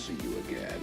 see you again.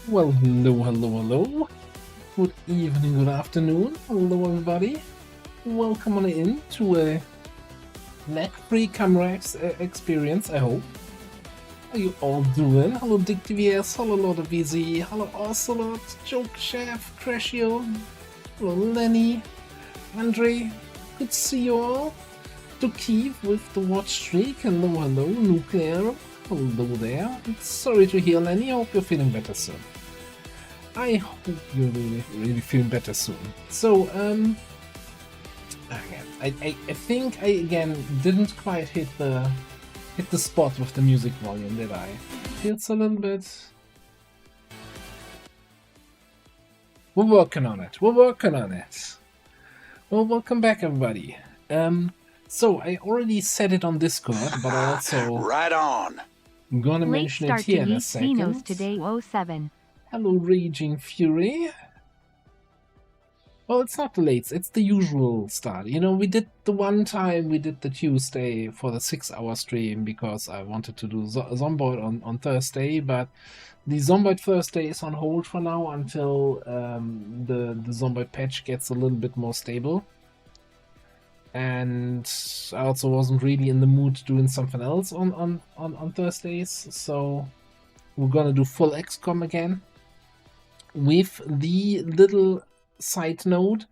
Well, hello. Good evening, good afternoon. Hello, everybody. Welcome on in to a lag-free camera experience, I hope. How you all doing? Hello, Dick TVS. Hello, Lord of VZ. Hello, Ocelot, Joke Chef, Crashio. Hello, Lenny, Andre. Good to see you all. To keep with the watch streak. Hello, Nuclear. Hello there. Sorry to hear, Lenny. I hope you're feeling better soon. I hope you're really feeling better soon. So, I think I again didn't quite hit the spot with the music volume, did I? Feels a little bit. We're working on it. We're working on it. Well, welcome back, everybody. So I already said it on Discord, but I also right on. I'm gonna mention it here in a second. Today 07. Hello, Raging Fury. Well, it's not the late, it's the usual start. You know, we did the one time we did the Tuesday for the 6-hour stream because I wanted to do Zomboid on Thursday, but the Zomboid Thursday is on hold for now until the Zomboid patch gets a little bit more stable. And I also wasn't really in the mood doing something else on Thursdays, so we're gonna do full XCOM again with the little side note,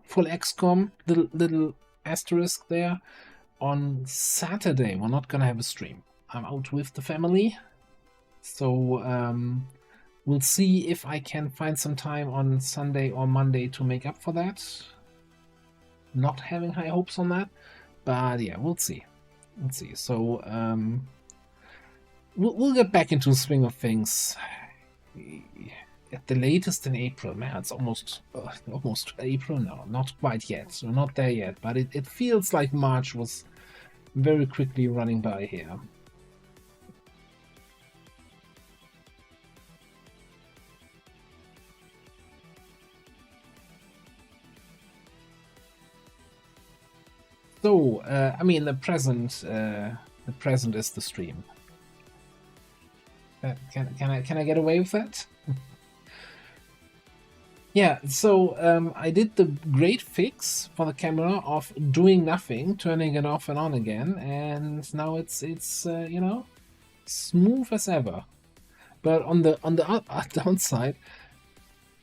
full XCOM, little asterisk there. On Saturday, we're not gonna have a stream. I'm out with the family, so we'll see if I can find some time on Sunday or Monday to make up for that. Not having high hopes on that, but yeah, we'll see. We'll see. So we'll get back into the swing of things at the latest in April. Man, it's almost April. No, not quite yet. We're not there yet, but it feels like March was very quickly running by here. So, I mean, the present is the stream. Can I get away with that? Yeah. So I did the great fix for the camera of doing nothing, turning it off and on again, and now it's you know, smooth as ever. But on the downside,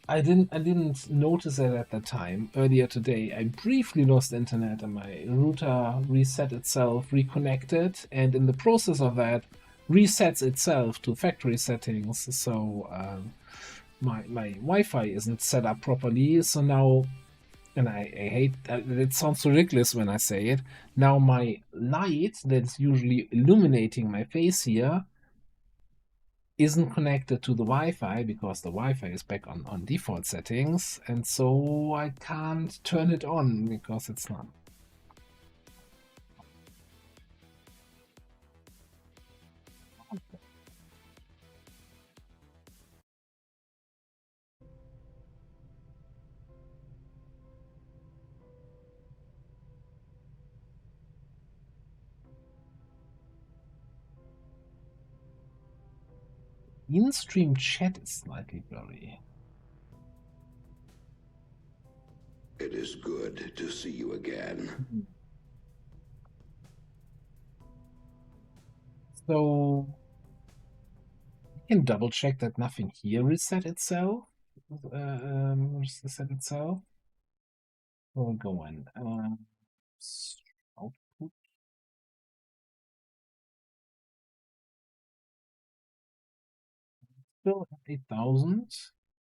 I didn't notice it at the time. Earlier today, I briefly lost internet and my router reset itself, reconnected, and in the process of that, resets itself to factory settings. So my Wi-Fi isn't set up properly. So now, and I hate it sounds ridiculous when I say it. Now my light that's usually illuminating my face here isn't connected to the Wi-Fi because the Wi-Fi is back on default settings, and so I can't turn it on because it's not. In-stream chat is slightly blurry. It is good to see you again. So you can double check that nothing here reset itself. Reset itself. Where we going? Output. Still at 8,000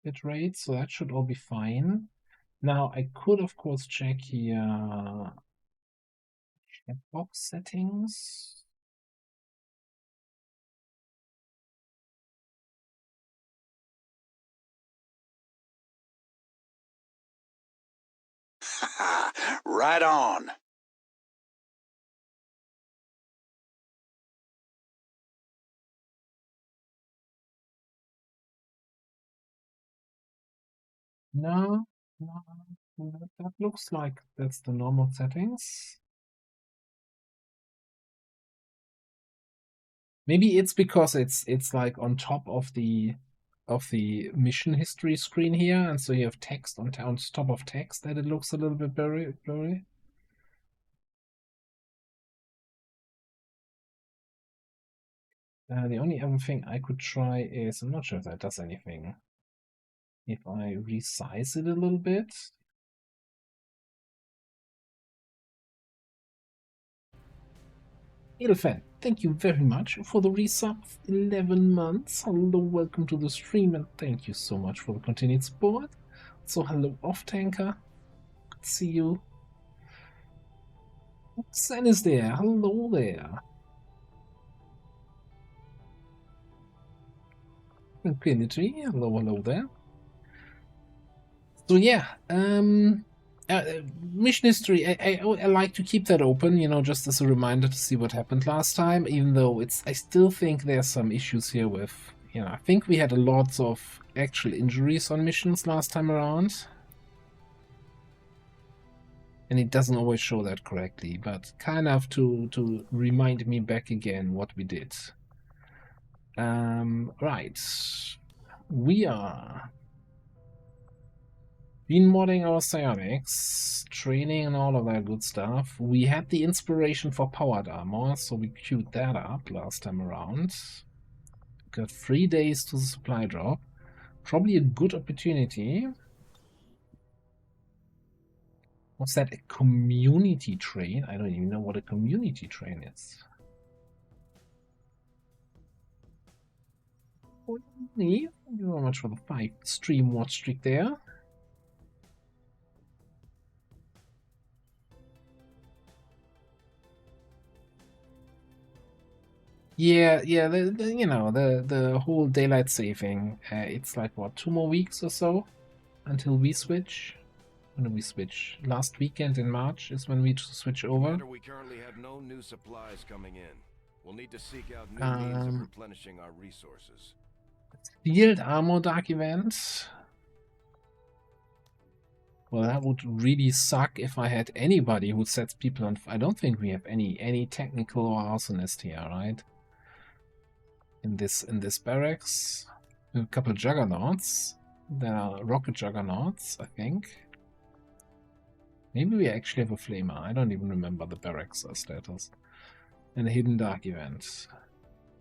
bit rate, so that should all be fine. Now I could of course check here chat box settings. Right on. No, that looks like that's the normal settings. Maybe it's because it's like on top of the mission history screen here, and so you have text on top of text that it looks a little bit blurry. The only other thing I could try is, I'm not sure if that does anything. If I resize it a little bit. Edelfan, thank you very much for the resub of 11 months. Hello, welcome to the stream, and thank you so much for the continued support. So, hello, Off-Tanker. Good to see you. Sen is there. Hello there. Infinity, hello there. So yeah, mission history. I like to keep that open, you know, just as a reminder to see what happened last time. Even though I still think there's some issues here with, you know, I think we had lots of actual injuries on missions last time around, and it doesn't always show that correctly. But kind of to remind me back again what we did. Right, we are been modding our psionics, training and all of that good stuff. We had the inspiration for powered armor, so we queued that up last time around. Got 3 days to the supply drop. Probably a good opportunity. Was that a community train? I don't even know what a community train is. Thank you very much for the 5 stream watch streak there. Yeah, you know, the whole daylight saving. It's like what, 2 more weeks or so until we switch. When do we switch? Last weekend in March is when we switch over. Commander, we currently have no new supplies coming in. We'll need to seek out new means of replenishing our resources. Field armor dark event. Well, that would really suck if I had anybody who sets people on. I don't think we have any technical or arsonist here, right? In this barracks, we have a couple juggernauts. There are rocket juggernauts, I think. Maybe we actually have a flamer. I don't even remember the barracks status. And a hidden dark event.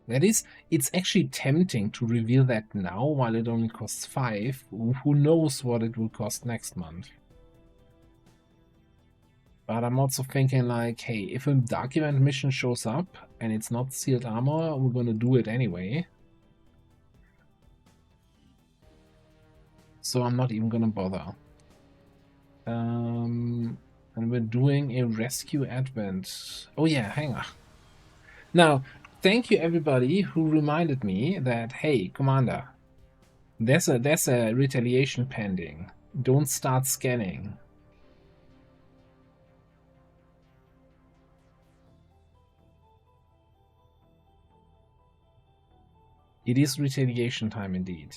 That is, it's actually tempting to reveal that now while it only costs 5. Who knows what it will cost next month? But I'm also thinking like, hey, if a dark event mission shows up and it's not sealed armor, we're gonna do it anyway. So I'm not even gonna bother. And we're doing a rescue advent. Oh yeah, hang on. Now, thank you everybody who reminded me that, hey, Commander, there's a retaliation pending. Don't start scanning. It is retaliation time indeed.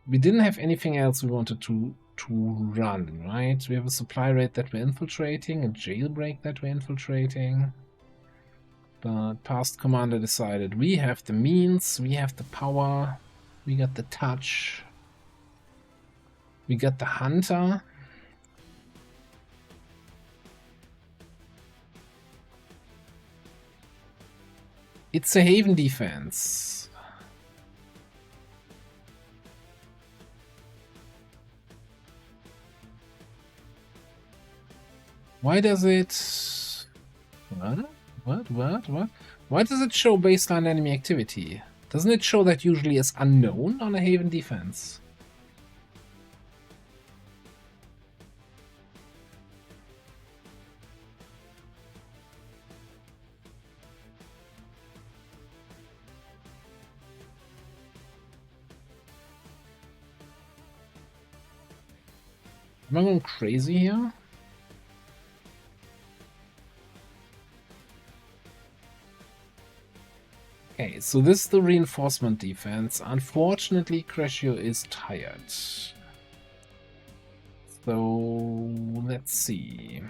We didn't have anything else we wanted to run, right? We have a supply raid that we're infiltrating, a jailbreak that we're infiltrating. But past commander decided we have the means, we have the power, we got the touch, we got the hunter. It's a haven defense. Why does it... What? Why does it show baseline enemy activity? Doesn't it show that usually as unknown on a haven defense? Am I going crazy here? Okay, so this is the reinforcement defense. Unfortunately, Crescio is tired. So, let's see.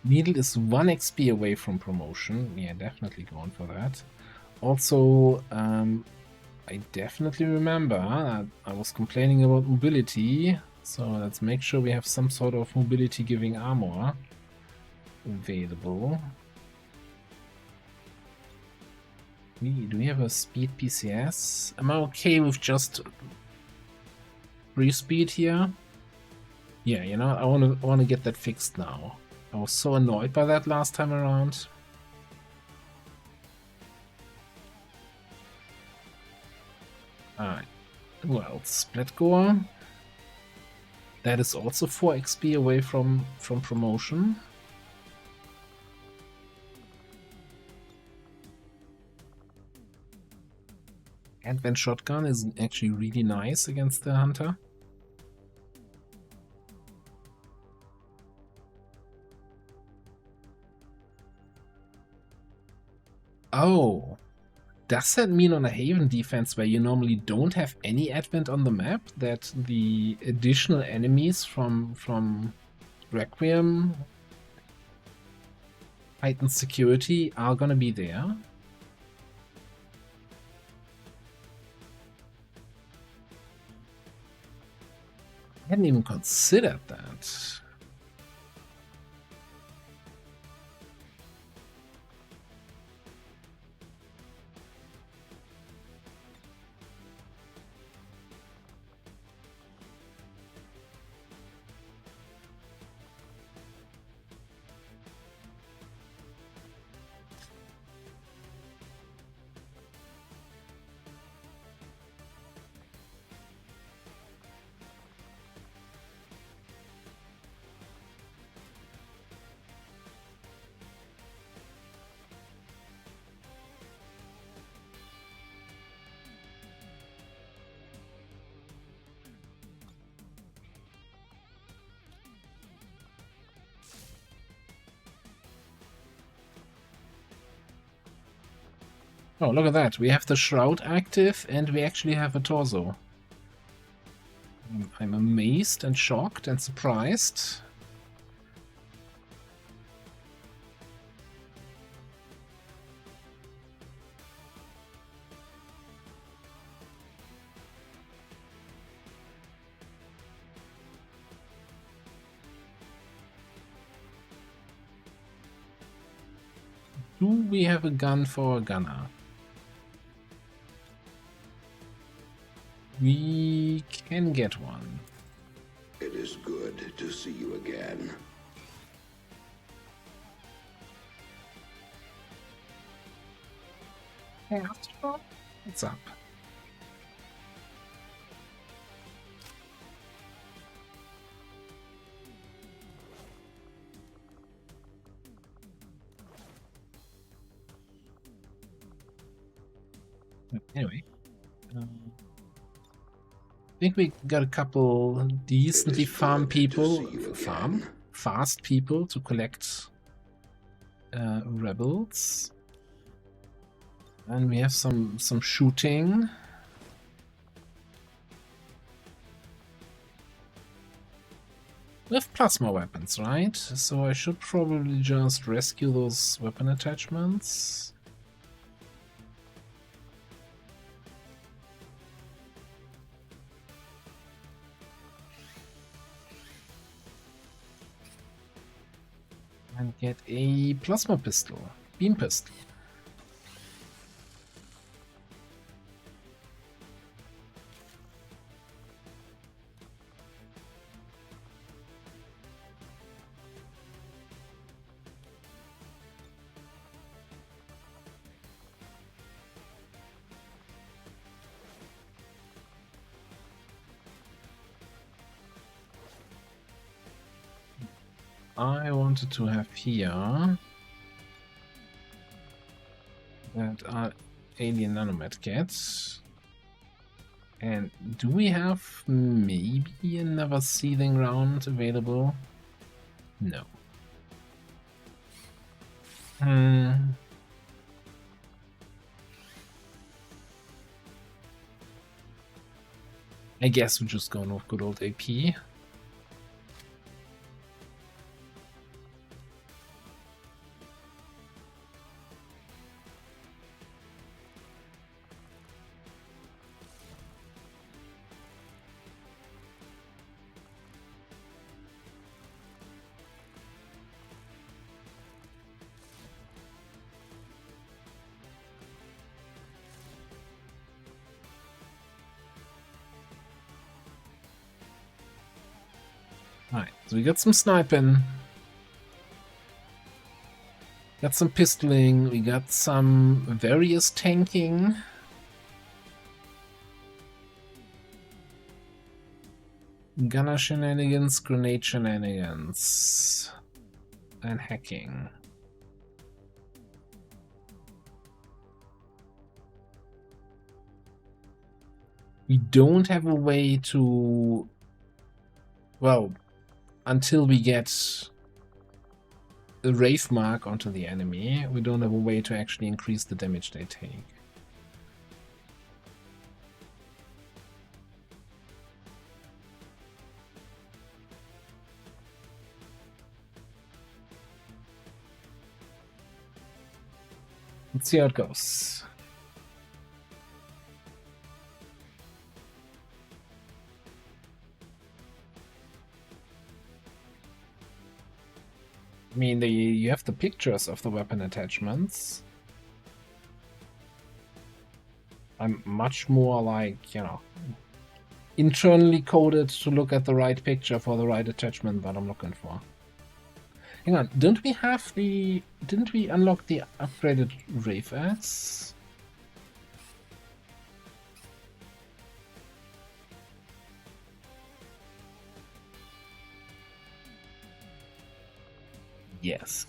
Needle is 1 XP away from promotion. Yeah, definitely going for that. Also, I definitely remember that I was complaining about mobility, so let's make sure we have some sort of mobility giving armor available. Do we have a speed PCS? Am I okay with just free speed here? Yeah, you know, I wanna get that fixed now. I was so annoyed by that last time around. Alright, well, split gore. That is also 4 XP away from promotion. Advent Shotgun is actually really nice against the Hunter. Oh, does that mean on a Haven defense where you normally don't have any Advent on the map that the additional enemies from Requiem, heightened security are gonna be there? I hadn't even considered that. Oh, look at that. We have the Shroud active and we actually have a torso. I'm amazed and shocked and surprised. Do we have a gun for a gunner? We can get one. It is good to see you again. Hey, Astro, what's up? Anyway, I think we got a couple decently fast people to collect rebels, and we have some shooting. We have plasma weapons, right? So I should probably just rescue those weapon attachments. And get a plasma pistol, beam pistol. I wanted to have here that our alien nanomet gets. And do we have maybe another seething round available? No. I guess we're just going with good old AP. Alright, so we got some sniping. Got some pistoling, we got some various tanking. Gunner shenanigans, grenade shenanigans, and hacking. We don't have a way to... Well, until we get a Wraith mark onto the enemy, we don't have a way to actually increase the damage they take. Let's see how it goes. I mean, you have the pictures of the weapon attachments. I'm much more like, you know, internally coded to look at the right picture for the right attachment that I'm looking for. Hang on, didn't we unlock the upgraded Wraith Axe? Yes.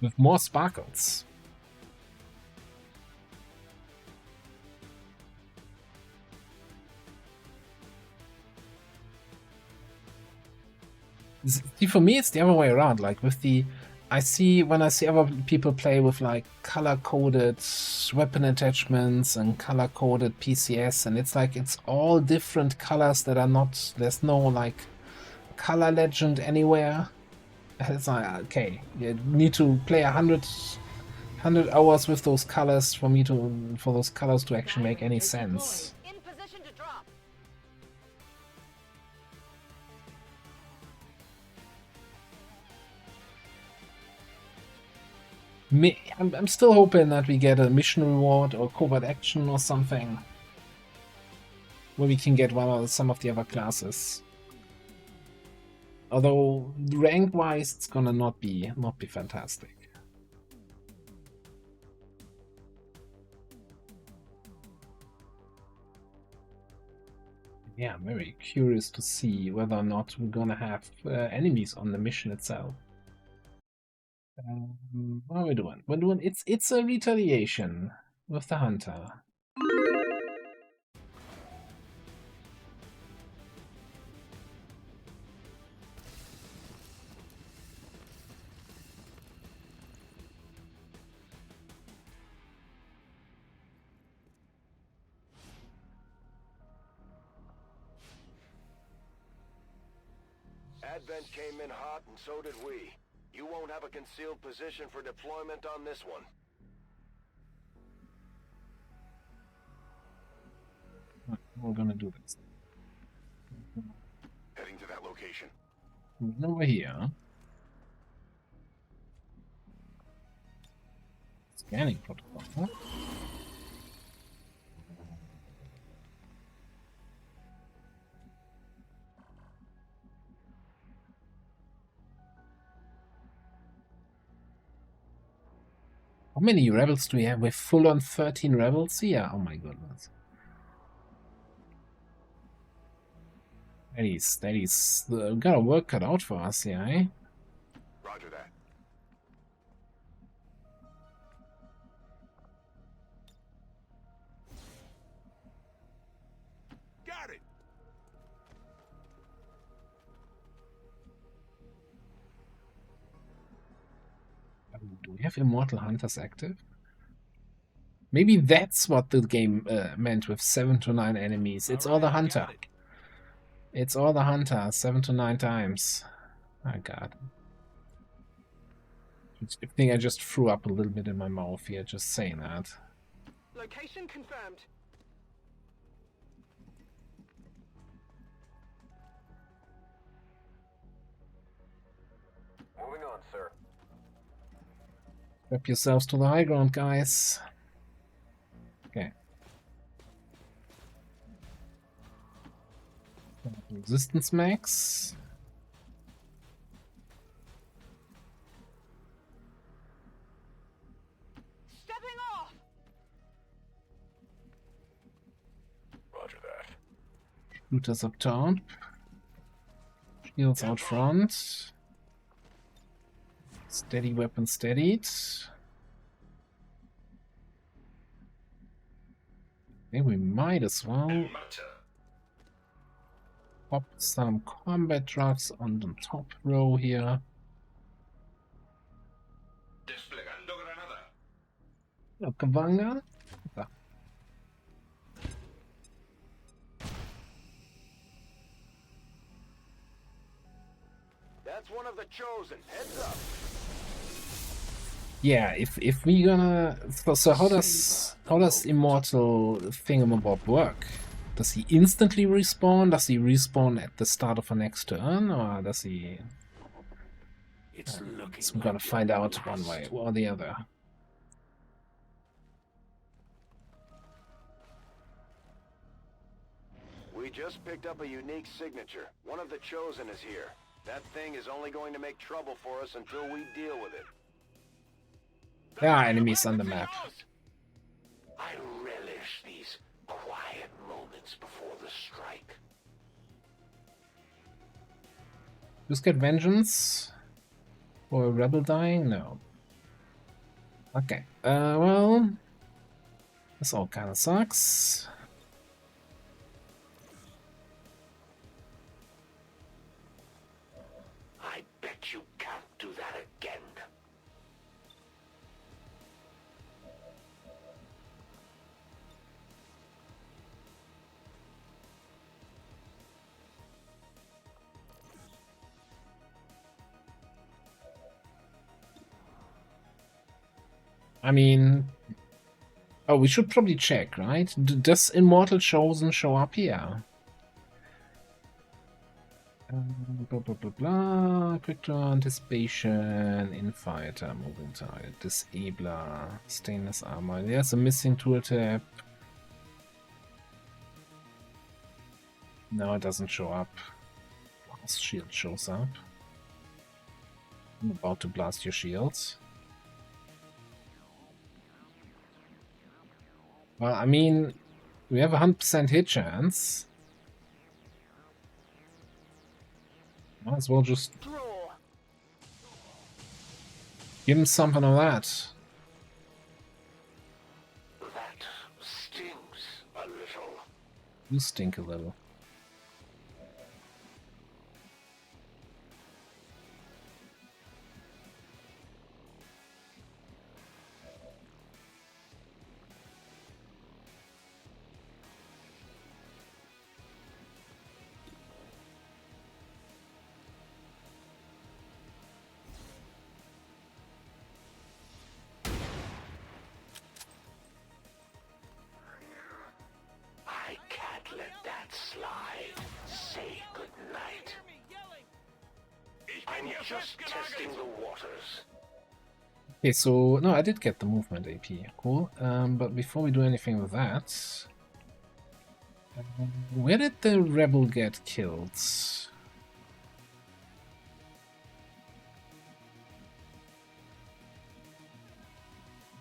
With more sparkles. See, for me, it's the other way around. Like with the, when I see other people play with like color-coded weapon attachments and color-coded PCS, and it's like it's all different colors that are not. There's no like color legend anywhere. It's like, okay, you need to play 100 hours with those colors for those colors to actually make any sense. I'm still hoping that we get a mission reward or covert action or something where we can get some of the other classes. Although rank-wise, it's gonna not be fantastic. Yeah, I'm very curious to see whether or not we're gonna have enemies on the mission itself. What are we doing? We're doing it's a retaliation with the hunter. Advent came in hot, and so did we. You won't have a concealed position for deployment on this one. We're gonna do this. Heading to that location. Over here. Scanning protocol. Huh? How many rebels do we have? We're full on 13 rebels here. Oh my goodness. That is got a work cut out for us here, eh? Roger that. Got it. Do we have Immortal Hunters active? Maybe that's what the game meant with 7 to 9 enemies. It's all the hunter. It's all the hunter, 7 to 9 times. Oh god. I think I just threw up a little bit in my mouth here, just saying that. Location confirmed. Moving on, sir. Grab yourselves to the high ground, guys. Okay. Resistance max. Shooters up top. Shields out front. Steady weapon steadied. Maybe we might as well pop some combat trucks on the top row here. Desplegando granada. Kavanga. That's one of the chosen. Heads up. Yeah, if we gonna so how does Immortal Thingamabob work? Does he instantly respawn? Does he respawn at the start of the next turn, or does he? It's looking. So we're gonna find out one way or the other. We just picked up a unique signature. One of the chosen is here. That thing is only going to make trouble for us until we deal with it. There are enemies on the map. I relish these quiet moments before the strike. Just get vengeance or a rebel dying? No. Okay. Well, this all kind of sucks. I bet you can't do that again. I mean, oh, we should probably check, right? Does Immortal Chosen show up here? Blah blah blah blah. Quick draw, anticipation, infighter, moving target, disabler, stainless armor. There's a missing tool tab. No, it doesn't show up. Blast shield shows up. I'm about to blast your shields. Well, I mean, we have a 100% hit chance. Might as well just Draw. give him something of that. That stings a little. You stink a little. I can't let that slide. Say goodnight. I'm just testing the waters. Okay, so no, I did get the movement AP. Cool. But before we do anything with that, where did the rebel get killed?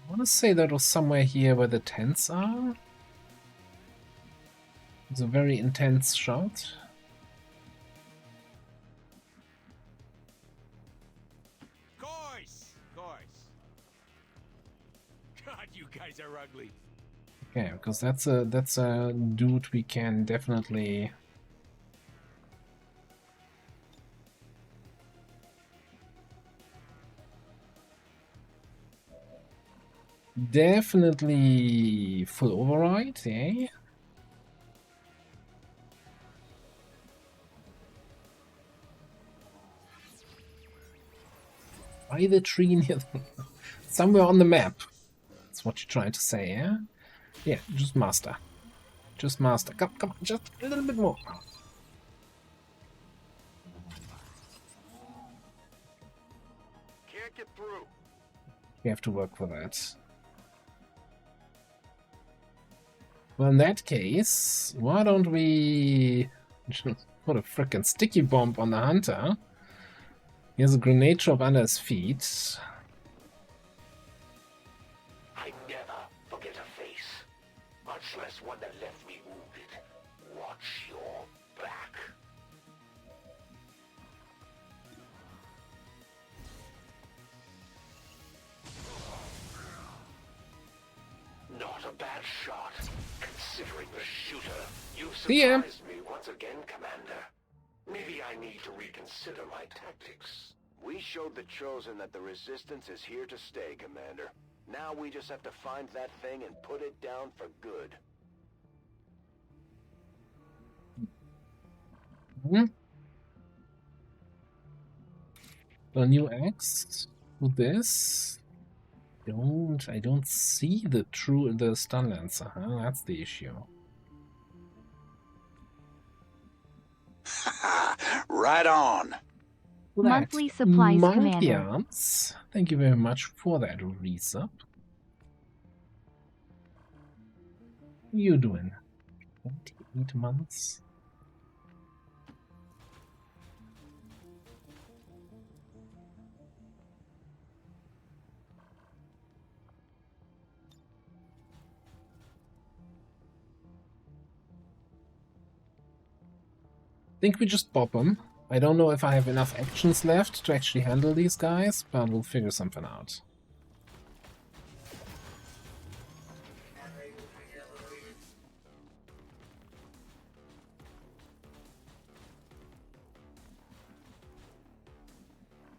I want to say that was somewhere here where the tents are. It's a very intense shot. Course. God, you guys are ugly. Okay, because that's a dude we can definitely. Definitely full override, eh? By the tree near the... somewhere on the map. That's what you're trying to say, yeah? Yeah, just master. Just master. Come on, just a little bit more. Can't get through. We have to work for that. Well, in that case, why don't we put a frickin' sticky bomb on the hunter? He has a grenade drop under his feet. I never forget a face, much less one that left me wounded. Watch your a bad shot. Considering the shooter, you've See ya. surprised me once again, Commander. Maybe I need to reconsider my tactics. We showed the Chosen that the Resistance is here to stay, Commander. Now we just have to find that thing and put it down for good. A new axe with this. I don't see the stun lancer, huh? That's the issue. Right on. Monthly supplies, Monkey Commander. arms. Thank you very much for that resub. What are you doing? 28 months. I think we just pop them. I don't know if I have enough actions left to actually handle these guys, but we'll figure something out.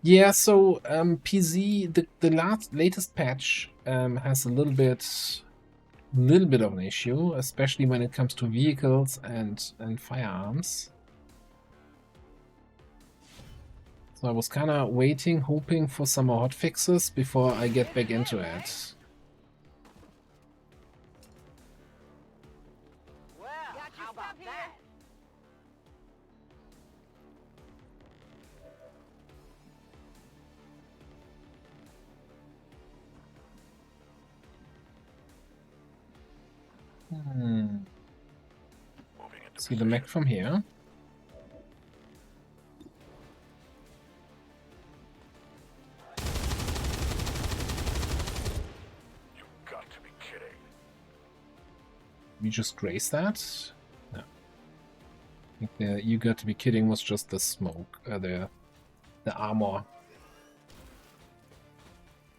Yeah, so PZ, the latest patch has a little bit of an issue, especially when it comes to vehicles and firearms. So I was kind of waiting, hoping for some more hotfixes before I get back into it. Well, how about that? See the mech from here. You've got to be kidding. We just graze that? No. I think the "you got to be kidding" was just the smoke, the armor.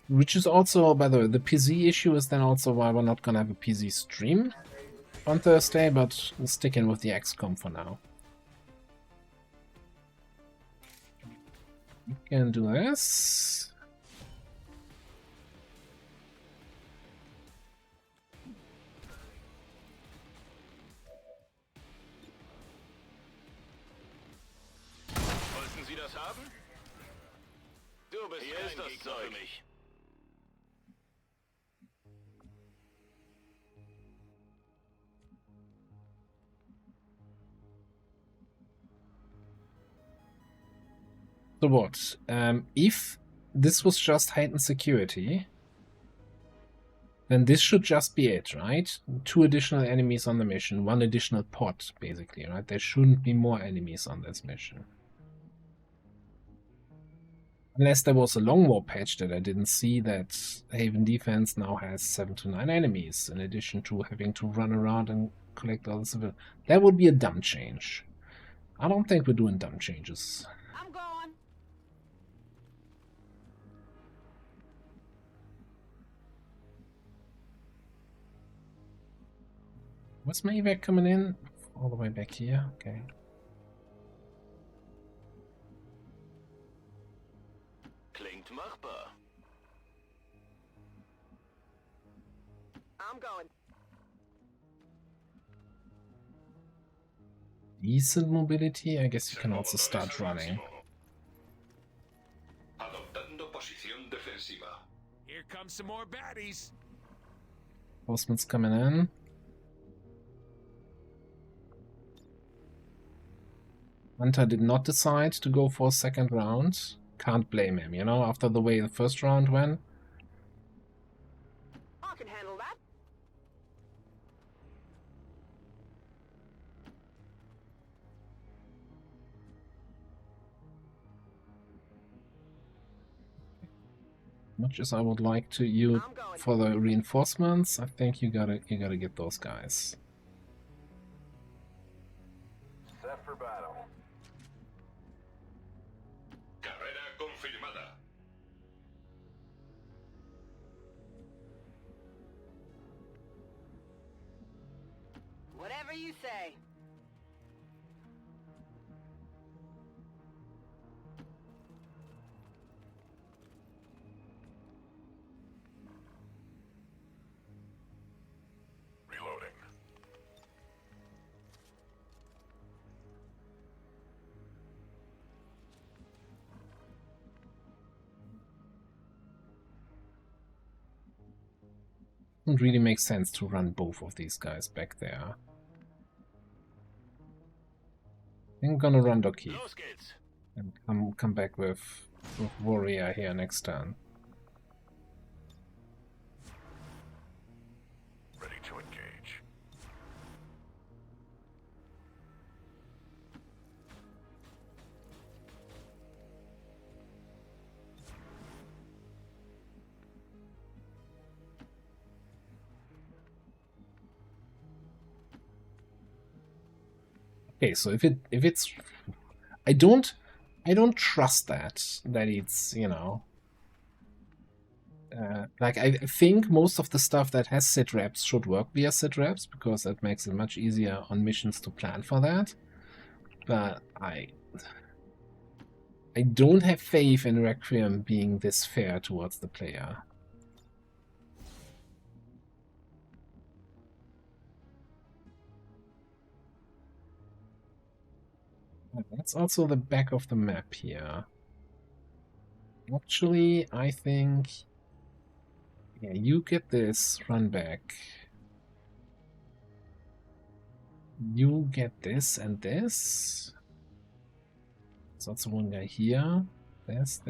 Which is also, by the way, the PZ issue is then also why we're not gonna have a PZ stream on Thursday, but we'll stick in with the XCOM for now. We can do this. Wollten Sie das haben? Du bist hier ist das Zeug für mich. So what? If this was just heightened security, then this should just be it, right? 2 additional enemies on the mission, 1 additional pot, basically, right? There shouldn't be more enemies on this mission. Unless there was a long war patch that I didn't see, that Haven Defense now has 7 to 9 enemies, in addition to having to run around and collect all the civil. That would be a dumb change. I don't think we're doing dumb changes. I'm going. What's my evac coming in? All the way back here? Okay. Klingt machbar. I'm going. Decent mobility? I guess you can also start running. Adoptando posición defensiva. Here comes some more baddies. Postman's coming in. Hunter did not decide to go for a second round. Can't blame him, you know, after the way the first round went. I can handle that. Much as I would like to you I'm going. for the reinforcements, I think you gotta get those guys. Set for battle. Carrera confirmada. you say? Reloading. Doesn't really make sense to run both of these guys back there. I'm gonna run Doki Los geht's. and come back with Warrior here next turn. Ready to engage. Okay, so if it's I don't trust that it's, you know, like I think most of the stuff that has sit reps should work via sit reps because that makes it much easier on missions to plan for that. But I don't have faith in Requiem being this fair towards the player. That's also the back of the map here. Actually, I think... Yeah, you get this, run back. You get this and this. There's also one guy here. This.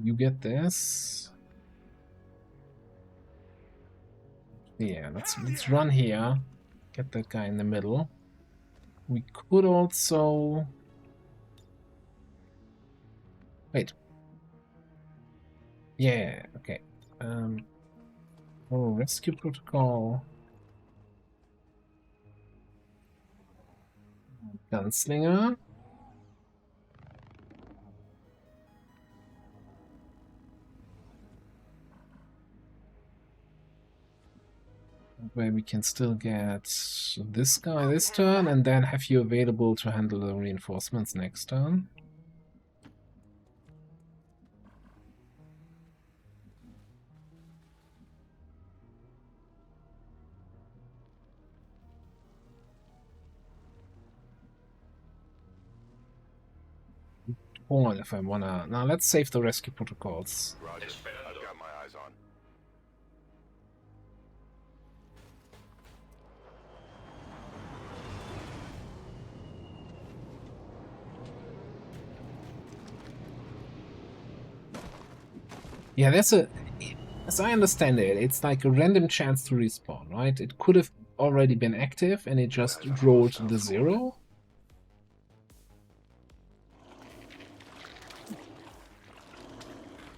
You get this. Yeah, let's run here. Get that guy in the middle. We could also... Wait. Yeah, okay. Rescue protocol. Gunslinger. Where we can still get this guy this turn and then have you available to handle the reinforcements next turn. Or if I wanna... Now let's save the rescue protocols. Roger. I've got my eyes on. Yeah, that's a... As I understand it, it's like a random chance to respawn, right? It could have already been active and it just rolled the 0.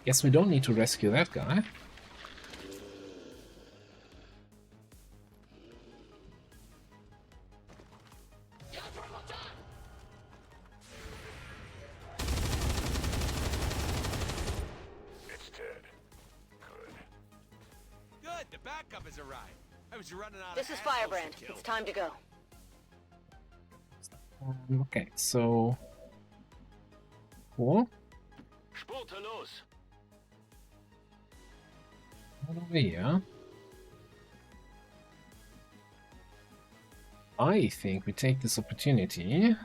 Guess we don't need to rescue that guy. It's dead. Good. Good, the backup has arrived. I was running out This of is animals Firebrand. to kill. It's time to go. Okay, so... Cool. Spurte los. Over here. I think we take this opportunity.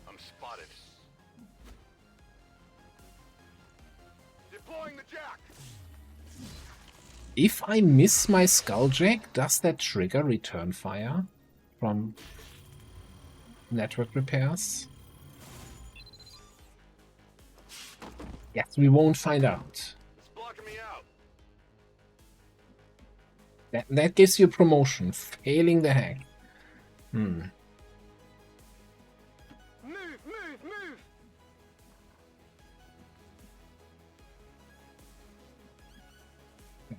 I'm spotted. Deploying the jack. If I miss my Skulljack, does that trigger return fire from network repairs? Yes, we won't find out. It's blocking me out. That gives you a promotion, failing the hack. Move, move.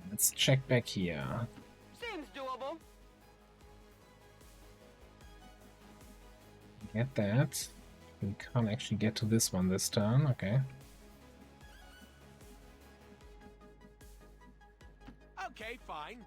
Let's check back here. Seems doable. Get that. We can't actually get to this one this turn, okay. Okay, fine.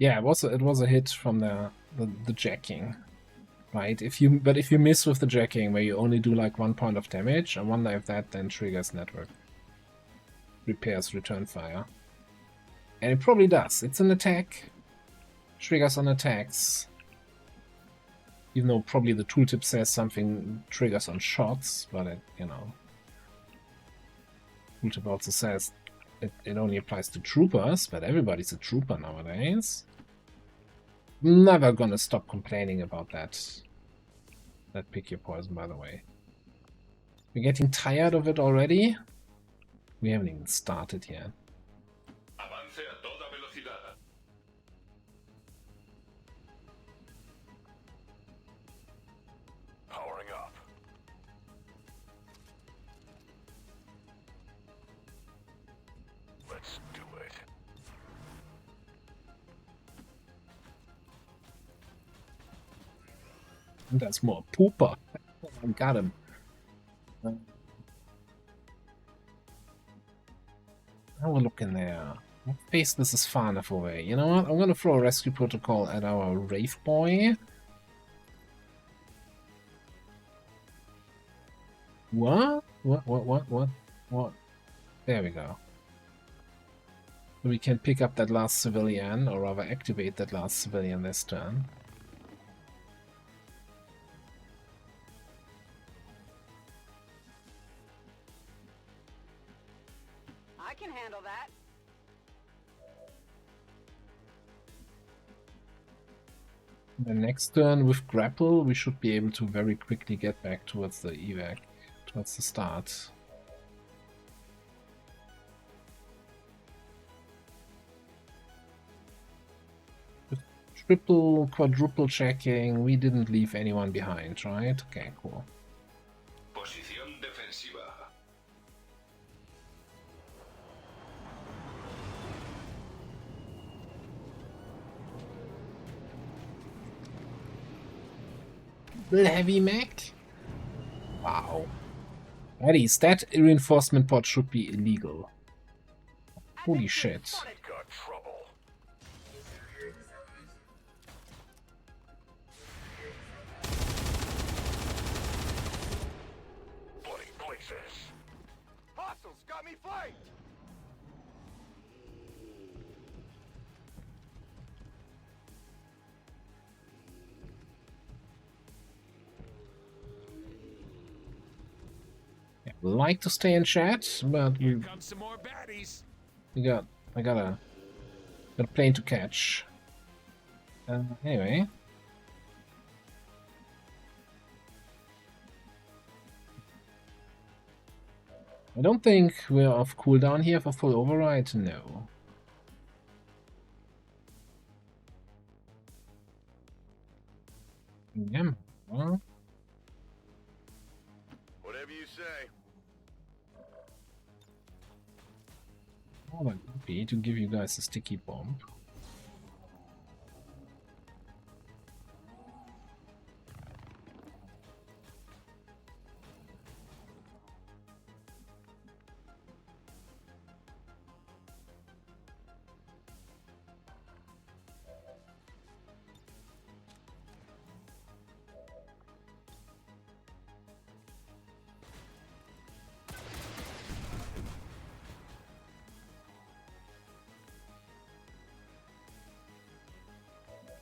Yeah, it was a hit from the jacking, right? If you miss with the jacking where you only do like 1 point of damage, I wonder if that then triggers network repairs return fire. And it probably does. It's an attack. Triggers on attacks. Even though probably the tooltip says something triggers on shots, but it, you know. Tooltip also says it only applies to troopers, but everybody's a trooper nowadays. Never gonna stop complaining about that. That pick your poison, by the way. We're getting tired of it already? We haven't even started yet. Avance a toda velocidad. Powering up. Let's do it. And that's more pooper. Got him. Have a look in there. Faceless is far enough away. You know what? I'm gonna throw a rescue protocol at our Wraith boy. What? What? There we go. We can pick up that last civilian, or rather activate that last civilian this turn. I can handle that. The next turn with grapple, we should be able to very quickly get back towards the evac, towards the start. With triple, quadruple checking, we didn't leave anyone behind, right? Okay, cool. Posición defensiva. The heavy mech? Wow. Eddie's, that reinforcement pod should be illegal. Holy shit. Got trouble. Bloody places. Hostiles got me flanked! Yeah, like to stay in chat, but Here comes some more baddies. I got a plane to catch. Anyway. I don't think we're off cooldown here for full override, no. Yeah, well, Whatever you say. more than happy to give you guys a sticky bomb.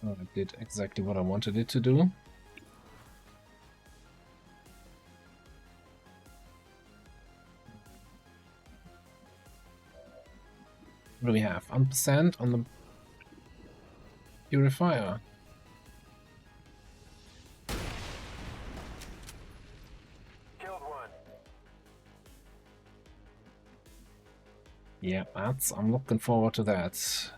Oh, it did exactly what I wanted it to do. What do we have? 1% on the purifier. Killed one. Yeah, I'm looking forward to that.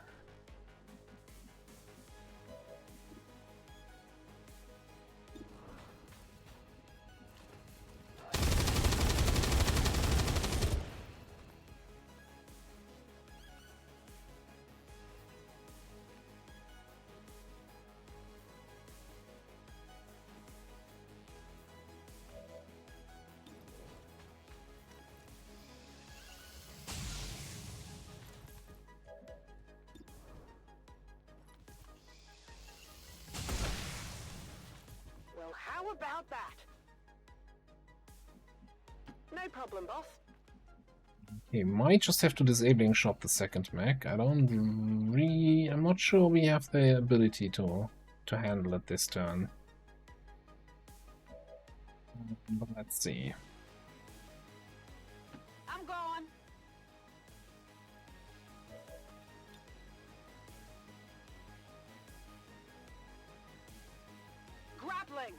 How about that? No problem, boss. Okay, might just have to disabling shot the second mech. I'm not sure we have the ability to handle it this turn. But let's see. I'm going. Grappling.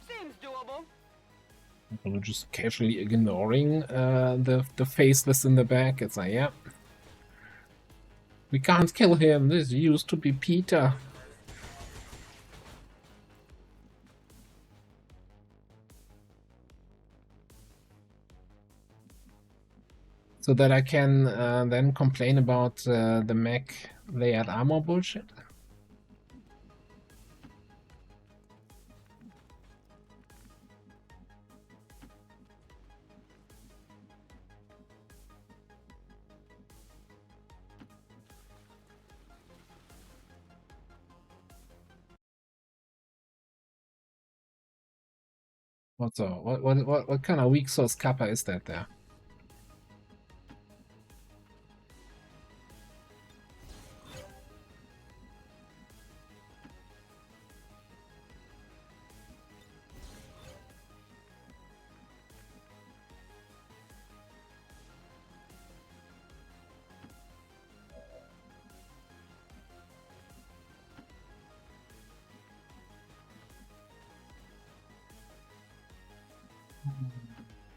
Seems doable. We're just casually ignoring the faceless in the back. It's like, yeah, we can't kill him. This used to be Peter. So that I can then complain about the mech layered armor bullshit. What kind of weak source kappa is that there?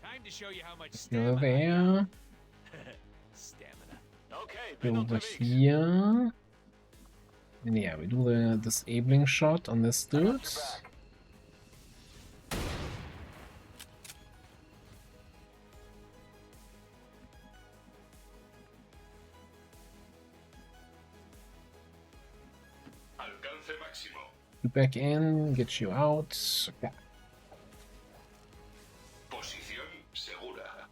Time to show you how much Go stamina. there. Stamina. Okay, Go been over unterwegs. here. And yeah, we do the disabling shot on this I got your dude. back. Alcance máximo. You back in, get you out. Okay. Posición segura.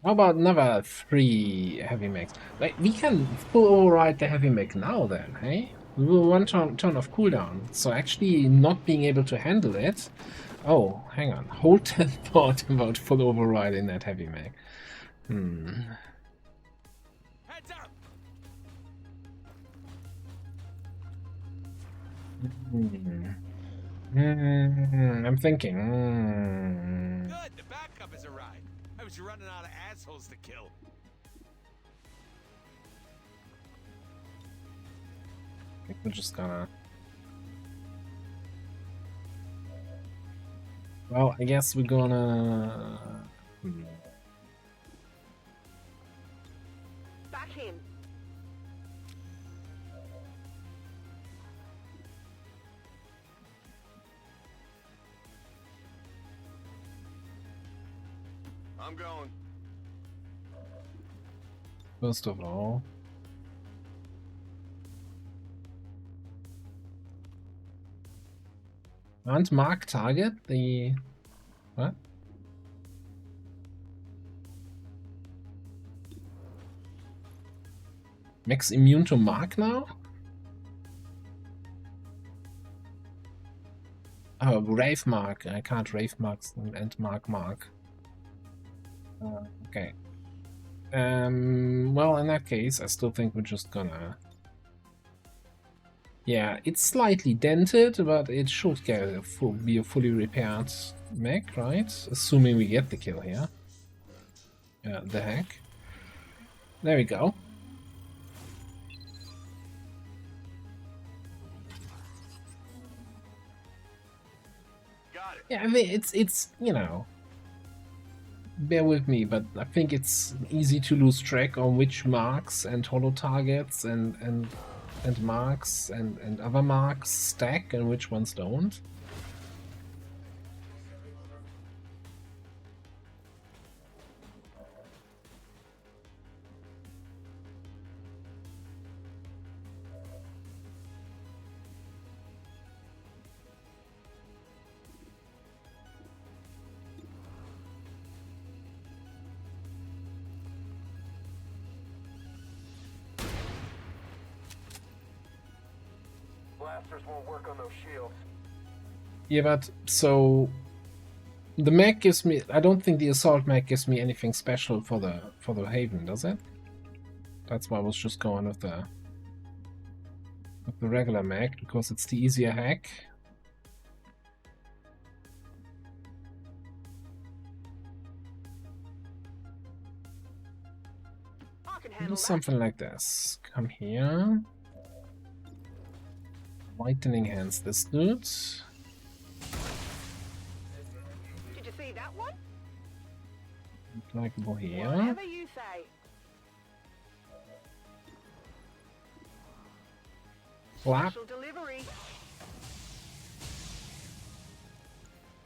How about another 3 heavy mechs? Like, we can full override the heavy mech now then, hey? We will one turn of cooldown. So actually not being able to handle it. Oh, hang on. Hold that thought about full overriding that heavy mech. Heads up. I'm thinking. Good, the backup has arrived. I was running out of assholes to kill. I think we're just gonna. Well, I guess we're gonna. Back in. I'm going. First of all. And mark target the. What? Max immune to mark now? Oh, Rave Mark. I can't Rave Marks and Mark. Okay. Well, in that case, I still think we're just gonna. Yeah, it's slightly dented, but it should be a fully repaired mech, right? Assuming we get the kill here. Yeah, the heck. There we go. Got it. Yeah, I mean, it's you know, bear with me, but I think it's easy to lose track on which marks and holo targets and marks and other marks stack and which ones don't. blasters won't work on those shields. Yeah, but so the mech gives me. I don't think the assault mech gives me anything special for the Haven, does it? That's why I was just going with the regular mech because it's the easier hack. I can Do handle that. something like this. Come here. Lightning hands this dude. Did you see that one? Likeable here. Whatever you say. Flap. Special delivery.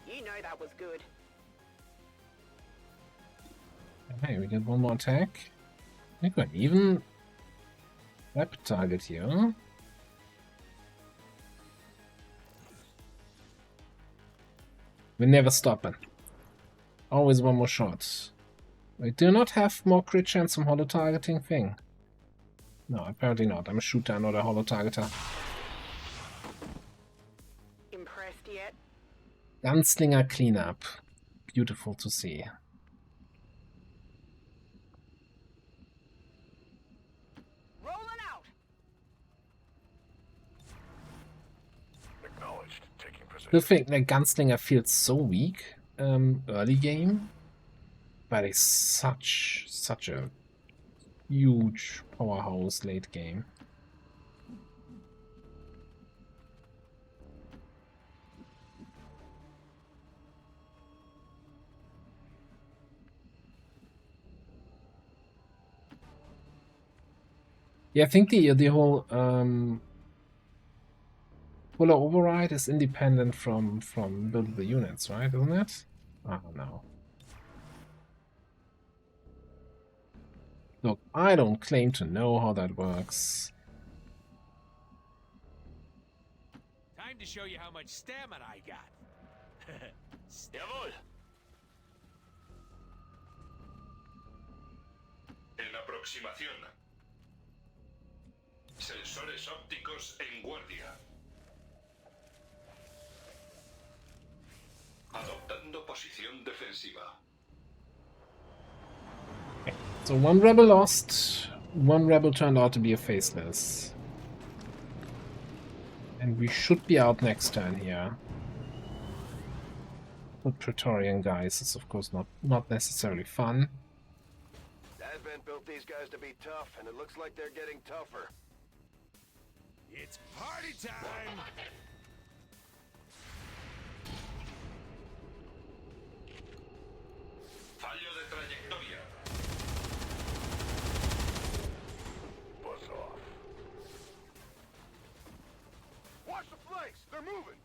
You know that was good. Okay, we get one more attack. We got even weapon target here. We're never stopping. Always one more shot. We do not have more crit chance from holo targeting thing. No, apparently not. I'm a shooter, not a holo targeter. Impressed yet? Gunslinger cleanup. Beautiful to see. Rolling out. Acknowledged. Taking position. The thing, the Gunslinger feels so weak early game, but it's such a huge powerhouse late game. Yeah, I think the whole Polar override is independent from building the units, right? Isn't it? I don't know. Look, I don't claim to know how that works. Time to show you how much stamina I got. Jawohl. En aproximación. Sensores ópticos en guardia. Adoptando posición defensiva. So one rebel lost, one rebel turned out to be a faceless. And we should be out next turn here. But Praetorian guys is of course not necessarily fun. Advent built these guys to be tough, and it looks like they're getting tougher. It's party time! Fallo de trayectoria. Buzz off. Watch the flanks! They're moving!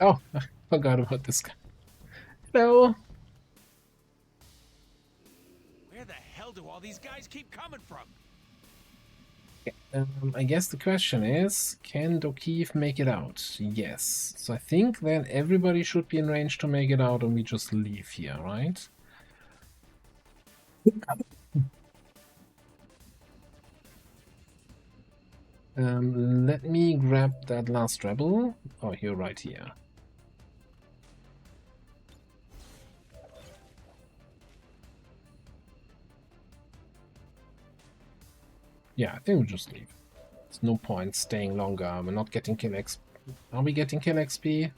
Oh, I forgot about this guy. Hello. Where the hell do all these guys keep coming from? I guess the question is, can Dokeev make it out? Yes. So I think then everybody should be in range to make it out and we just leave here, right? Let me grab that last rebel. Oh, you're right here. Yeah, I think we'll just leave. There's no point staying longer. We're not getting kill XP. Are we getting kill XP? We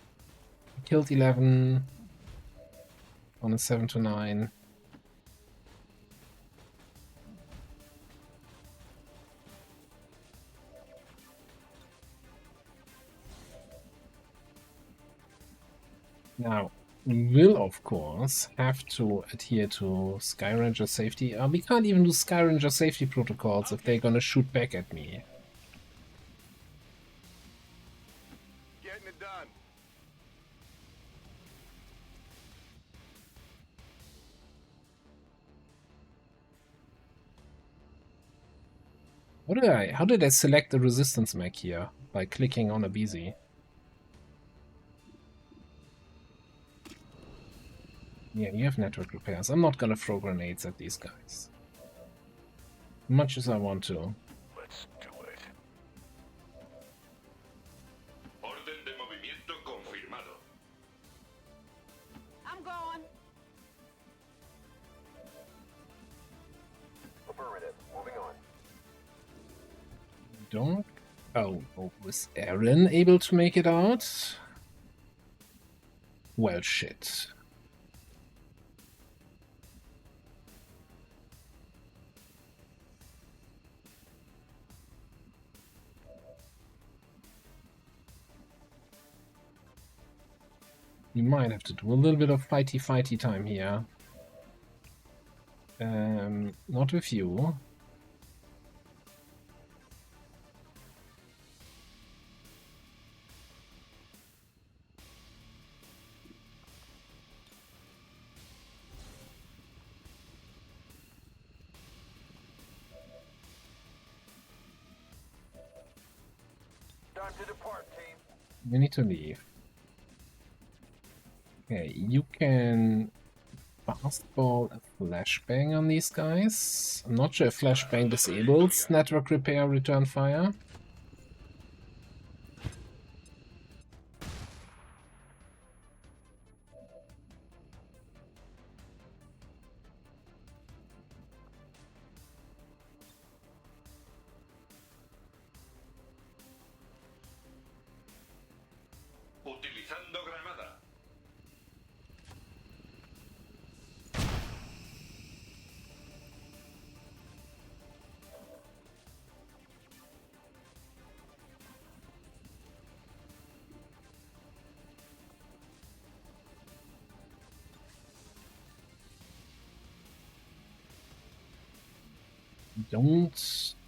killed 11 on a 7 to 9. Now, we will, of course, have to adhere to Skyranger safety. We can't even do Skyranger safety protocols if they're gonna shoot back at me. Getting it done. How did I select the resistance mech here? By clicking on a BZ. Yeah, you have network repairs. I'm not gonna throw grenades at these guys. much as I want to. Let's do it. Orden de movimiento confirmado. I'm going. Affirmative. Moving on. Don't. Oh, was Aaron able to make it out? Well, shit. We might have to do a little bit of fighty time here. Not with you. Time to depart, team. We need to leave. Okay, you can fastball a flashbang on these guys. I'm not sure if flashbang disables network repair return fire. Utilizando granada.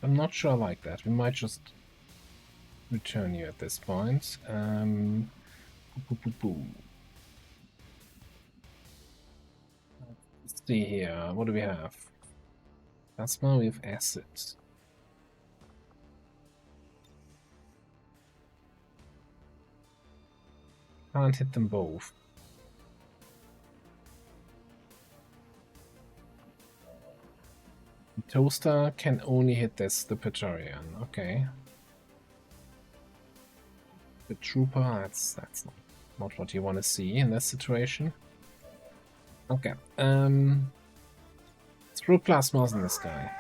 I'm not sure I like that. We might just return you at this point. Let's see here. What do we have? Plasma, we have acid. Can't hit them both. The toaster can only hit the Praetorian. Okay. The trooper, that's not what you want to see in this situation. Okay. Throw plasmas in this guy.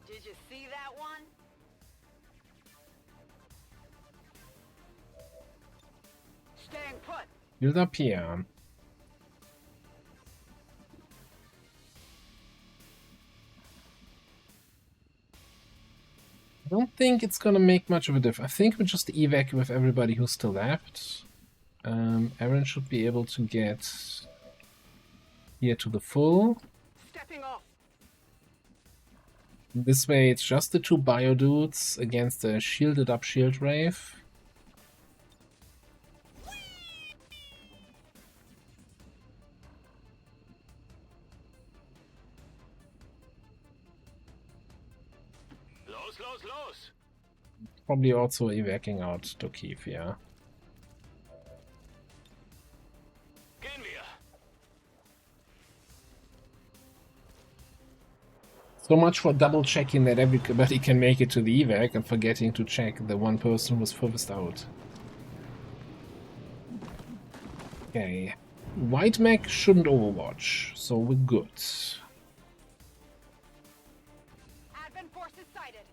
Did you see that one? Staying put. Build up here. I don't think it's gonna make much of a difference. I think we just evac with everybody who's still left. Aaron should be able to get here to the full. Stepping off. This way it's just the two bio dudes against a shielded up shield wraith. Los! Probably also evacing out to Keith, yeah. So much for double checking that everybody can make it to the evac and forgetting to check the one person who was furthest out. Okay. White mech shouldn't overwatch, so we're good. Advent forces sighted.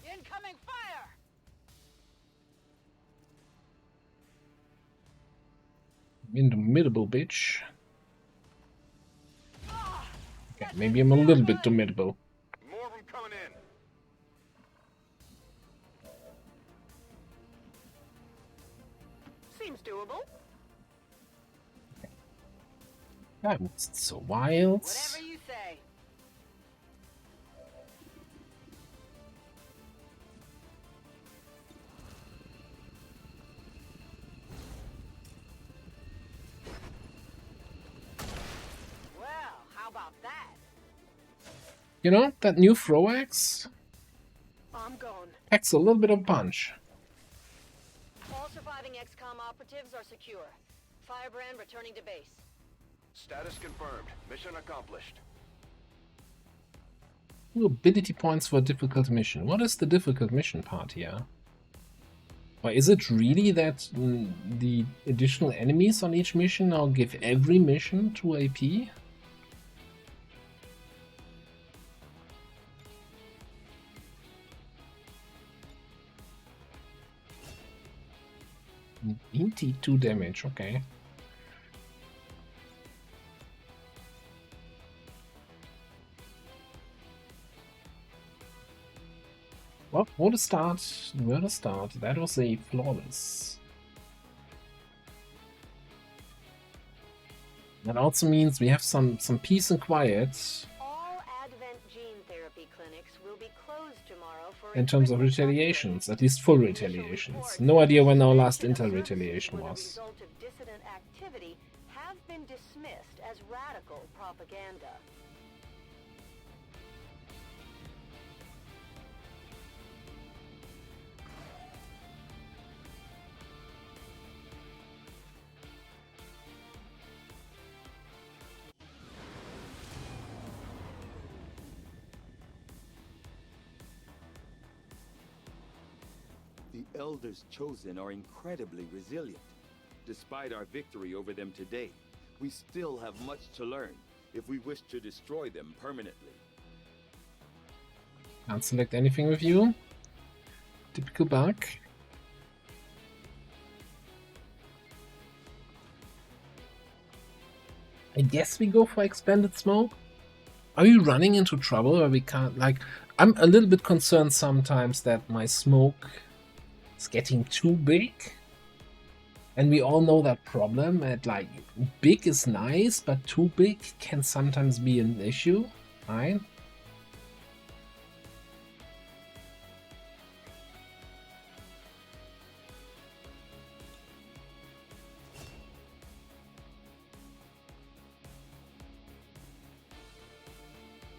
Incoming fire! Indomitable bitch. Okay, maybe I'm a little bit domitable. More of them coming in. Seems doable. That was so wild. Whatever you say. Well, how about that? You know, that new throw axe I'm gone. packs a little bit of punch. All surviving XCOM operatives are secure. Firebrand returning to base. Status confirmed. Mission accomplished. 2 ability points for a difficult mission. What is the difficult mission part here? Or is it really that the additional enemies on each mission now give every mission 2 AP? Indeed, 2 damage, okay. Well, where to start? That was a flawless. That also means we have some peace and quiet All Advent gene therapy clinics will be closed tomorrow for in terms of equipment retaliations, upgrades. at least full Initial retaliations. reports No idea when our last mention Intel of retaliation were the was. result of dissident activity have been dismissed as radical propaganda. The Elders Chosen are incredibly resilient. Despite our victory over them today, we still have much to learn if we wish to destroy them permanently. Can't select anything with you. Typical bug. I guess we go for expanded smoke. Are we running into trouble where we can't, like, I'm a little bit concerned sometimes that my smoke is getting too big. And we all know that problem at, like, big is nice, but too big can sometimes be an issue, right?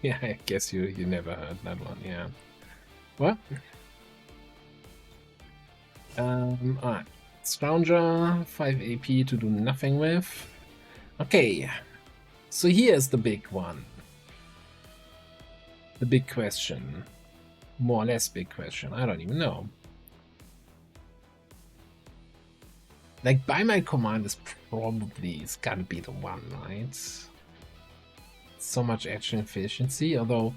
Yeah, I guess you never heard that one, yeah. What? Alright. Scrounger, 5 AP to do nothing with. Okay, so here's the big one. The big question. More or less big question, I don't even know. Like, by my command is probably, it's gotta be the one, right? So much action efficiency, although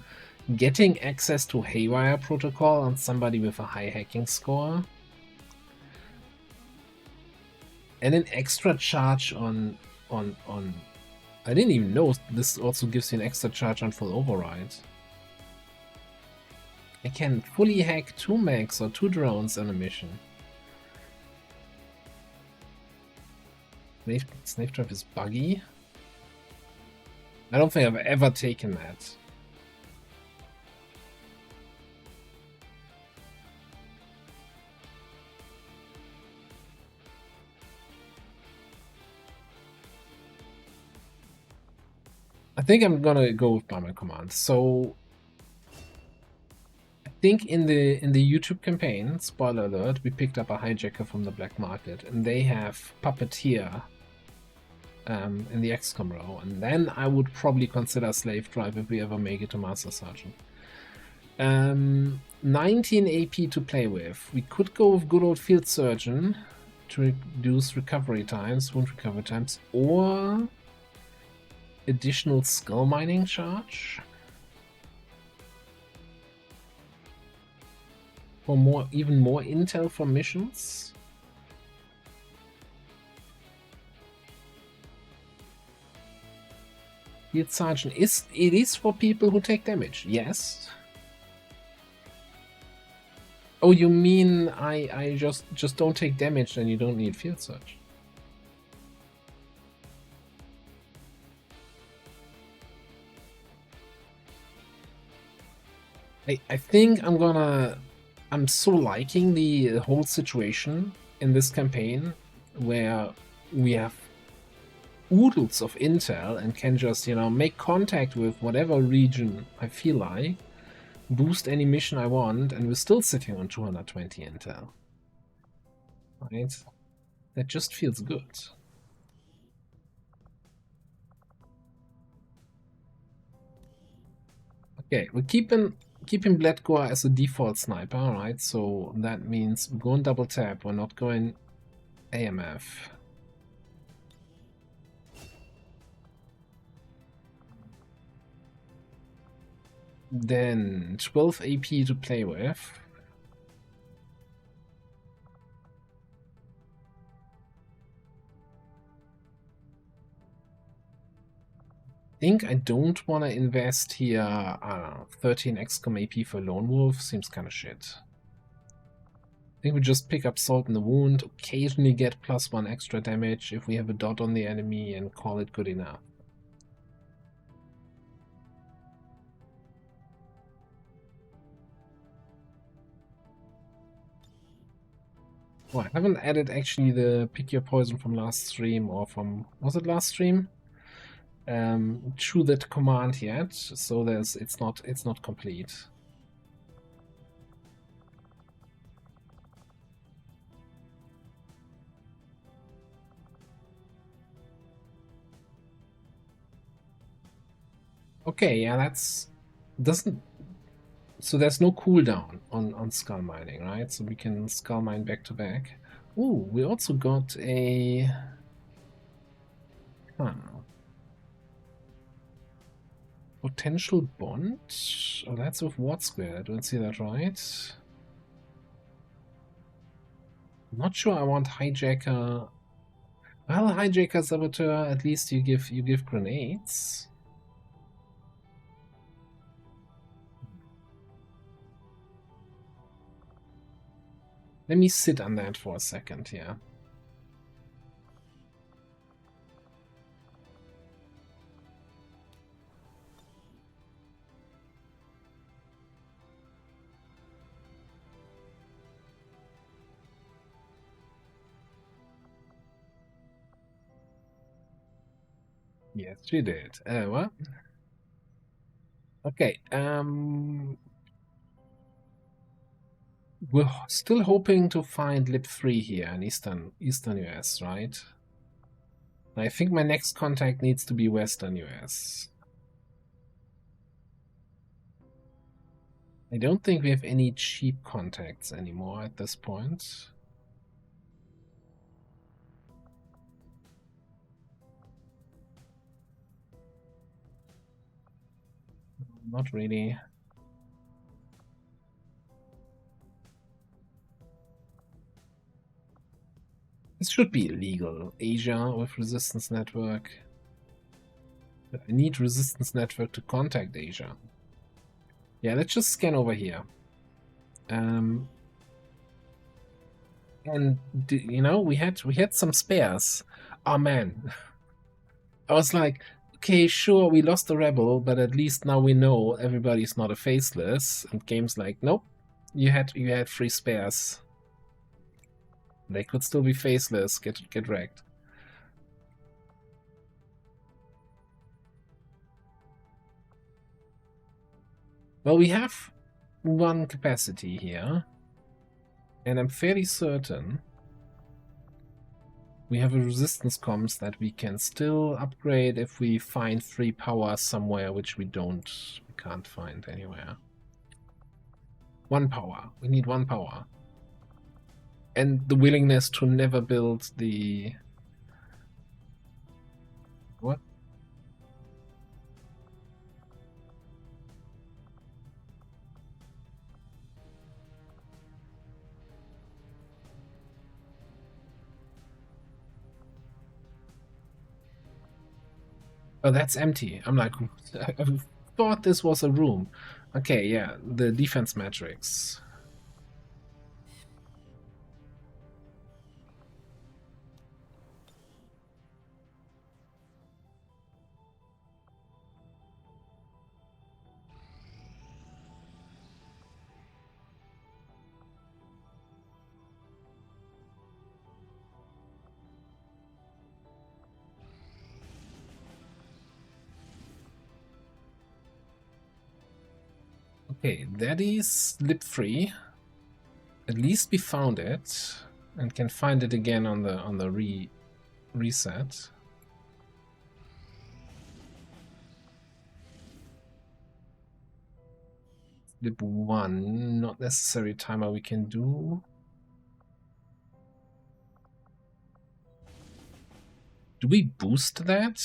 getting access to Haywire protocol on somebody with a high hacking score and an extra charge on I didn't even know this also gives you an extra charge on full override. I can fully hack 2 mechs or 2 drones on a mission. Snake Trap is buggy. I don't think I've ever taken that. I think I'm gonna go with by my command. So I think in the YouTube campaign, spoiler alert, we picked up a hijacker from the black market, and they have Puppeteer in the XCOM row, and then I would probably consider Slave Drive if we ever make it to Master Sergeant. 19 AP to play with. We could go with good old Field Surgeon to reduce recovery times, wound recovery times, or additional skull mining charge for even more intel for missions. Field Sergeant is for people who take damage, yes. Oh, you mean I just don't take damage and you don't need Field Search? I think I'm so liking the whole situation in this campaign where we have oodles of intel and can just, you know, make contact with whatever region I feel like, boost any mission I want, and we're still sitting on 220 intel. Right? That just feels good. Okay, we're keeping Bledgore as a default sniper, right? So that means we're going double tap, we're not going AMF. Then 12 AP to play with. I think I don't want to invest here, I don't know, 13 XCOM AP for Lone Wolf, seems kind of shit. I think we just pick up Salt in the Wound, occasionally get +1 extra damage if we have a dot on the enemy, and call it good enough. Oh, I haven't added actually the pick your poison from last stream, or from, was it last stream? To that command yet, so it's not complete. Okay, yeah, so there's no cooldown on skull mining, right? So we can skull mine back to back. Ooh, we also got a potential bond. Oh, that's with what square? I don't see that right. I'm not sure I want hijacker. Well, hijacker saboteur. At least you give grenades. Let me sit on that for a second here. Yes, she did. What? Okay. We're still hoping to find Lib 3 here in Eastern US, right? I think my next contact needs to be Western US. I don't think we have any cheap contacts anymore at this point. Not really. This should be illegal. Asia with resistance network. I need resistance network to contact Asia. Yeah, let's just scan over here. And you know, we had some spares. Oh man. I was like, okay, sure, we lost the rebel, but at least now we know everybody's not a faceless. And game's like, nope, you had free spares. They could still be faceless. Get wrecked. Well, we have one capacity here, and I'm fairly certain we have a resistance comms that we can still upgrade if we find free power somewhere, which we can't find anywhere. 1 power. We need 1 power. And the willingness to never build the... What? Oh, that's empty. I'm like, I thought this was a room. Okay, yeah, the defense matrix. Okay, that is slip-free. At least we found it and can find it again on the reset. Slip 1, not necessary timer we can do. Do we boost that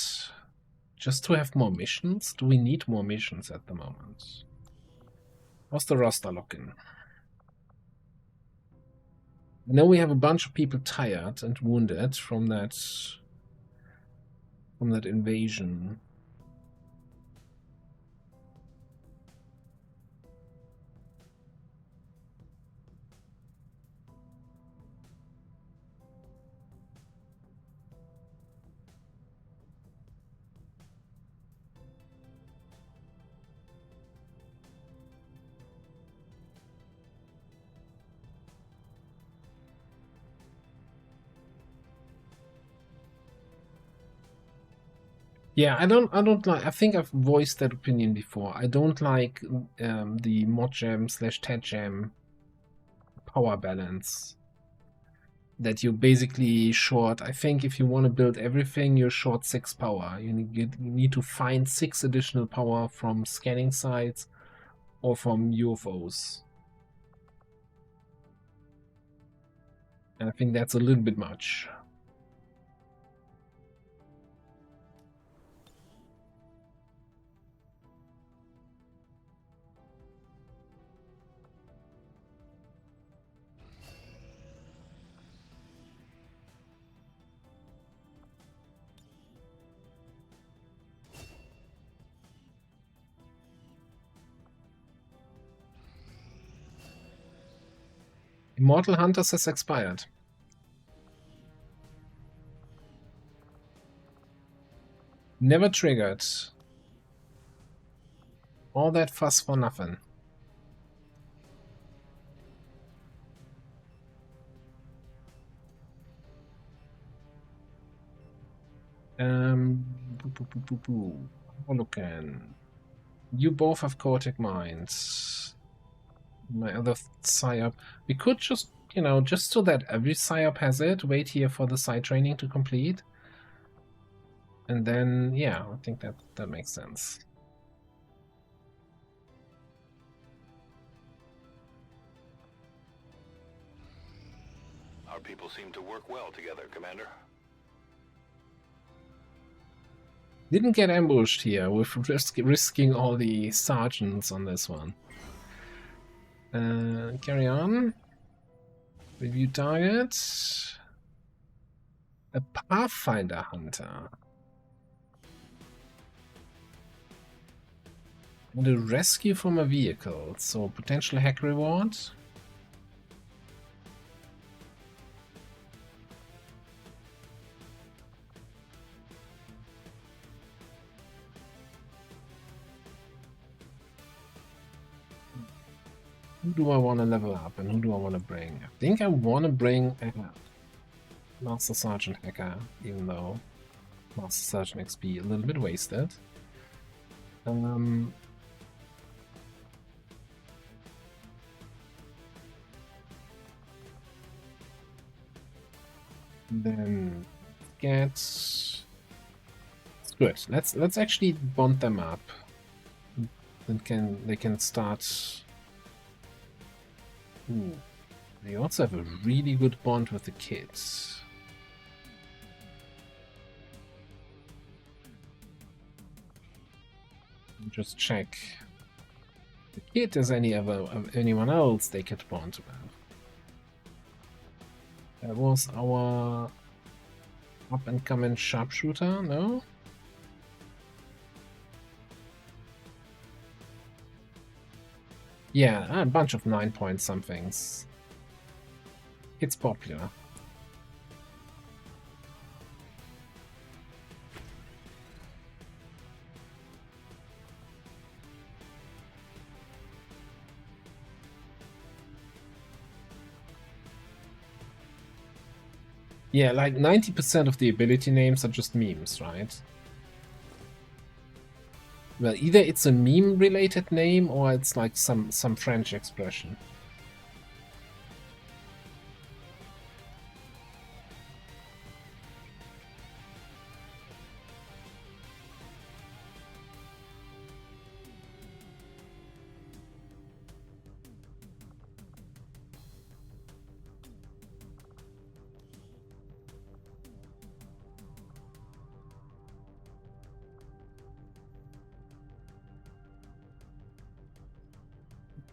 just to have more missions? Do we need more missions at the moment? How's the roster looking? I know we have a bunch of people tired and wounded from that invasion. Yeah, I don't like. I think I've voiced that opinion before. I don't like the mod jam / tet jam power balance. That you're basically short. I think if you want to build everything, you're short 6 power. You need to find 6 additional power from scanning sites or from UFOs. And I think that's a little bit much. Immortal Hunters has expired. Never triggered. All that fuss for nothing. Holocan. You both have Cortic Minds. My other PSYOP. We could just, just so that every PSYOP has it, wait here for the side training to complete. And then, yeah, I think that makes sense. Our people seem to work well together, Commander. Didn't get ambushed here with risking all the sergeants on this one. Carry on. Review target. A Pathfinder Hunter. And a rescue from a vehicle. So potential hack reward. Who do I want to level up and who do I want to bring? I think I want to bring Master Sergeant Hacker, even though Master Sergeant XP a little bit wasted. Then get... It's good. Let's actually bond them up. Then they can start... Ooh. They also have a really good bond with the kids. Just check. The kid is anyone else they could bond with. That was our up and coming sharpshooter, no? Yeah, a bunch of 9 point somethings. It's popular. Yeah, like 90% of the ability names are just memes, right? Well, either it's a meme-related name or it's like some French expression.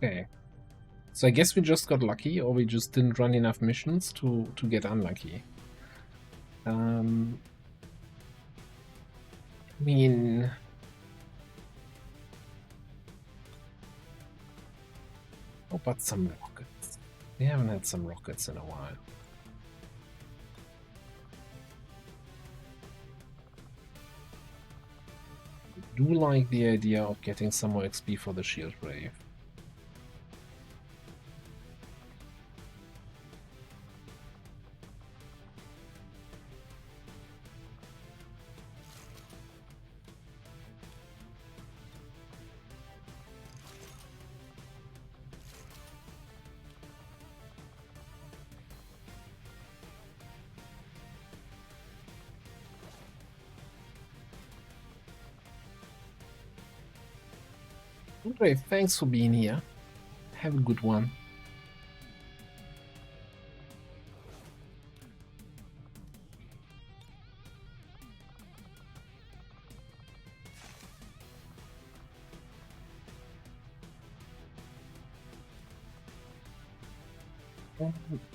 Okay. So I guess we just got lucky, or we just didn't run enough missions to get unlucky. I mean... How about some rockets? We haven't had some rockets in a while. I do like the idea of getting some more XP for the Shield Brave. Andre, thanks for being here. Have a good one.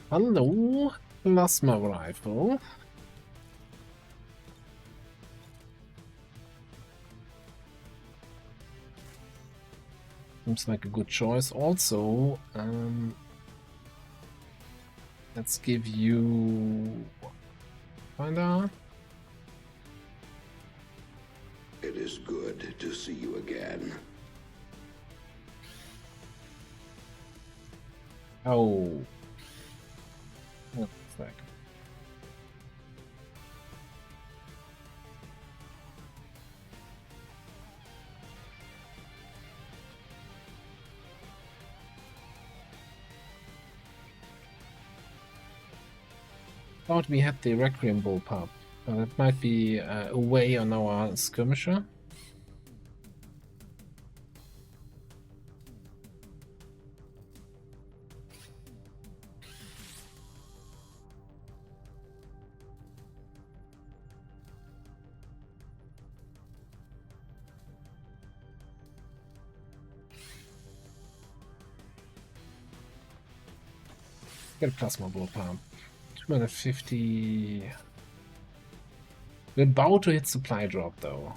Hello, plasma rifle. Seems like a good choice. Also, let's give you Finder. It is good to see you again. Oh. One sec. Thought we had the Requiem bullpup, but it might be away on our skirmisher. Get a plasma bullpup. 250. We're about to hit supply drop though.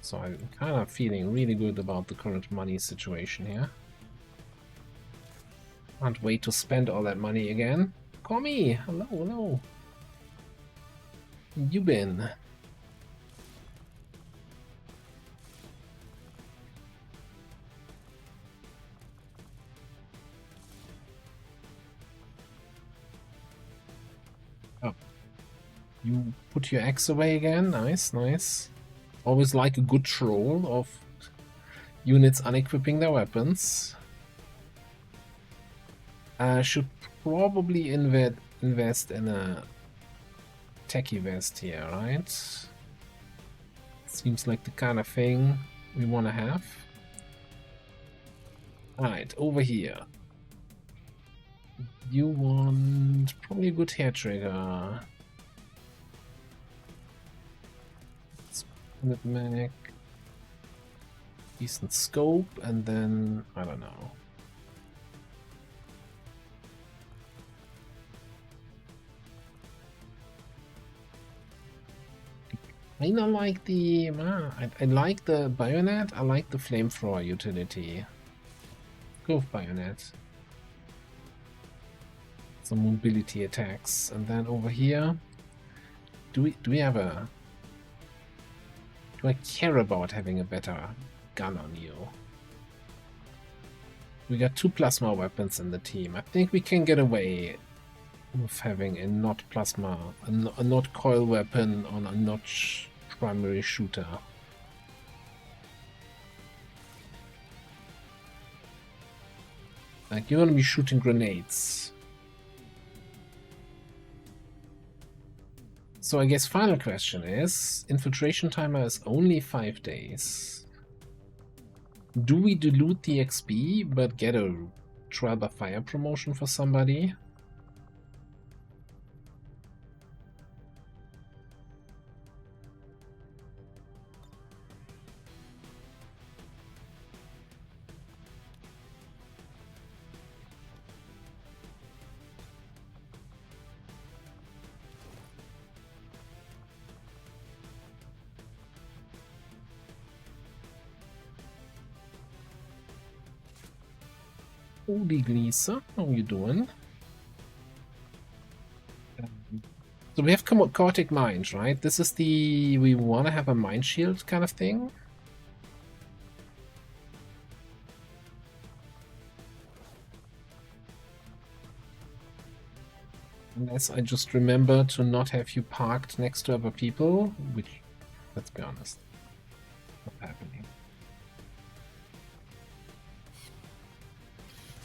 So I'm kind of feeling really good about the current money situation here. Can't wait to spend all that money again. Call me! Hello, hello. You been? Oh. You put your axe away again? Nice, nice. Always like a good troll of units unequipping their weapons. Should probably invest in a techie vest here, right? Seems like the kind of thing we want to have. Alright, over here. You want probably a good hair trigger. Split mag. Decent scope, and then I don't know. I don't like the I like the bayonet, I like the flamethrower utility. Go with bayonet. Some mobility attacks. And then over here, do we have a... Do I care about having a better gun on you? We got 2 plasma weapons in the team. I think we can get away with having a not plasma, a not coil weapon on a not primary shooter. Like, you're gonna be shooting grenades. So I guess final question is, infiltration timer is only 5 days. Do we dilute the XP but get a trial by fire promotion for somebody? Holy Lisa, how you doing? So we have chaotic mind, right? This is the... we want to have a mind shield kind of thing? Unless I just remember to not have you parked next to other people, which, let's be honest, not happening.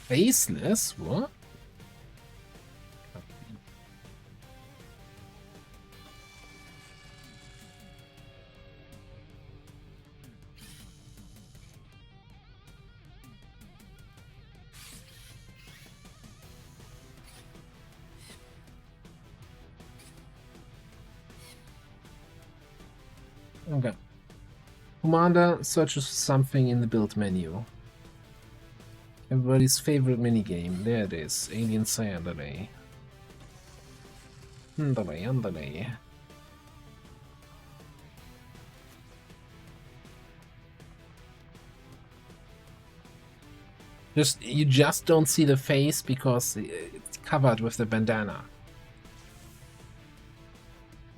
Faceless? What? Okay. Commander searches something in the build menu. Everybody's favorite minigame. There it is. Alien Sayandere. Andale. You just don't see the face because it's covered with the bandana.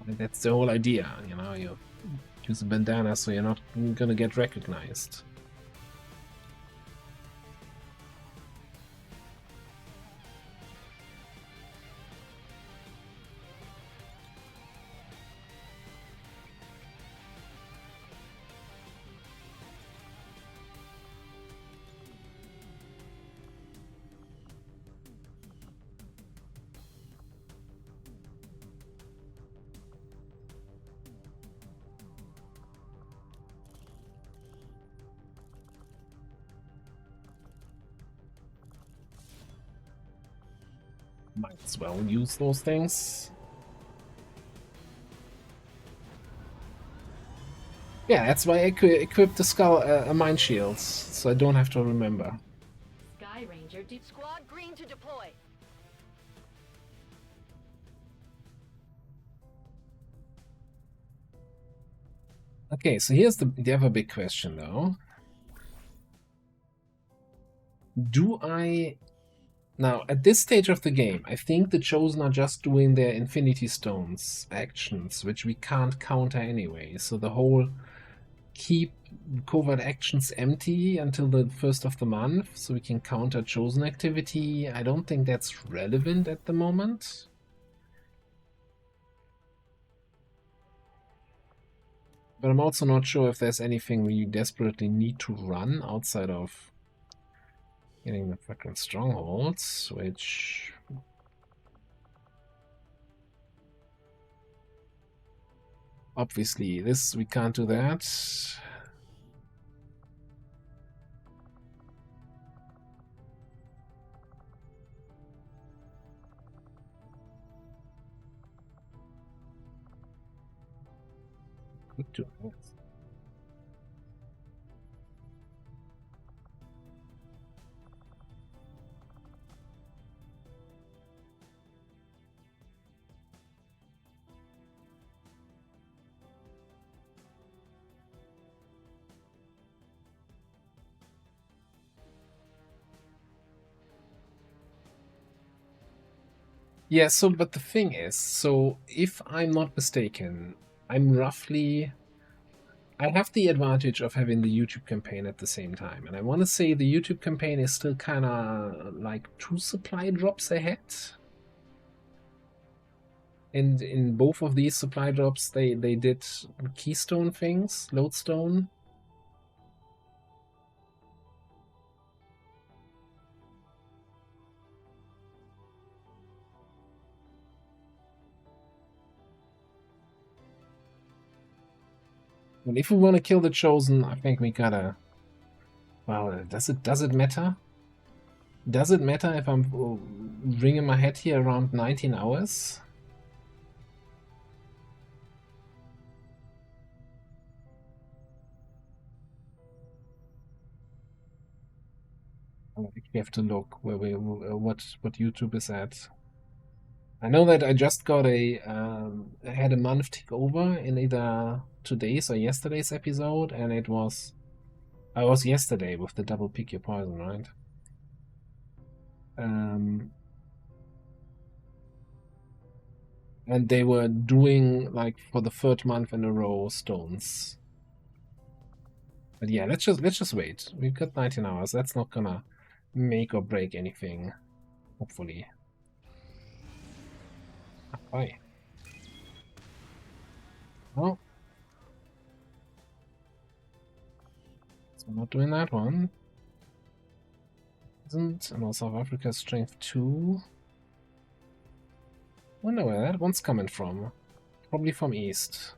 And that's the whole idea, you know, you use a bandana so you're not gonna get recognized. Might as well use those things. Yeah, that's why I equipped the skull mine shields, so I don't have to remember. Sky Ranger, squad green to deploy. Okay, so here's the other big question though. Do I... Now, at this stage of the game, I think the Chosen are just doing their Infinity Stones actions, which we can't counter anyway. So the whole keep covert actions empty until the 1st of the month, so we can counter Chosen activity, I don't think that's relevant at the moment. But I'm also not sure if there's anything we desperately need to run outside of getting the fucking strongholds, which... Obviously, this, we can't do that. Could do this. Yeah, so, but the thing is, so if I'm not mistaken, I'm roughly... I have the advantage of having the YouTube campaign at the same time, and I want to say the YouTube campaign is still kind of like 2 supply drops ahead. And in both of these supply drops, they did keystone things, lodestone. And if we want to kill the Chosen, I think we gotta... Well, does it matter? Does it matter if I'm ringing my head here around 19 hours? I have to look where what YouTube is at. I know that I just got I had a month tick over in either today's or yesterday's episode, and I was yesterday with the double pick your poison, right? And they were doing like for the third month in a row stones. But yeah, let's just wait. We've got 19 hours. That's not gonna make or break anything. Hopefully. Bye. Oh. So I'm not doing that one. Isn't, and also South Africa's strength 2. Wonder where that one's coming from. Probably from east.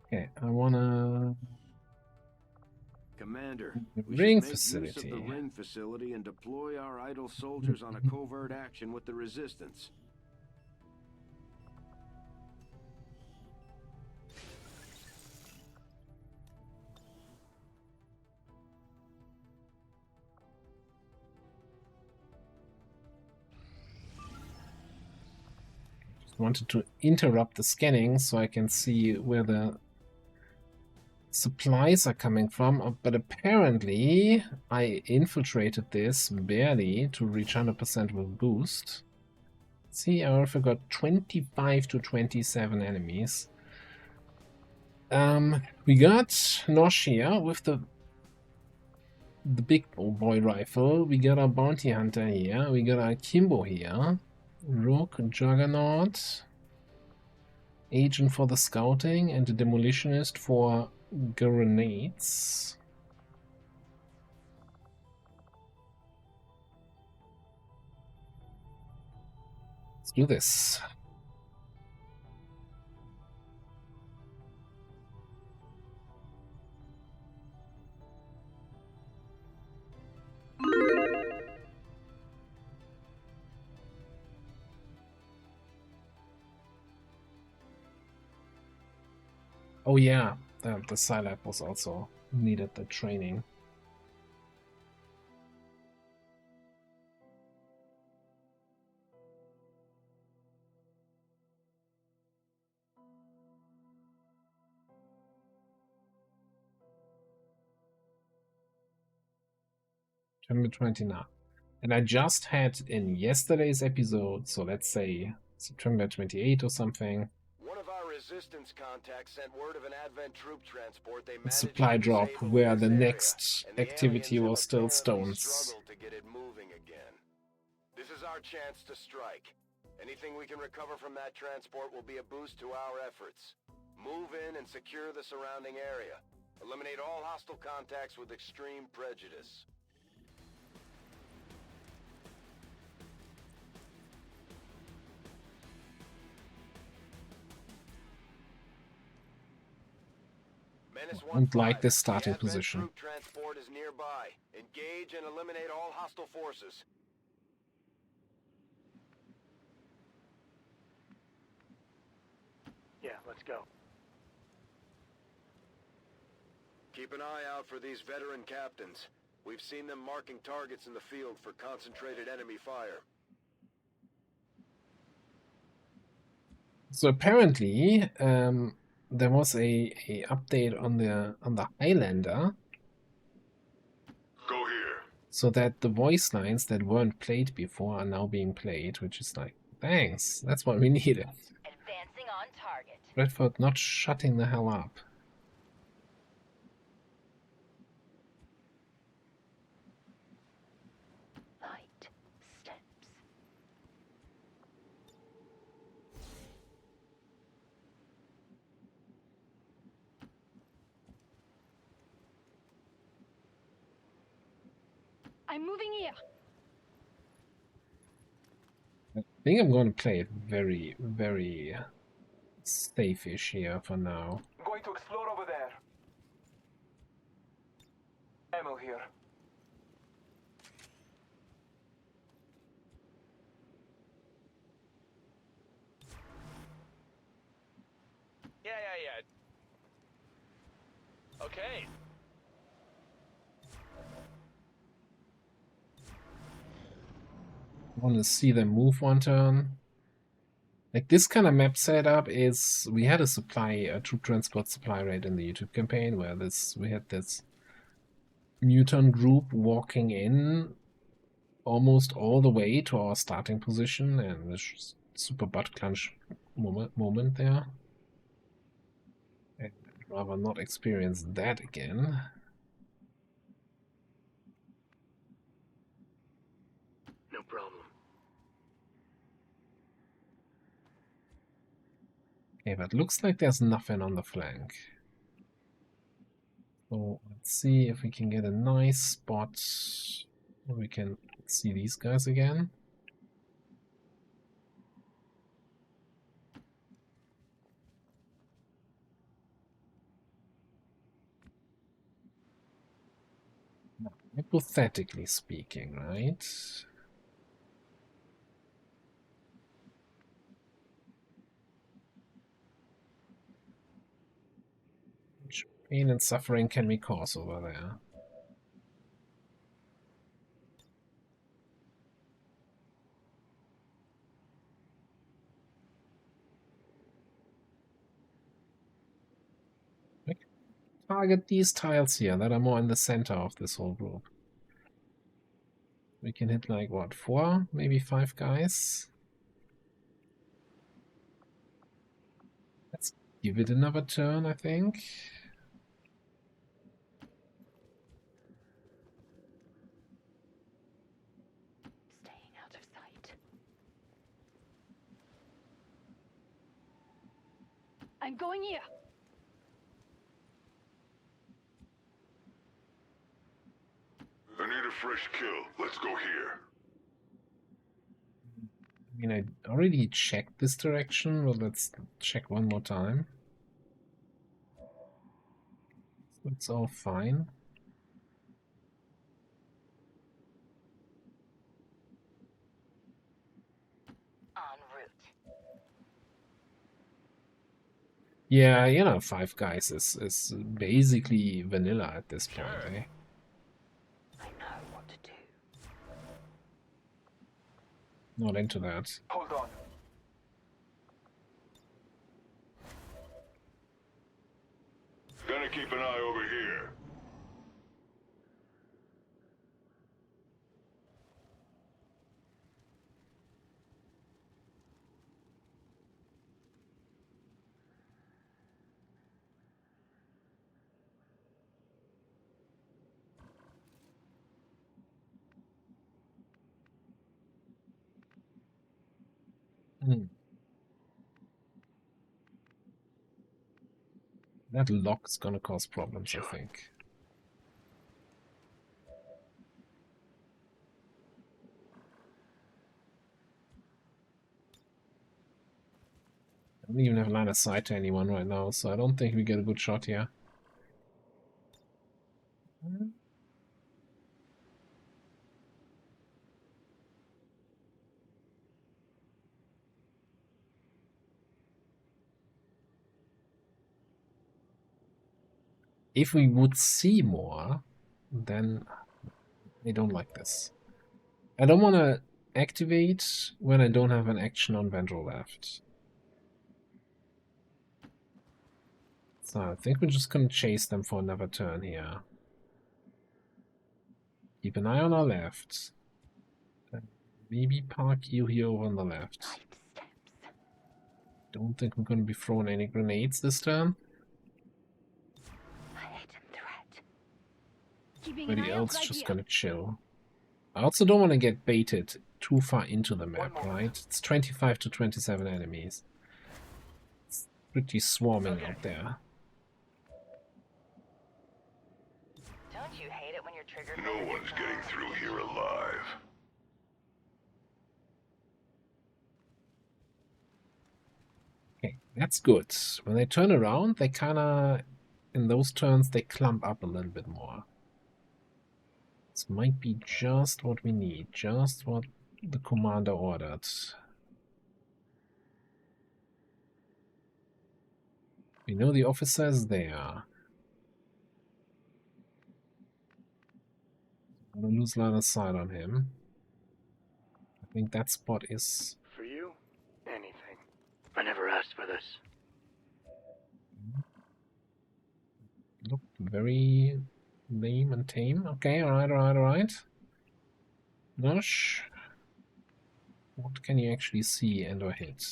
Okay, I wanna... Commander, we Ring should make facility. use of the ring facility and deploy our idle soldiers on a covert action with the resistance. Wanted to interrupt the scanning so I can see where the supplies are coming from, but apparently I infiltrated this barely to reach 100% with boost. See, I also got 25 to 27 enemies. We got Nosh here with the big boy rifle. We got our bounty hunter here. We got our Kimbo here. Rook, Juggernaut, Agent for the scouting, and the demolitionist for grenades. Let's do this. Oh yeah, the Scilab was also needed the training. September 29. And I just had in yesterday's episode, so let's say September 28 or something, One of our resistance contacts sent word of an Advent troop transport they a managed supply to drop disable where in the this next area, and the activity aliens was have still apparently stones. struggled to get it moving again. This is our chance to strike. Anything we can recover from that transport will be a boost to our efforts. Move in and secure the surrounding area. Eliminate all hostile contacts with extreme prejudice. Don't like this starting The Advent position. troop transport is nearby. Engage and eliminate all hostile forces. Yeah, let's go. Keep an eye out for these veteran captains. We've seen them marking targets in the field for concentrated enemy fire. So apparently, there was a update on the Highlander, Go here. so that the voice lines that weren't played before are now being played, which is like, thanks, that's what we needed. Advancing on target. Redford not shutting the hell up. Light steps. I'm moving here. I think I'm going to play it very, very safe-ish here for now. I'm going to explore over there. Ammo here. Yeah. Okay. I want to see them move one turn. Like this kind of map setup is, we had a troop transport supply rate in the YouTube campaign where we had this mutant group walking in almost all the way to our starting position, and this super butt clench moment there. I'd rather not experience that again. No problem. Okay, but looks like there's nothing on the flank. So let's see if we can get a nice spot where we can see these guys again. Now, hypothetically speaking, right? Which pain and suffering can we cause over there? Target these tiles here that are more in the center of this whole group. We can hit like what, 4, maybe 5 guys. Let's give it another turn, I think. Staying out of sight. I'm going here. I need a fresh kill. Let's go here. I mean, I already checked this direction, but let's check one more time. So it's all fine. En route. Yeah, you know, 5 guys is basically vanilla at this point, eh? I know what to do. Not into that. Hold on. Gonna keep an eye over here. Hmm. That lock is gonna cause problems, I think. I don't even have line of sight to anyone right now, so I don't think we get a good shot here. If we would see more, then I don't like this. I don't want to activate when I don't have an action on Vendor left. So I think we're just going to chase them for another turn here. Keep an eye on our left. And maybe park you here over on the left. Light steps. Don't think we're going to be throwing any grenades this turn. A hidden threat. Keeping an Everybody eye out else right just here. gonna chill. I also don't want to get baited too far into the map, One more. right? It's 25 to 27 enemies. It's pretty swarming out there. Don't you hate it when you're No one's getting through here alive. Okay, that's good. When they turn around, they kinda, in those turns, they clump up a little bit more. This might be just what we need, just what the commander ordered. We know the officer is there. I'm gonna lose line of sight on him. I think that spot is... For you, anything. I never asked for this. Look very lame and tame. Okay, alright. Nosh. What can you actually see and or hit?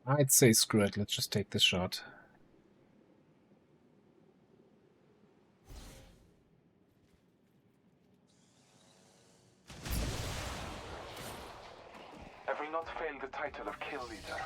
I'd say screw it, let's just take this shot. I will not fail the title of kill leader.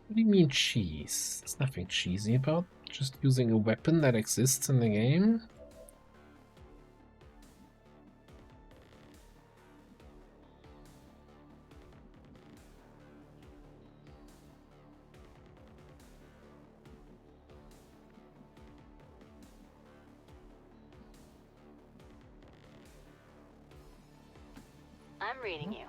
What do you mean cheese? There's nothing cheesy about just using a weapon that exists in the game. I'm reading you.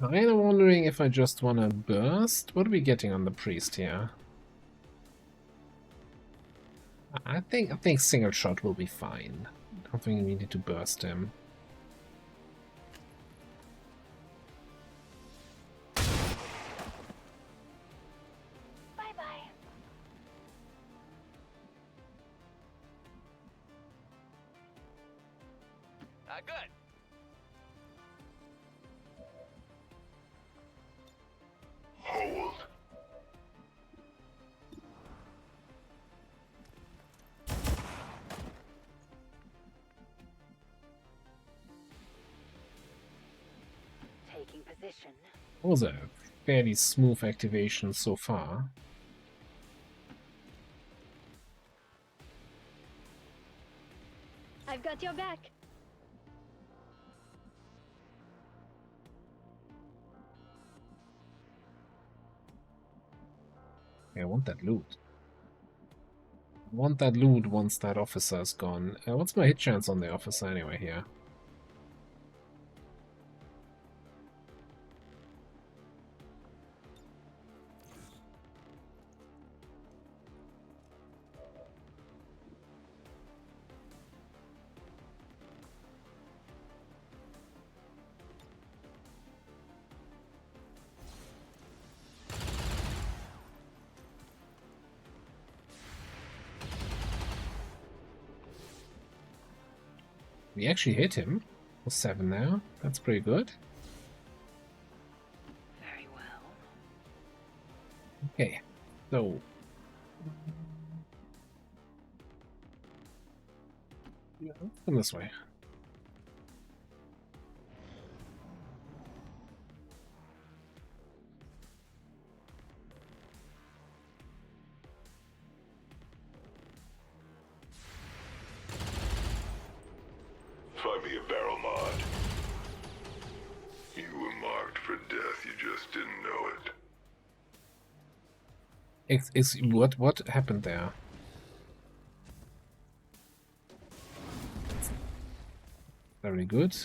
I'm wondering if I just want to burst. What are we getting on the priest here? I think single shot will be fine. I don't think we need to burst him. Bye-bye. Good. Hold. Taking position. That was a fairly smooth activation so far. I've got your back. I want that loot. I want that loot once that officer is gone. What's my hit chance on the officer anyway here? We actually hit him. For 7 now. That's pretty good. Very well. Okay. So. Yeah, let's come this way. Find me a barrel mod. You were marked for death, you just didn't know it. What happened there? Very good.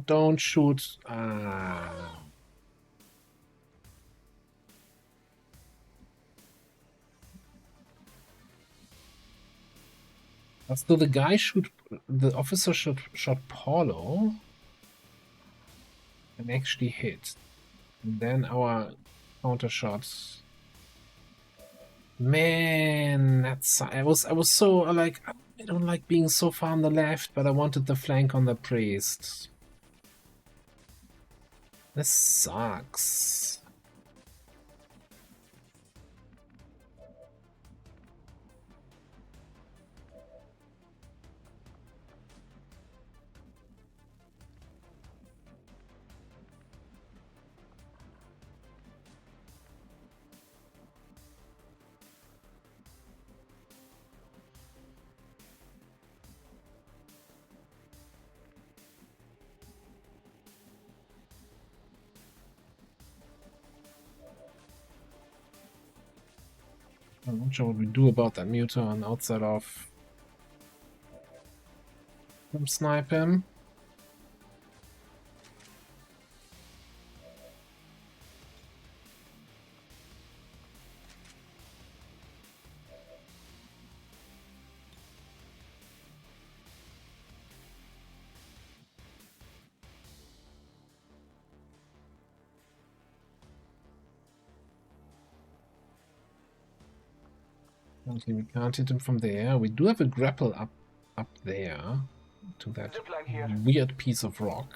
Don't shoot. Ah. So the guy shoot, the officer shot Paulo and actually hit. And then our counter shot. Man, that's I was so like, I don't like being so far on the left, but I wanted the flank on the priest. This sucks. I'm not sure what we do about that muton outside of snipe him. Okay, we can't hit him from there. We do have a grapple up there to that Zipline here. weird piece of rock.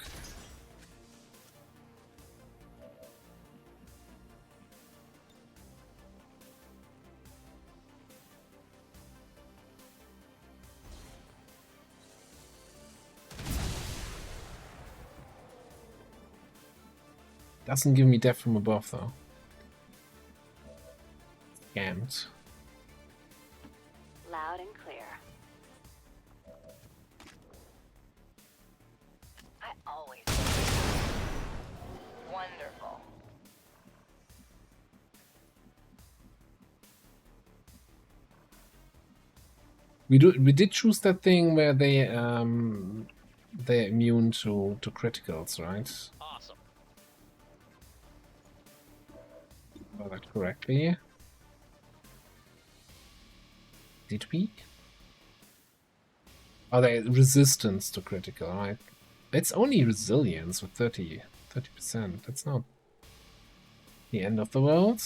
Doesn't give me death from above though. Scammed. Loud and clear. I always. Wonderful. We did choose that thing where they're immune to criticals, right? Awesome. Got that correctly. Did we? Oh, they resistance to critical, right? It's only resilience with 30%. That's not the end of the world.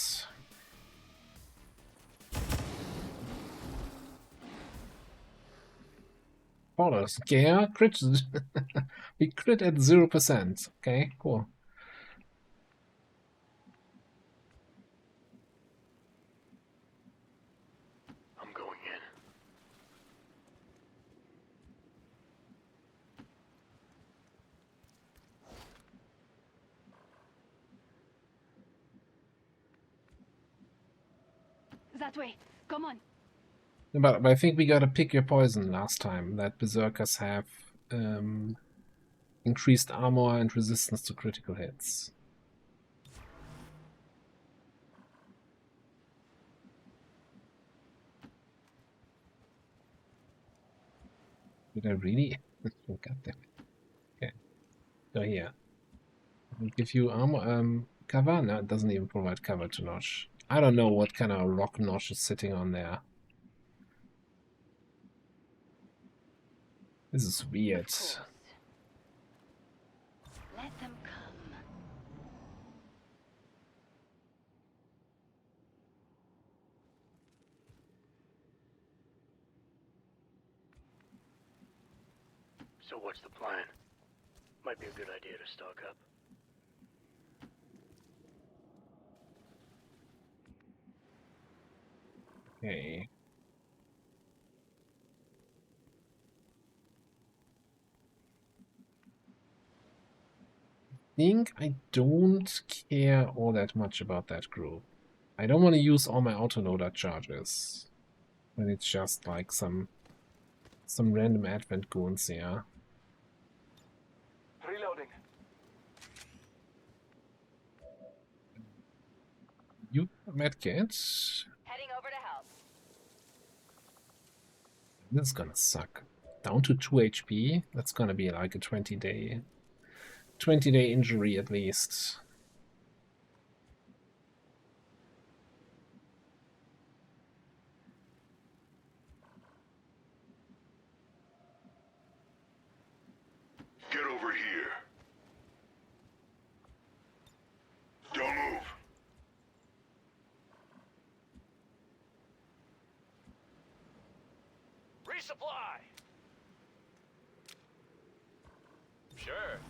Oh, scare crit. We crit at 0%. Okay, cool. I'm going in. That way. Come on. But I think we gotta pick your poison last time. That berserkers have increased armor and resistance to critical hits. Did I really? Oh, God damn it. Okay. Go here. Will give you armor cover? No, it doesn't even provide cover to Nosh. I don't know what kind of rock Nosh is sitting on there. This is weird. Let them come. So what's the plan? Might be a good idea to stock up. Okay. I don't care all that much about that group. I don't want to use all my autoloader charges when it's just like some random advent goons here. Reloading. You medkit. Heading over to help. This is gonna suck. Down to 2 HP. That's gonna be like a 20-day injury at least. here. Don't move. Resupply! Sure.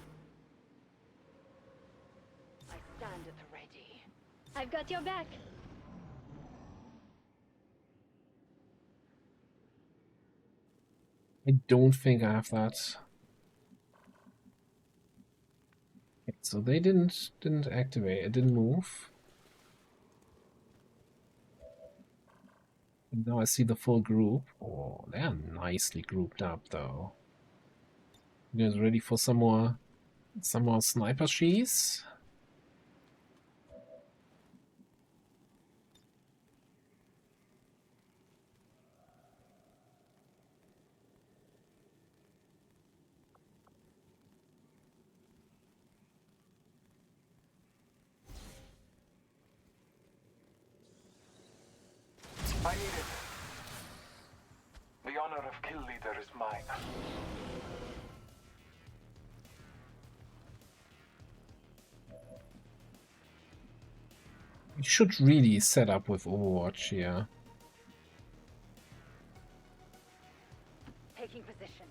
I stand at the ready. I've got your back. I don't think I have that. So they didn't activate. It didn't move. And now I see the full group. Oh, they're nicely grouped up though. You guys ready for some more sniper shees? I need it. The honor of kill leader is mine. You should really set up with Overwatch here. Taking position.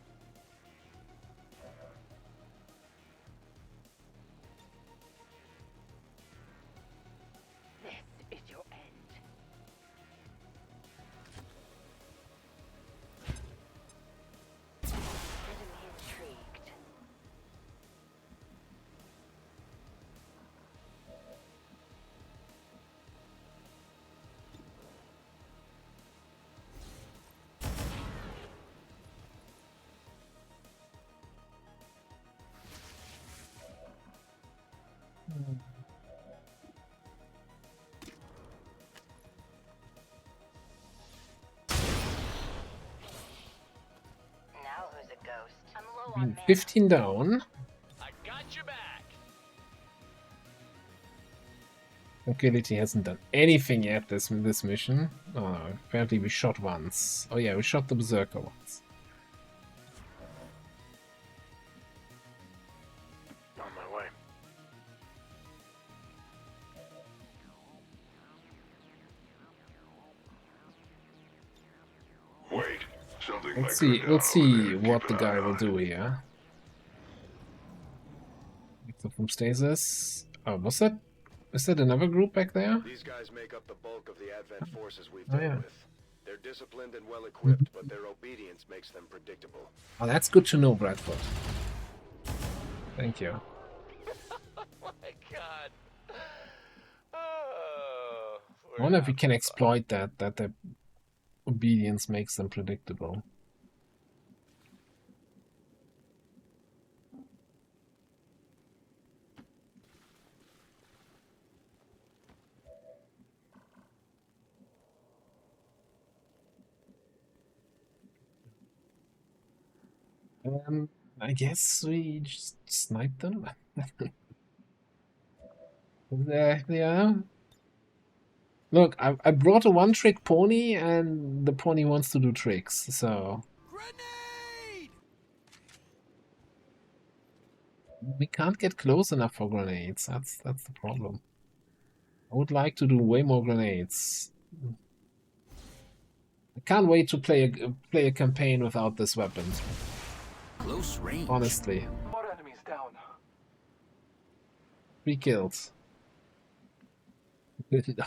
This is your end. Enemy intrigued. Now who's a ghost? I'm low on mana. 15 down. I got your back. Tranquility hasn't done anything yet this mission. Oh, apparently we shot once. Oh yeah, we shot the Berserker once. On my way. Wait. Something might Let's go see. down Let's over see there. what Keep the an guy eye will on do it. here. Exit from stasis. Oh, was that? Is that another group back there? These guys make up the bulk of the Advent forces we've Oh, dealt yeah. with. They're disciplined and well equipped, but their obedience makes them predictable. Oh, that's good to know, Bradford. Thank you. Oh my god. Oh, I wonder if we can exploit that their obedience makes them predictable. I guess we just snipe them. There they are. Look, I brought a one-trick pony, and the pony wants to do tricks, so Grenade! we can't get close enough for grenades. That's the problem. I would like to do way more grenades. I can't wait to play a campaign without this weapon. Close range. Honestly, More enemies down. 3 kills.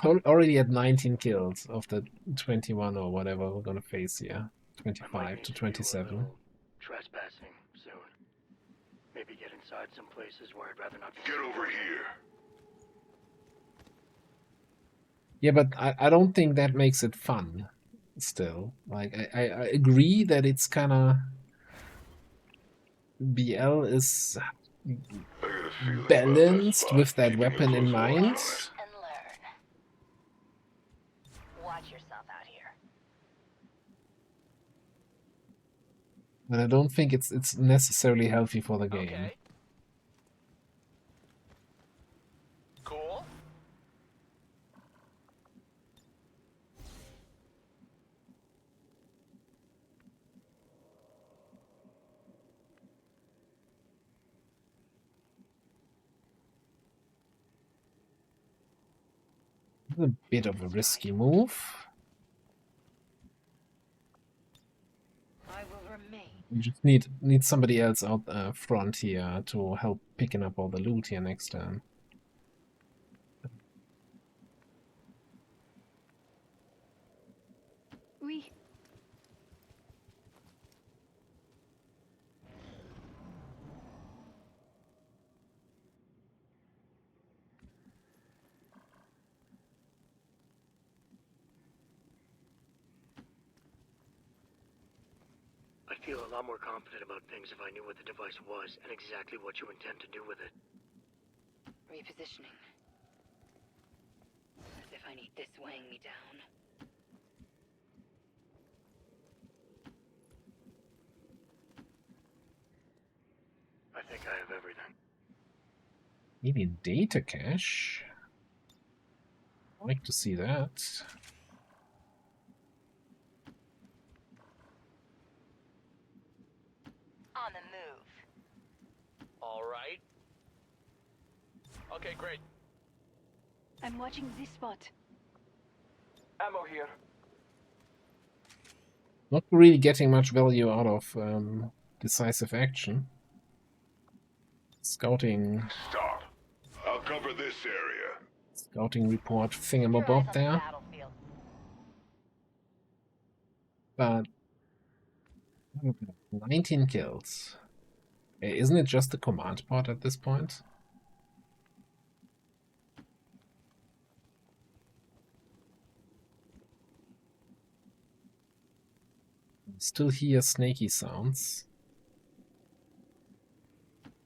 Already at 19 kills of the 21 or whatever we're gonna face here. I might 25 need to do a 27. little trespassing soon. Maybe get inside some places where I'd rather not be. Get over here. Yeah, but I don't think that makes it fun. Still, like I agree that it's kind of BL is I got a feeling about balanced spot. with that Keeping a weapon in close watch on mind. it. And learn. Watch yourself out here. But I don't think it's necessarily healthy for the game. Okay. Cool. A bit of a risky move. I will remain. We just need somebody else out front here to help picking up all the loot here next turn. Oui. I'd feel a lot more confident about things if I knew what the device was and exactly what you intend to do with it. Repositioning. As if I need this weighing me down. I think I have everything. Maybe data cache. I'd like to see that. On the move. All right. Okay, great. I'm watching this spot. Ammo here. Not really getting much value out of decisive action. Scouting Stop. I'll cover this area. Scouting report Your eyes thingamabob on the there. battlefield. But 19 kills. Isn't it just the command part at this point? Still hear snaky sounds.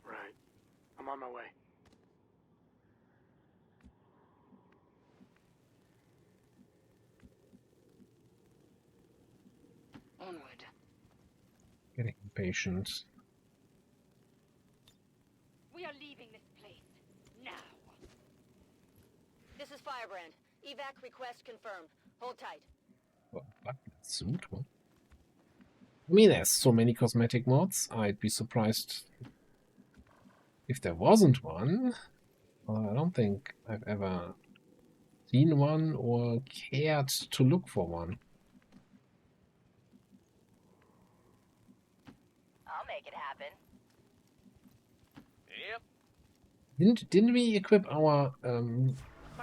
Right. I'm on my way. Onward. Getting impatient. We are leaving this place. Now. This is Firebrand. Evac request confirmed. Hold tight. What, black suit? What? I mean, there's so many cosmetic mods. I'd be surprised if there wasn't one. I don't think I've ever seen one or cared to look for one. I'll make it happen. Yep. Didn't we equip our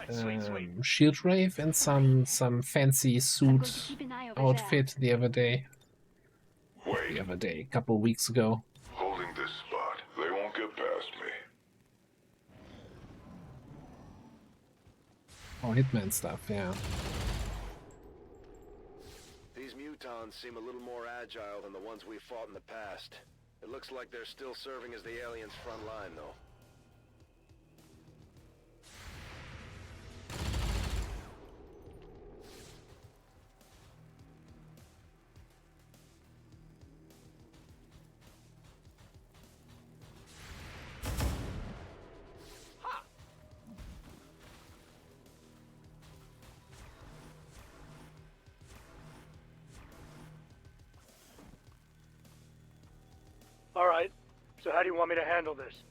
Sweet. shield wraith in some fancy I'm going to suit keep an eye over outfit the other day? Wait. The other day, a couple of weeks ago. Holding this spot. They won't get past me. Oh, Hitman stuff, yeah. These mutons seem a little more agile than the ones we fought in the past. It looks like they're still serving as the aliens' front line, though. All right. So how do you want me to handle this?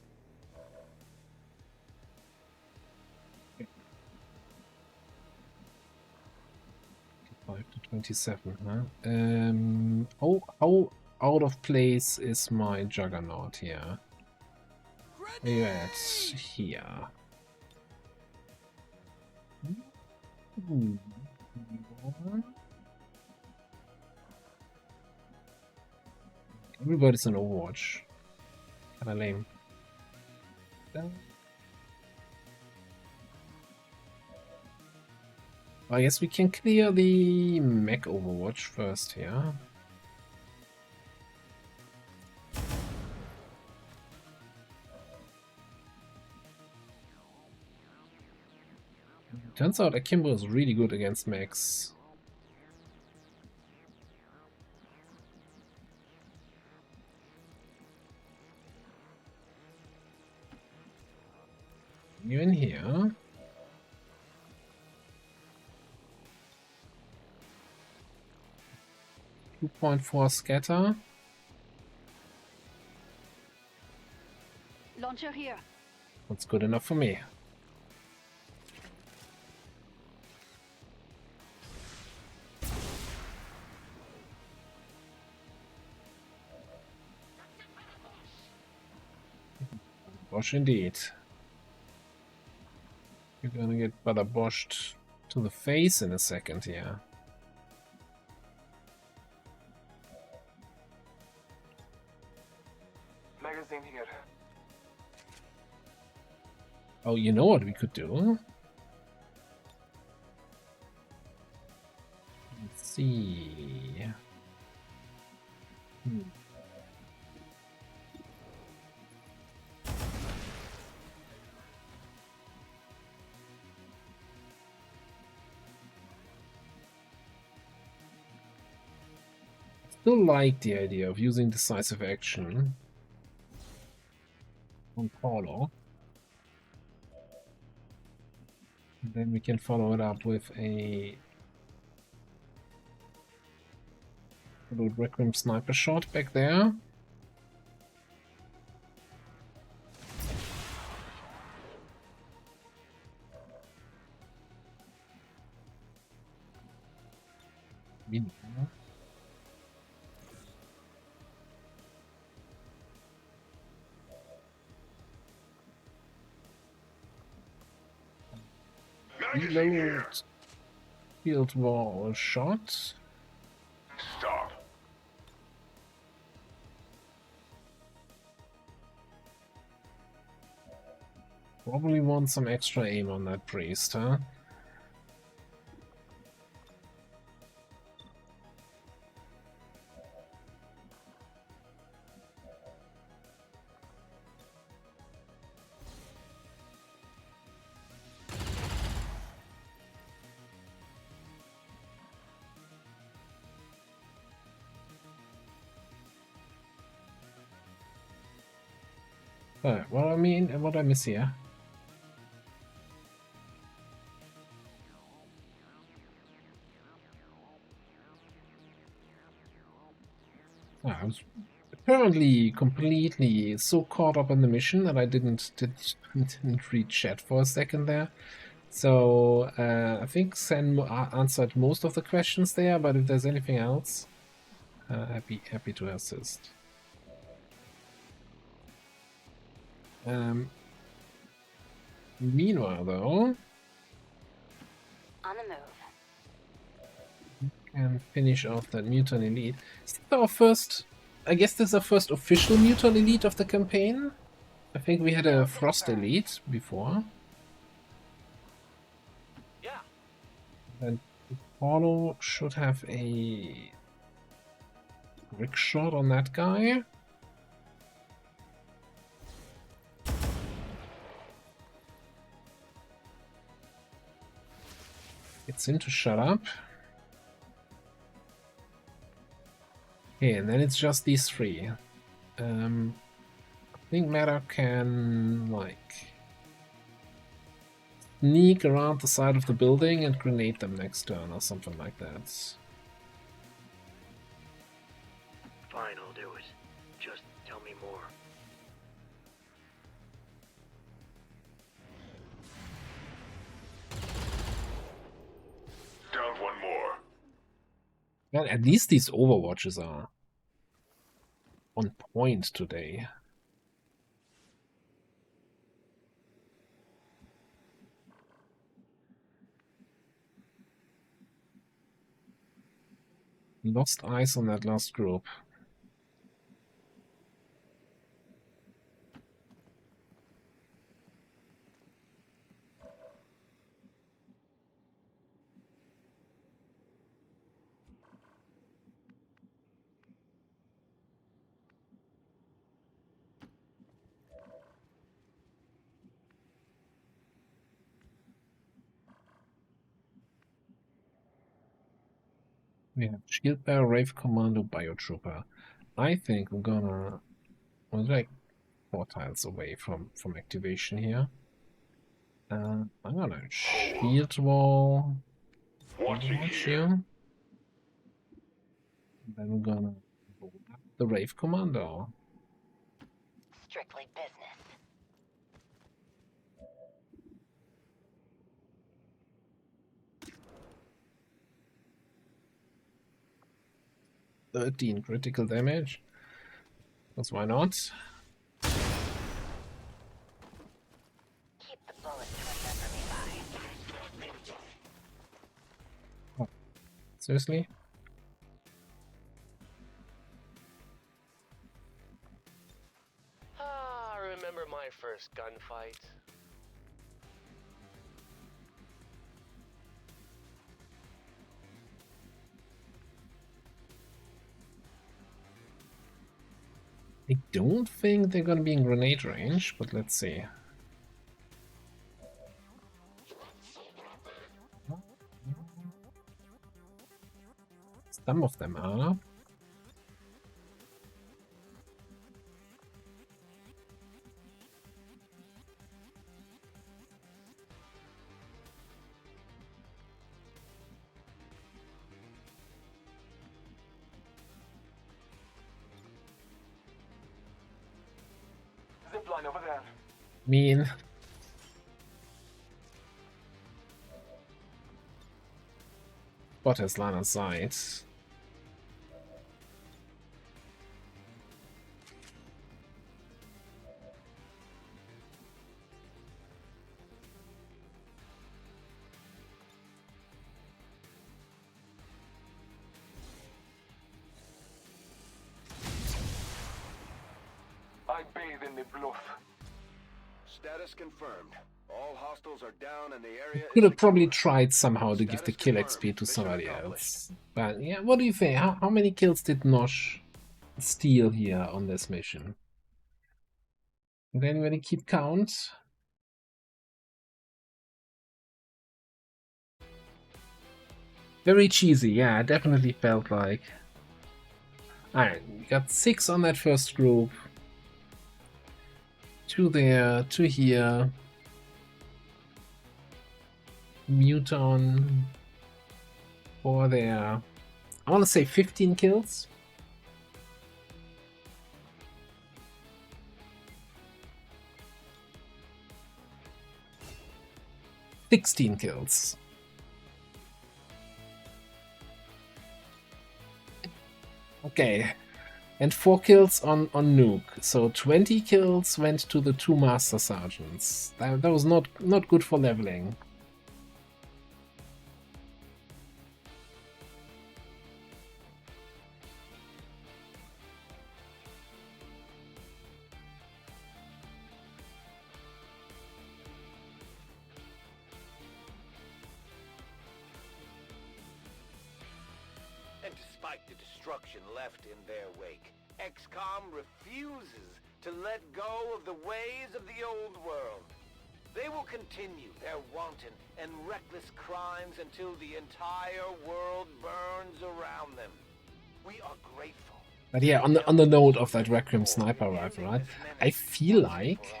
5 to 27, huh? How out of place is my Juggernaut here? Are you at here? Hmm. Everybody's in Overwatch. Kinda lame. I guess we can clear the mech Overwatch first here. Turns out Akimbo is really good against mechs. You in here? .4 scatter. Launcher here. That's good enough for me. Bosh indeed. You're gonna get Brother Boshed to the face in a second here. Magazine here. Oh, you know what we could do? Let's see. Still like the idea of using decisive action on Paulo. And then we can follow it up with a little Requiem sniper shot back there. Magazine here. Reload. Field wall shot. Stop. Probably want some extra aim on that priest, huh? Well, I mean, what I miss here? I was apparently completely so caught up in the mission that I didn't read chat for a second there. So I think Sen answered most of the questions there, but if there's anything else, happy to assist. Meanwhile, though, On the move. and finish off that Mutant Elite. Is this our first? I guess this is our first official Mutant Elite of the campaign. I think we had a Frost Elite before. Yeah. And Apollo should have a brick shot on that guy. Gets him to shut up. Okay, and then it's just these three. I think Meta can, like, sneak around the side of the building and grenade them next turn or something like that. Fine, I'll do it. Just tell me more. Down one more. Well, at least these Overwatches are on point today. Lost eyes on that last group. We have Shield Bearer, Rave Commando, Biotrooper. I think we're gonna... We're like 4 tiles away from activation here. I'm gonna Shield Wall... Watching Watch here. you. Then we're gonna roll up the Rave Commando. Strictly business. .13 critical damage. Because why not? Seriously? Ah, I remember my first gunfight. I don't think they're gonna be in grenade range, but let's see. Some of them are. Zipline over there. Mean. What has line of sight? I bathe in the blood. Status confirmed. All hostiles are down and the area Could is have probably secure. tried somehow to give the kill XP to somebody else. But yeah, what do you think? How many kills did Nosh steal here on this mission? Did anybody keep count? Very cheesy, yeah, I definitely felt like. Alright, we got 6 on that first group. 2 there, 2 here. Muton. 4 there. I want to say 15 kills. $16 kills. Okay, and 4 kills on Nuke. So 20 kills went to the 2 Master Sergeants. That was not good for leveling. And despite the destruction left in their wake, XCOM refuses to let go of the ways of the old world. They will continue their wanton and reckless crimes until the entire world burns around them. We are grateful. But yeah, on the note of that Requiem sniper rifle, right? I feel like,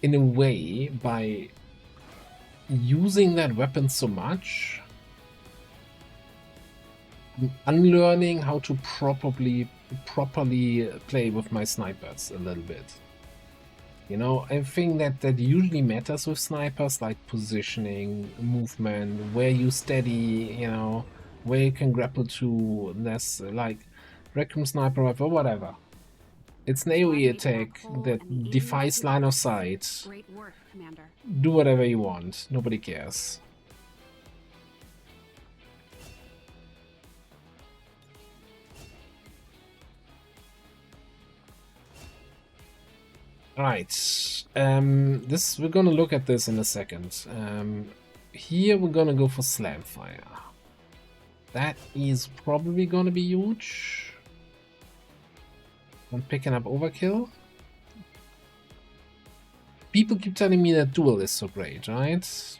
in a way, by using that weapon so much, I'm unlearning how to properly play with my snipers a little bit. You know, I think that usually matters with snipers, like positioning, movement, where you steady, you know, where you can grapple to, less like Requiem sniper rifle or whatever. It's an AoE attack that defies line of sight. Great work, Commander. Do whatever you want, nobody cares. Right, this we're gonna look at this in a second. Here we're gonna go for Slamfire. That is probably gonna be huge. I'm picking up Overkill. People keep telling me that Duel is so great, right?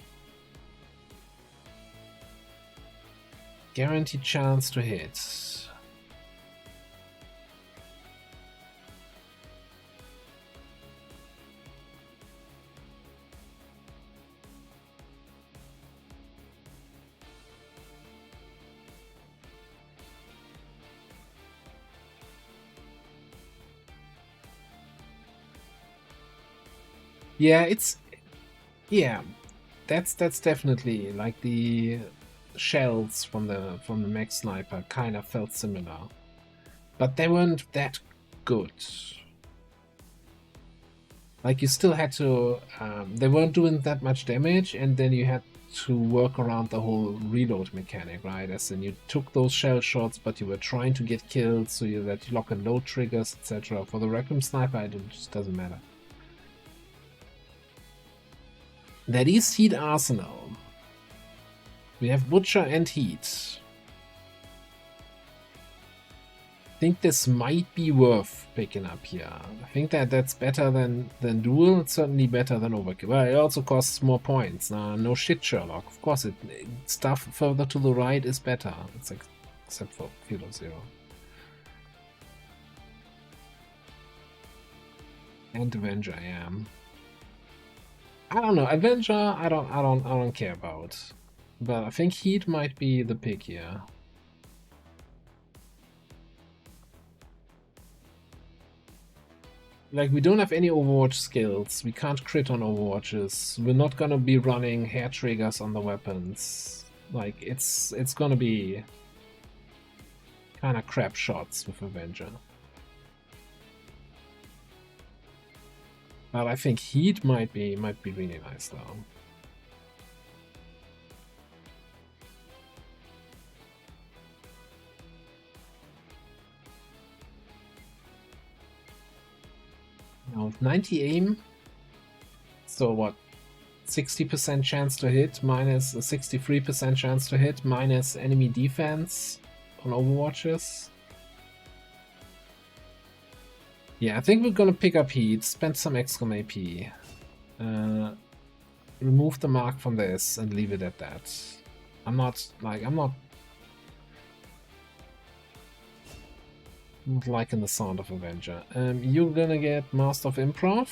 Guaranteed chance to hit. Yeah, that's definitely like the shells from the Max Sniper kind of felt similar, but they weren't that good. Like you still had to, they weren't doing that much damage, and then you had to work around the whole reload mechanic, right? As in, you took those shell shots, but you were trying to get killed, so that you lock and load triggers, etc. For the Requiem Sniper, it just doesn't matter. That is Heat Arsenal. We have Butcher and Heat. I think this might be worth picking up here. I think that's better than Duel. It's certainly better than Overkill. Well, it also costs more points. No shit, Sherlock. Of course, stuff further to the right is better. It's like, except for Field of Zero. And Avenger, yeah. I don't know. Avenger, I don't care about. But I think Heat might be the pick here. Like, we don't have any Overwatch skills. We can't crit on Overwatches. We're not gonna be running hair triggers on the weapons. Like, it's gonna be kind of crap shots with Avenger. But I think Heat might be really nice though. Now with 90 aim, so what? 60% chance to hit minus a 63% chance to hit minus enemy defense on Overwatches. Yeah, I think we're gonna pick up Heat, spend some XCOM AP, remove the mark from this and leave it at that. I'm not liking the sound of Avenger. You're gonna get Master of Improv.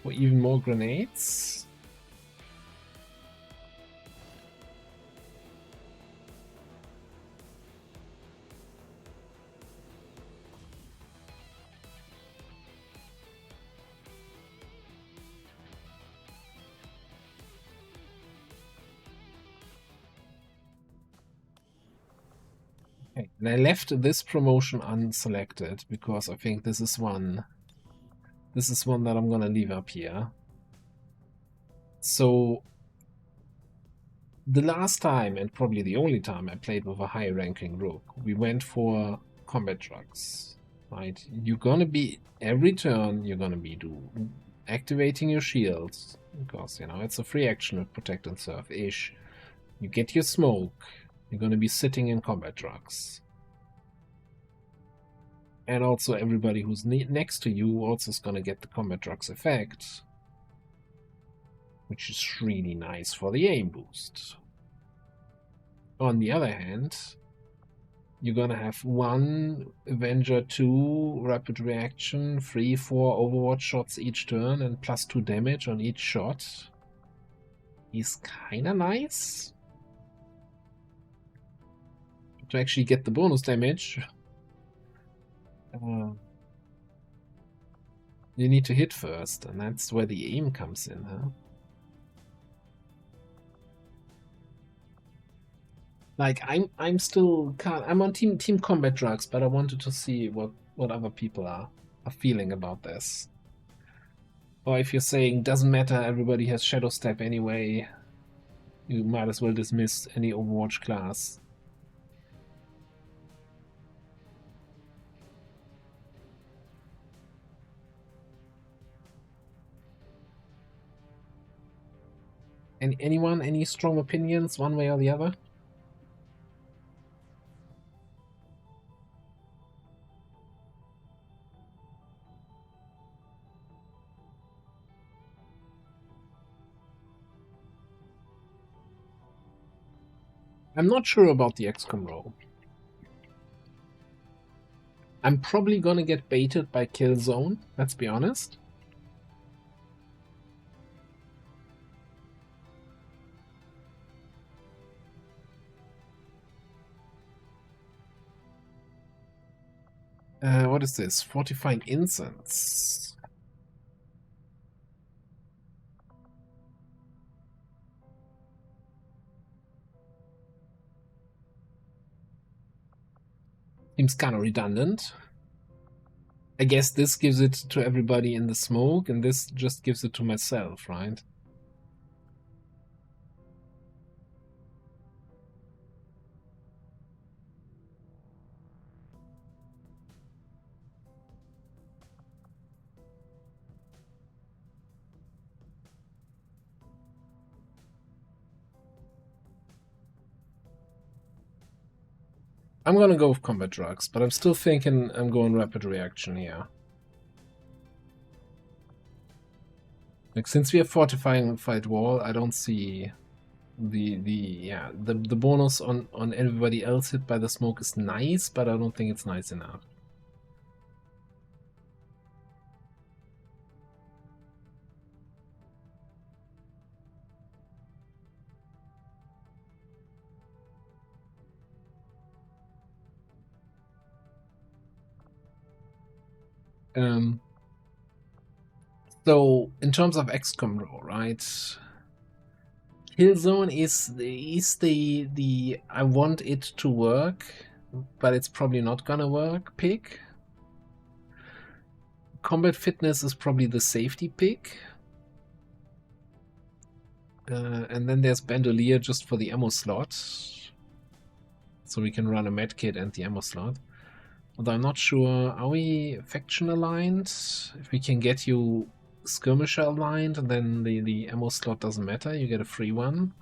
Or even more grenades. Okay, and I left this promotion unselected because I think this is one that I'm gonna leave up here. So the last time, and probably the only time I played with a high ranking rook, we went for combat trucks. Right? You're gonna be every turn you're gonna be activating your shields, because it's a free action with Protect and Serve ish. You get your smoke, you're gonna be sitting in combat trucks. And also everybody who's next to you also is going to get the combat trucks effect, which is really nice for the aim boost. On the other hand, you're going to have 1 Avenger 2 rapid reaction, 3-4 Overwatch shots each turn, and +2 damage on each shot. Is kind of nice. To actually get the bonus damage, you need to hit first, and that's where the aim comes in, huh? Like, I'm still I'm on team combat drugs, but I wanted to see what other people are feeling about this. Or if you're saying doesn't matter, everybody has Shadow Step anyway, you might as well dismiss any Overwatch class. Anyone, any strong opinions one way or the other? I'm not sure about the XCOM role. I'm probably gonna get baited by Killzone, let's be honest. What is this? Fortifying Incense. Seems kind of redundant. I guess this gives it to everybody in the smoke, and this just gives it to myself, right? I'm gonna go with combat drugs, but I'm still thinking I'm going rapid reaction here. Like, since we have fortifying fight wall, I don't see the bonus on everybody else hit by the smoke is nice, but I don't think it's nice enough. So in terms of XCOM role, right? Killzone is the I want it to work, but it's probably not gonna work pick. Combat fitness is probably the safety pick. And then there's Bandolier just for the ammo slot. So we can run a medkit and the ammo slot. Although I'm not sure, are we faction aligned? If we can get you skirmisher aligned, then the ammo slot doesn't matter, you get a free one.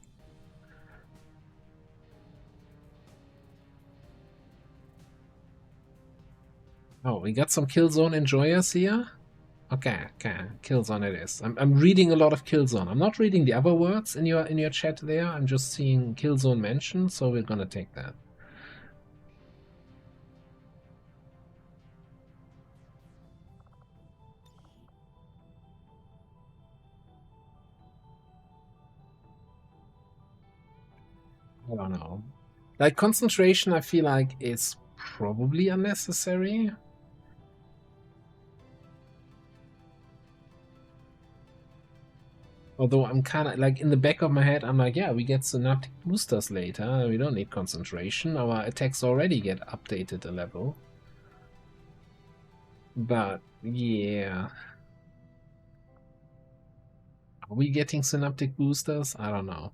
Oh, we got some Killzone enjoyers here? Okay, Killzone it is. I'm reading a lot of Killzone. I'm not reading the other words in your chat there, I'm just seeing Killzone mentioned, so we're gonna take that. I don't know. Like, concentration, I feel like is probably unnecessary. Although I'm kind of like, in the back of my head, I'm like, yeah, we get synaptic boosters later. We don't need concentration. Our attacks already get updated a level. But yeah. Are we getting synaptic boosters? I don't know.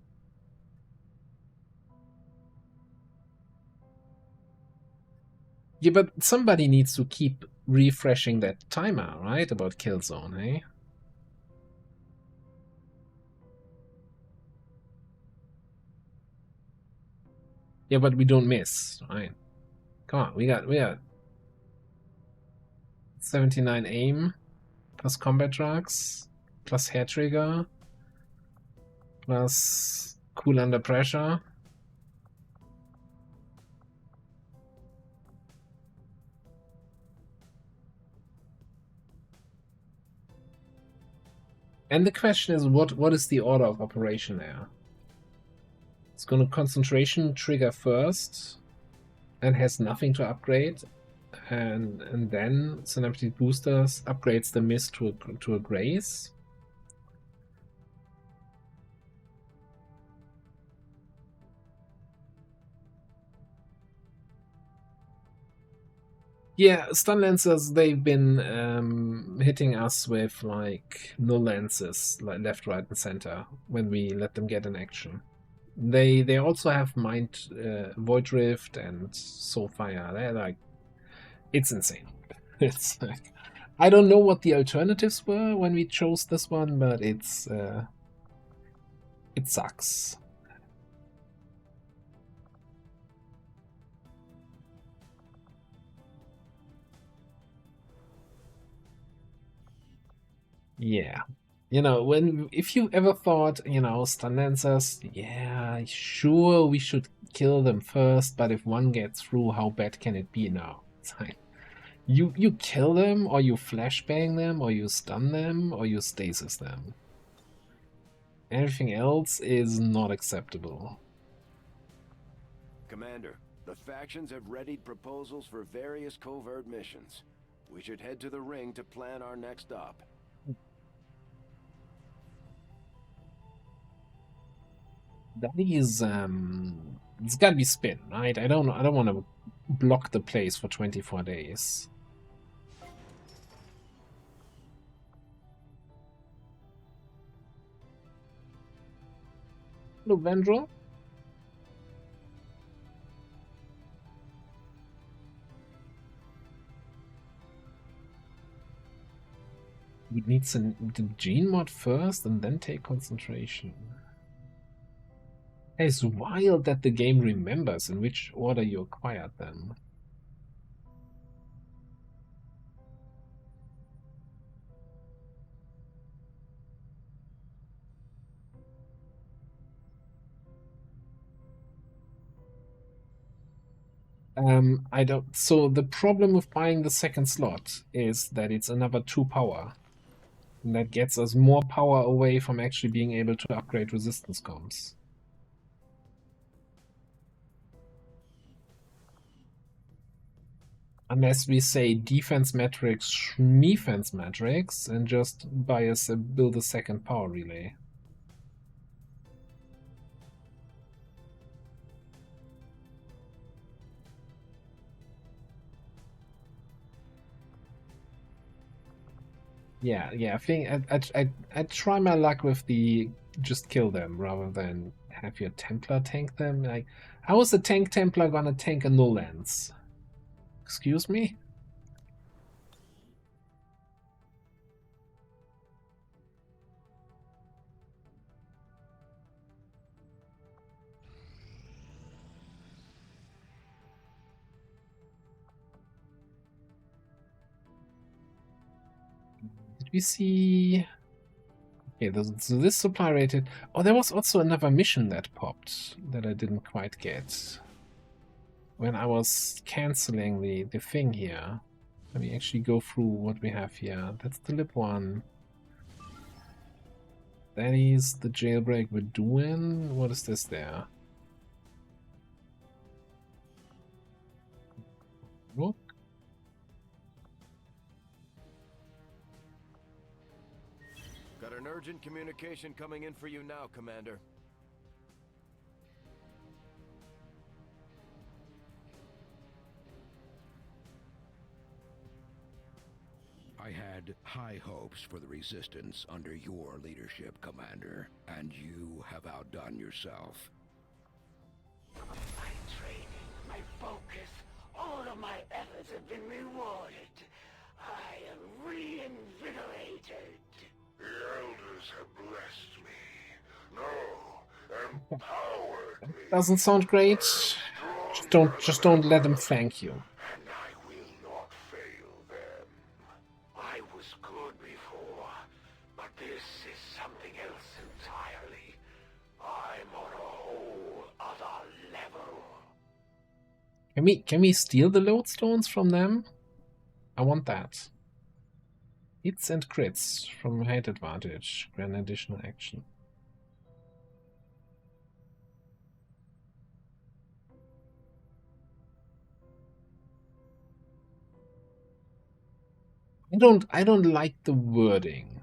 Yeah, but somebody needs to keep refreshing that timer, right? About Killzone, eh? Yeah, but we don't miss, right? Come on, we got 79 aim, plus combat drugs, plus hair trigger, plus cool under pressure. And the question is, what is the order of operation there? It's going to concentration trigger first and has nothing to upgrade, and then synaptic boosters upgrades the mist to a grace. Yeah, stun lancers, they've been hitting us with like null lances, like left, right, and center when we let them get in action. They also have mind void rift and soul fire. They're like, it's insane. It's like, I don't know what the alternatives were when we chose this one, but it sucks. Yeah. You know, if you ever thought, you know, stun lancers, yeah, sure, we should kill them first, but if one gets through, how bad can it be now? It's like, you kill them, or you flashbang them, or you stun them, or you stasis them. Everything else is not acceptable. Commander, the factions have readied proposals for various covert missions. We should head to the ring to plan our next op. That is, it's gotta be spin, right? I don't want to block the place for 24 days. Hello, Vendril. We need the gene mod first and then take concentration. It's wild that the game remembers in which order you acquired them. I don't. So the problem with buying the second slot is that it's another 2 power. And that gets us more power away from actually being able to upgrade resistance comms. Unless we say defense matrix, schmefense matrix, and just build a second power relay. Yeah, I think I'd try my luck with the just kill them rather than have your Templar tank them. Like, how is the tank Templar gonna tank a null lens? Excuse me? Did we see? Okay, so this supply rated. Oh, there was also another mission that popped that I didn't quite get. When I was canceling the thing here. Let me actually go through what we have here. That's the lib one. That is the jailbreak we're doing. What is this there? Look. Got an urgent communication coming in for you now, Commander. I had high hopes for the Resistance under your leadership, Commander, and you have outdone yourself. My training, my focus, all of my efforts have been rewarded. I am reinvigorated. The elders have blessed me. No, empowered me. Doesn't sound great. Just don't let them flank you. And I will not fail them. I was good before, but this is something else entirely. I'm on a whole other level. Can we steal the lodestones from them? I want that. Hits and crits from height advantage. Grant additional action. I don't like the wording.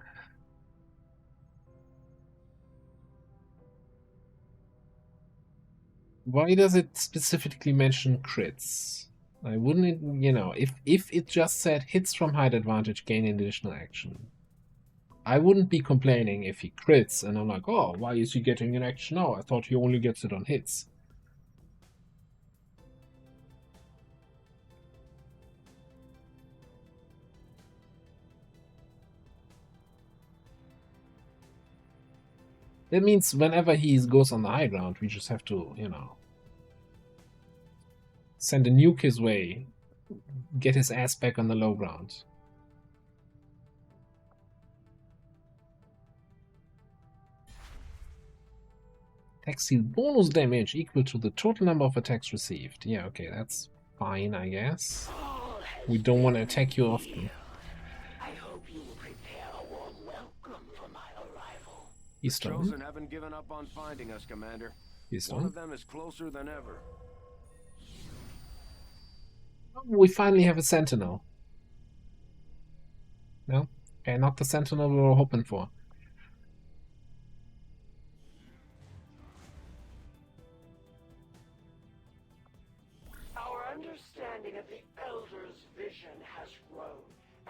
Why does it specifically mention crits? I wouldn't, you know, if it just said hits from height advantage gain additional action, I wouldn't be complaining if he crits and I'm like, oh, why is he getting an action now? I thought he only gets it on hits. That means whenever he goes on the high ground, we just have to, you know, send a nuke his way, get his ass back on the low ground. Attacks deal bonus damage equal to the total number of attacks received. Yeah, okay, that's fine, I guess. We don't want to attack you often. I hope you will prepare a warm welcome for my arrival. He's The done. Chosen haven't given up on finding us, Commander. He's One done. of them is closer than ever. We finally have a sentinel. No? Okay, not the sentinel we were hoping for. Our understanding of the Elder's vision has grown,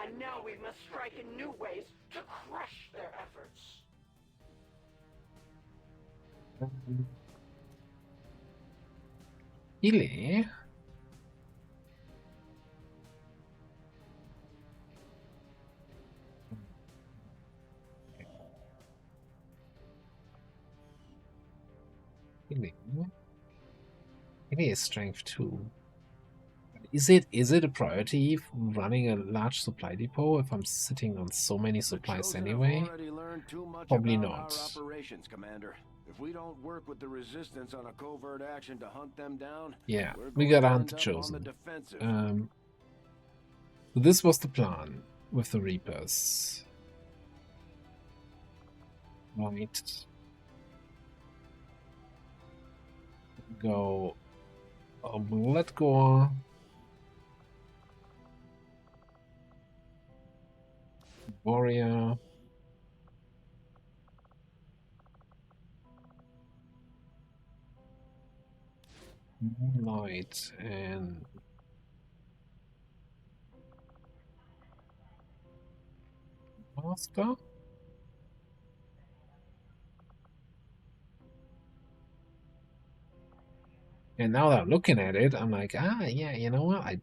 and now we must strike in new ways to crush their efforts. Ile. Ile. Maybe a strength 2. Is it a priority running a large supply depot if I'm sitting on so many supplies anyway? Probably not. Operations, Commander. If we don't work with the Resistance on a covert action to hunt them down, Yeah, we gotta hunt the Chosen. This was the plan with the Reapers. Right. Go Obletgore. Warrior. Moonlight and Master. And now that I'm looking at it, I'm like, yeah, you know what?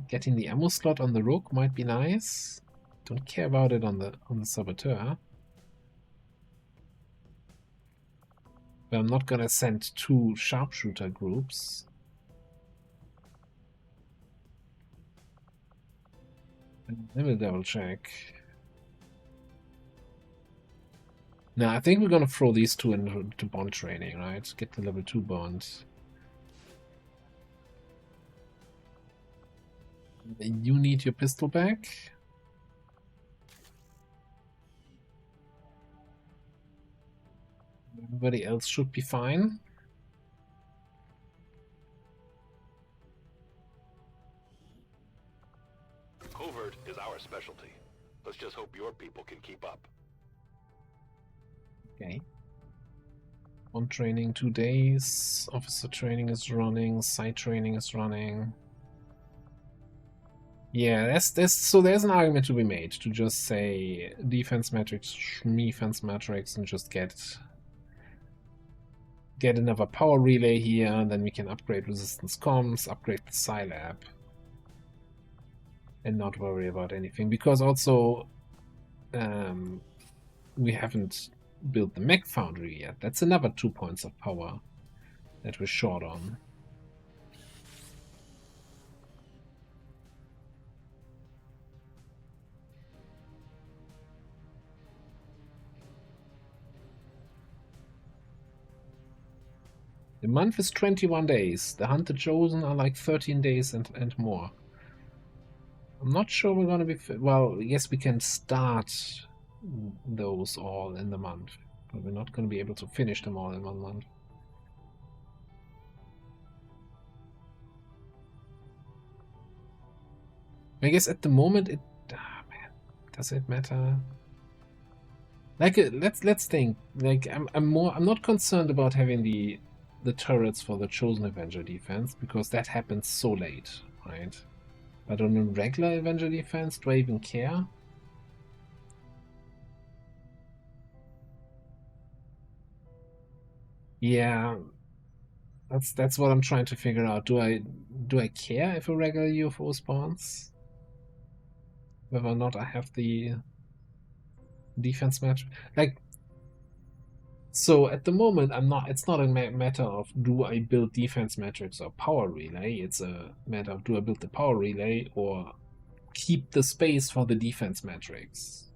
Getting the ammo slot on the Rook might be nice. Don't care about it on the Saboteur. But I'm not gonna send 2 sharpshooter groups. Let me double check. No, I think we're gonna throw these 2 into bond training, right? Get the level 2 bond. You need your pistol back. Everybody else should be fine. Covert is our specialty. Let's just hope your people can keep up. Okay. On training 2 days. Officer training is running. Site training is running. Yeah, there's an argument to be made to just say defense metrics, defense metrics, and just get another power relay here, and then we can upgrade resistance comms, upgrade the Scilab, and not worry about anything. Because also, we haven't built the mech foundry yet. That's another 2 points of power that we're short on. The month is 21 days. The Hunted Chosen are like 13 days and more. I'm not sure we're gonna be... Well, yes, we can start those all in the month, but we're not gonna be able to finish them all in 1 month. I guess at the moment it... man, does it matter? Like, let's think. Like, I'm not concerned about having the turrets for the Chosen Avenger defense, because that happens so late, right? But on a regular Avenger defense, do I even care? Yeah, that's what I'm trying to figure out. Do I care if a regular UFO spawns? Whether or not I have the defense match, like. So at the moment, it's not a matter of do I build defense metrics or power relay. It's a matter of do I build the power relay or keep the space for the defense metrics.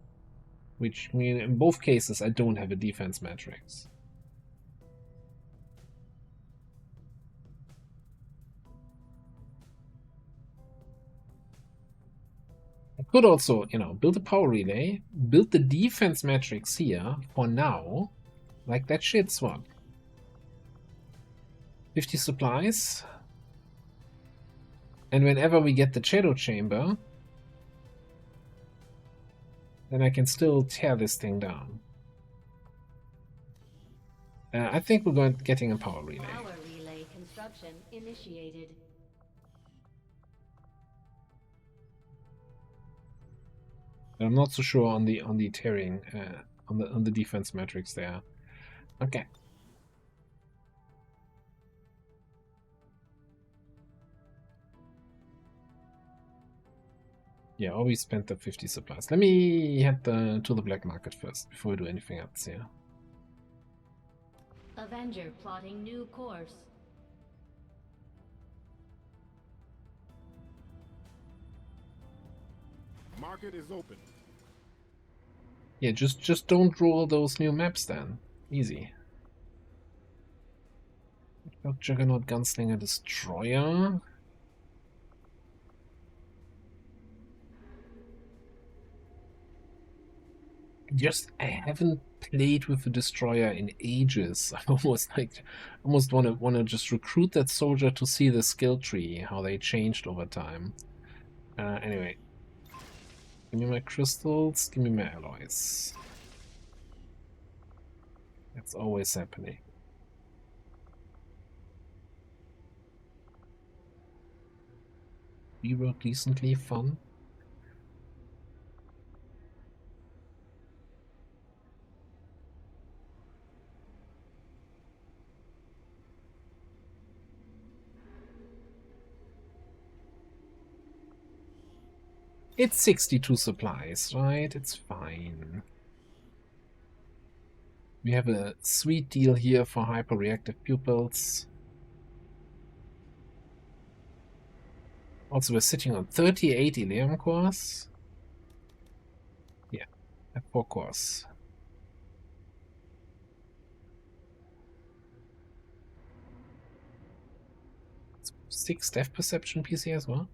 Which mean in both cases I don't have a defense matrix. I could also, build a power relay, build the defense matrix here for now. Like that shit swap. 50 supplies. And whenever we get the Shadow Chamber, then I can still tear this thing down. I think we're getting a power relay. Power relay construction initiated. But I'm not so sure on the tearing on the defense metrics there. Okay. Yeah, always spent the 50 supplies. Let me head to the black market first before we do anything else here. Avenger plotting new course. Market is open. Yeah, just don't roll those new maps then. Easy. Juggernaut, Gunslinger, Destroyer. I haven't played with the Destroyer in ages. I almost wanna just recruit that soldier to see the skill tree, how they changed over time. Anyway. Give me my crystals, give me my alloys. That's always happening. We were decently fun. It's 62 supplies, right? It's fine. We have a sweet deal here for hyperreactive pupils. Also, we're sitting on 38 Ilium cores. Yeah, at 4 cores. 6 depth perception PC as well.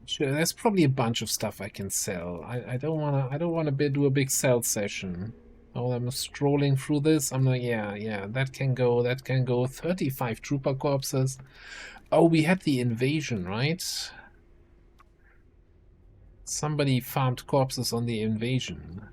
Sure, there's probably a bunch of stuff I can sell. I don't wanna do a big sell session. Oh, I'm scrolling through this. I'm like, yeah, that can go, that can go. 35 trooper corpses. Oh, we had the invasion, right? Somebody farmed corpses on the invasion.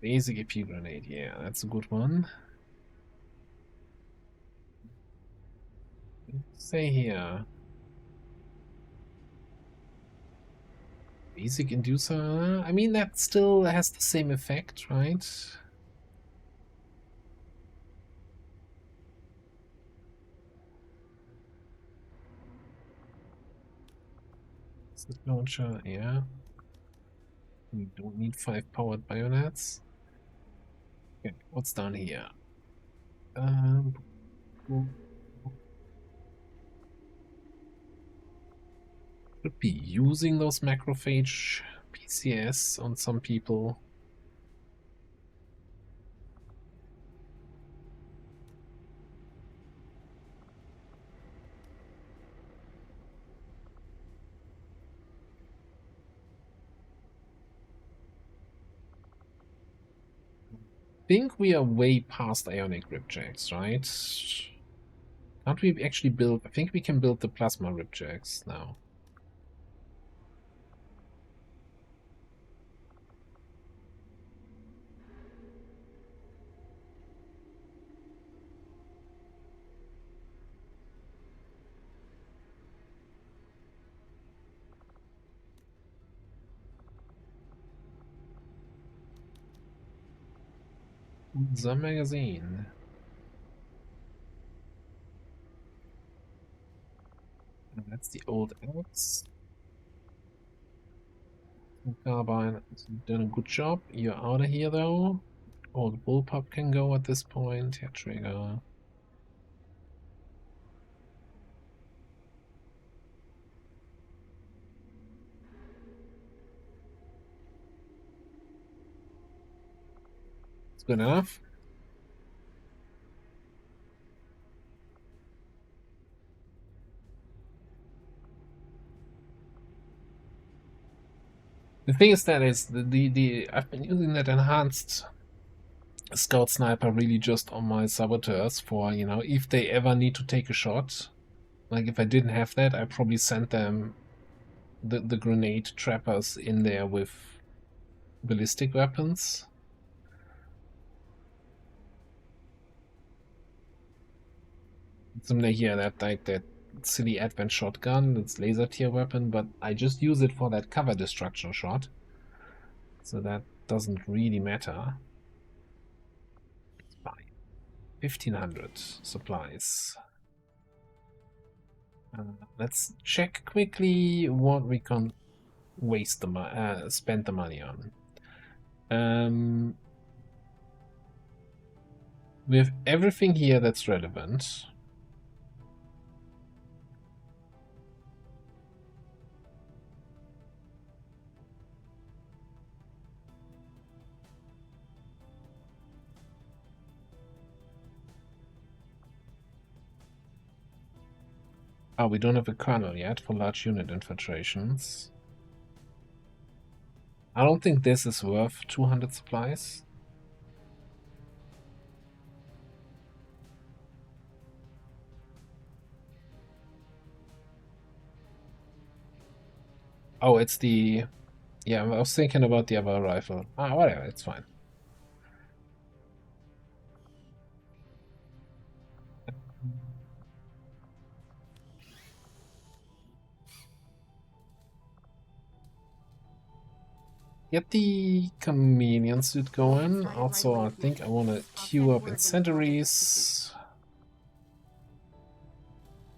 Basic AP grenade, yeah, that's a good one. Say here. Basic inducer, I mean, that still has the same effect, right? Launcher, yeah. We don't need 5 powered bayonets. Okay, what's down here? Should be using those macrophage PCS on some people. Think we are way past ionic ripjacks, right? Can't we actually build? I think we can build the plasma ripjacks now. The magazine. That's the old axe. Carbine, done a good job. You're out of here though. Old bullpup can go at this point. Yeah, trigger. It's good enough. The thing is that I've been using that enhanced scout sniper really just on my saboteurs for, you know, if they ever need to take a shot. Like if I didn't have that, I probably sent them the grenade trappers in there with ballistic weapons. Something here that like that silly advent shotgun. It's laser tier weapon, but I just use it for that cover destruction shot. So that doesn't really matter. It's fine. 1500 supplies. Let's check quickly what we can waste the spend the money on. We have everything here that's relevant. Oh, we don't have a kernel yet for large unit infiltrations. I don't think this is worth 200 supplies. Oh, it's the... Yeah, I was thinking about the other rifle. Ah, whatever, it's fine. Get the chameleon suit going. Also, I think I want to queue up incendiaries.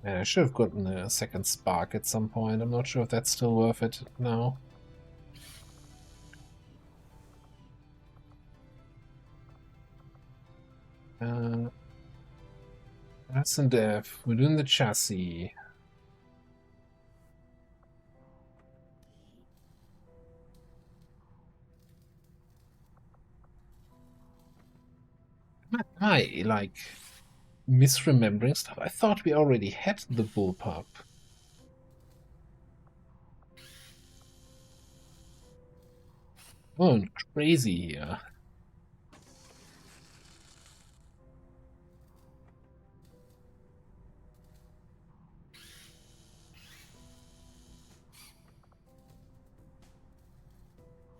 Man, I should have gotten a second spark at some point. I'm not sure if that's still worth it now. That's and F. We're doing the chassis. Am I like misremembering stuff? I thought we already had the bullpup. Going crazy here.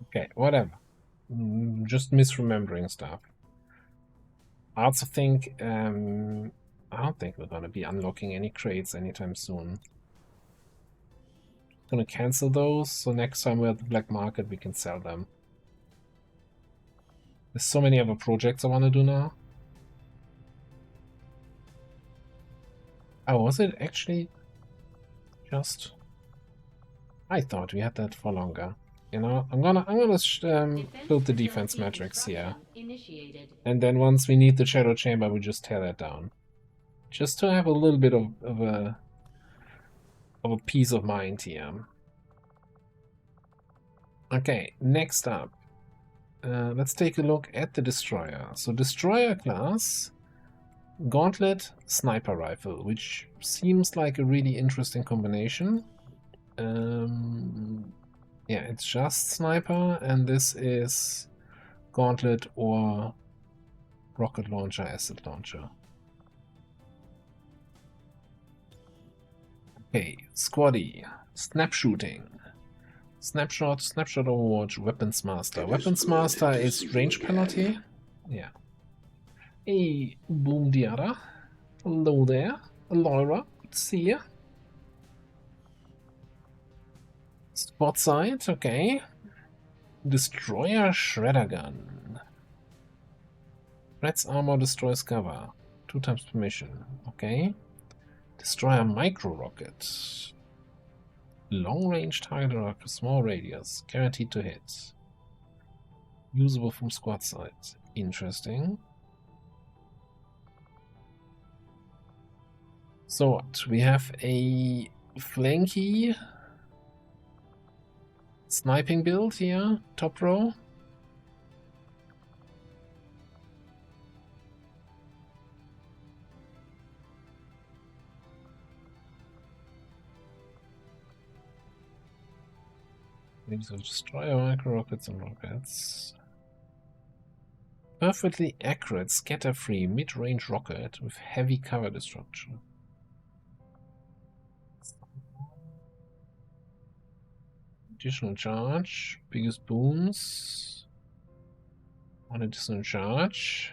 Okay, whatever. Just misremembering stuff. I also think I don't think we're gonna be unlocking any crates anytime soon. Gonna cancel those, so next time we're at the black market we can sell them. There's so many other projects I want to do now. Oh, was it actually just... I thought we had that for longer. You know, I'm gonna build the defense matrix here. And then once we need the shadow chamber, we just tear that down. Just to have a little bit of a peace of mind here. Okay, next up. Let's take a look at the destroyer. So destroyer class, gauntlet, sniper rifle, which seems like a really interesting combination. Yeah, it's just sniper, and this is gauntlet or rocket launcher, acid launcher. Okay, squaddy, snap shooting. Snapshot, snapshot overwatch, weapons master. Weapons master is range penalty. Yeah. Hey, Boom Diara. Hello there. Laura, good to see you. Spot sight, okay. Destroyer shredder gun. Threats armor destroys cover. 2 times permission. Okay. Destroyer micro rocket. Long range target rocket, small radius. Guaranteed to hit. Usable from squad sight. Interesting. So what? We have a flanky sniping build here, top row. These will destroy micro rockets and rockets. Perfectly accurate, scatter-free, mid-range rocket with heavy cover destruction. Additional charge, biggest booms. 1 additional charge.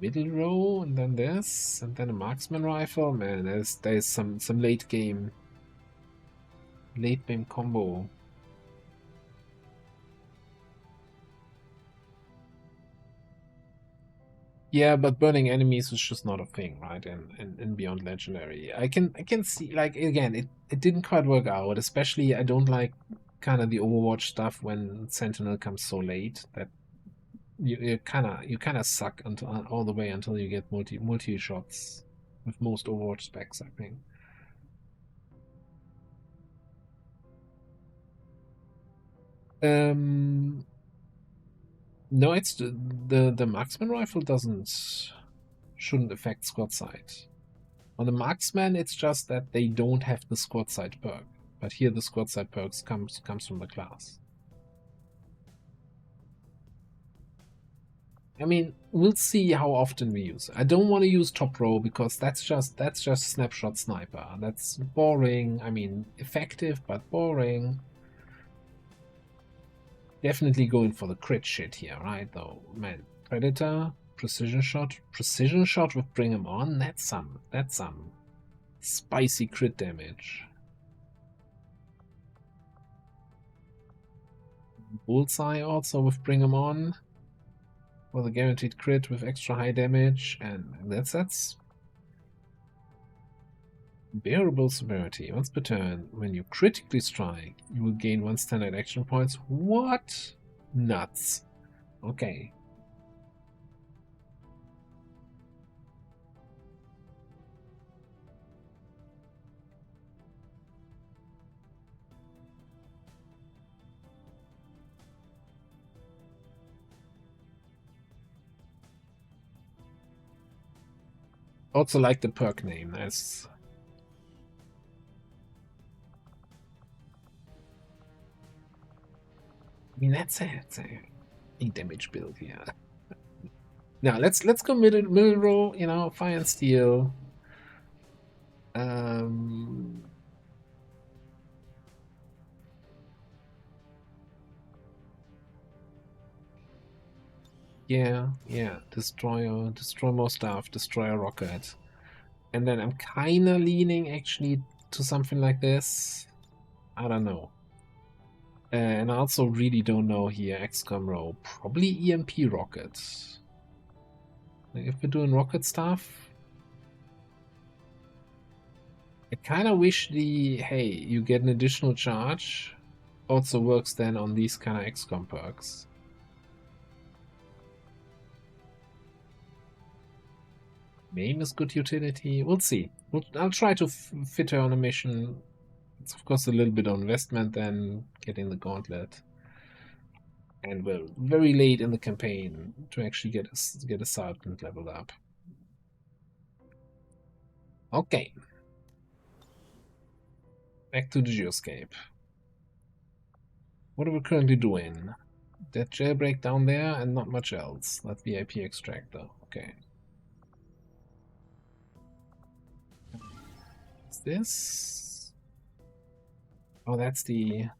Middle row, and then this, and then a marksman rifle. Man, there's some late game combo. Yeah, but burning enemies is just not a thing, right? In Beyond Legendary, I can see, like, again, it didn't quite work out. Especially, I don't like kind of the Overwatch stuff when Sentinel comes so late that you kind of suck until all the way until you get multi shots with most Overwatch specs, I think. No, it's the marksman rifle shouldn't affect squad sight. On the marksman, it's just that they don't have the squad sight perk, but here the squad sight perks comes from the class. I mean, we'll see how often we use it. I don't want to use top row because that's just snapshot sniper. That's boring. I mean, effective but boring. Definitely going for the crit shit here, right? Though, man, Predator, precision shot with Bring 'em On. That's some spicy crit damage. Bullseye also with Bring 'em On. For the guaranteed crit with extra high damage, and that's bearable severity. Once per turn, when you critically strike, you will gain 1 standard action points. What? Nuts. Okay. Also like the perk name. That's I mean, that's a damage build here. Now let's go middle row. You know, fire and steel. Yeah. Destroy more stuff. Destroy a rocket. And then I'm kind of leaning actually to something like this. I don't know. And I also really don't know here. XCOM row. Probably EMP rockets. If we're doing rocket stuff. I kind of wish hey, you get an additional charge. Also works then on these kind of XCOM perks. Maim is good utility. We'll see. I'll try to fit her on a mission. It's of course a little bit of investment then getting the gauntlet. And we're very late in the campaign to actually get a sergeant leveled up. Okay. Back to the geoscape. What are we currently doing? That jailbreak down there and not much else. That VIP extractor. Okay. What's this? Oh, that's that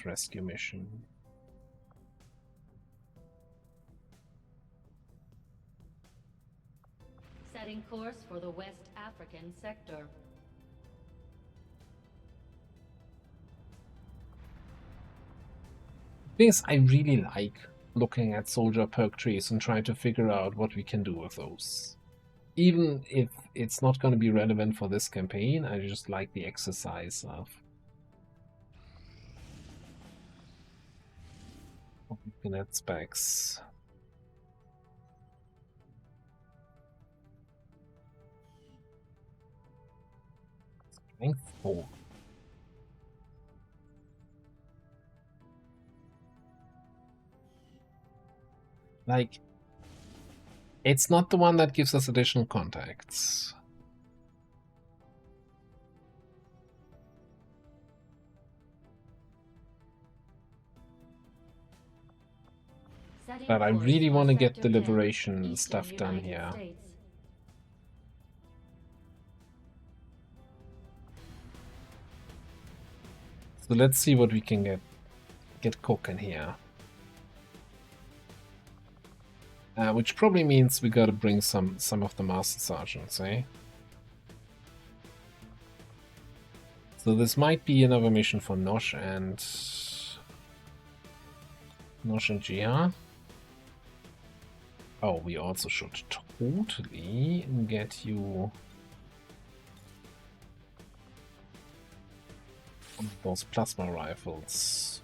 rescue mission. Setting course for the West African sector. This I really like looking at soldier perk trees and trying to figure out what we can do with those. Even if it's not going to be relevant for this campaign, I just like the exercise of looking at specs. Strength 4. Like, it's not the one that gives us additional contacts. But I really want to get the liberation stuff done here. So let's see what we can get cooking here. Which probably means we gotta bring some of the Master Sergeants, eh? So this might be another mission for Nosh and Jia. Oh, we also should totally get you those plasma rifles.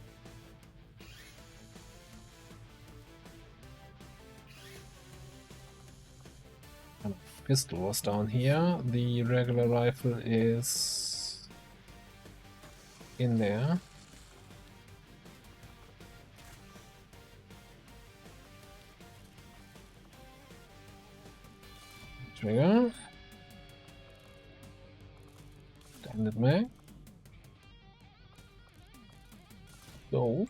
Pistol was down here. The regular rifle is in there. Trigger. Standard mag. Go.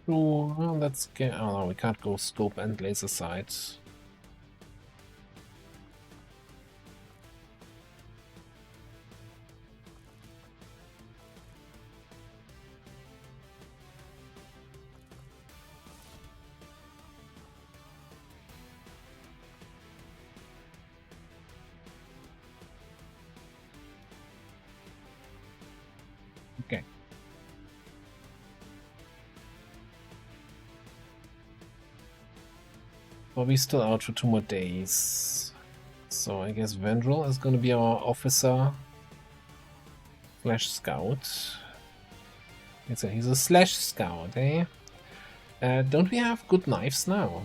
Well, let's get. Oh no, we can't go scope and laser sight. Okay. Well, we're still out for 2 more days. So I guess Vendrell is going to be our officer. Slash scout. He's a slash scout, eh? Don't we have good knives now?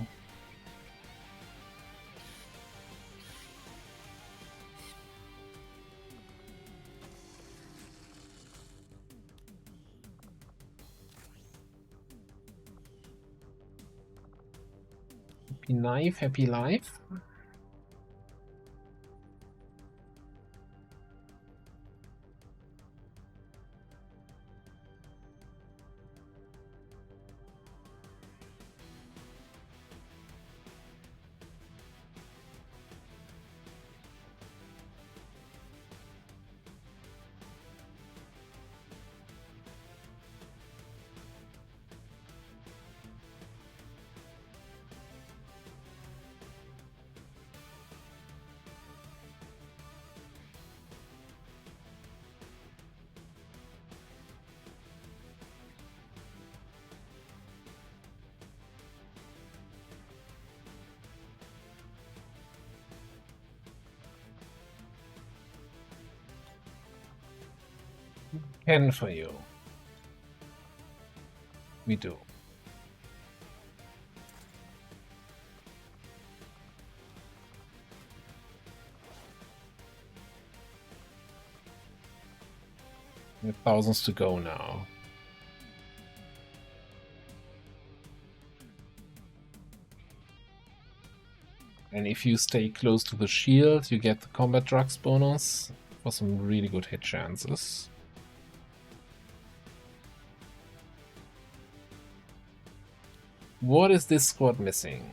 Happy knife, happy life. Can for you. We do. We have thousands to go now. And if you stay close to the shield, you get the combat drugs bonus for some really good hit chances. What is this squad missing?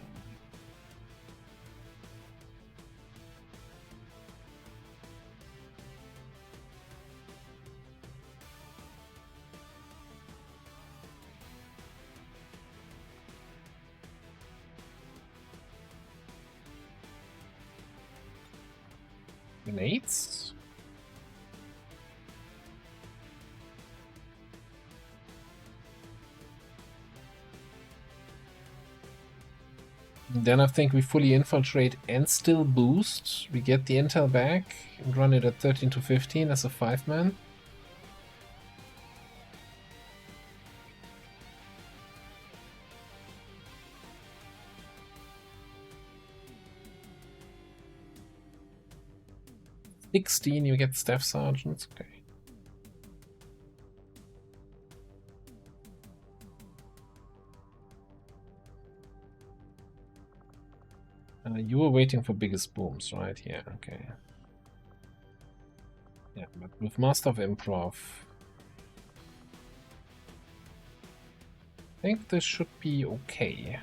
Grenades? Then I think we fully infiltrate and still boost. We get the intel back and run it at 13 to 15 as a 5-man. $16, you get staff sergeants. Okay. You were waiting for biggest booms, right? Yeah, okay. Yeah, but with Master of Improv, I think this should be okay.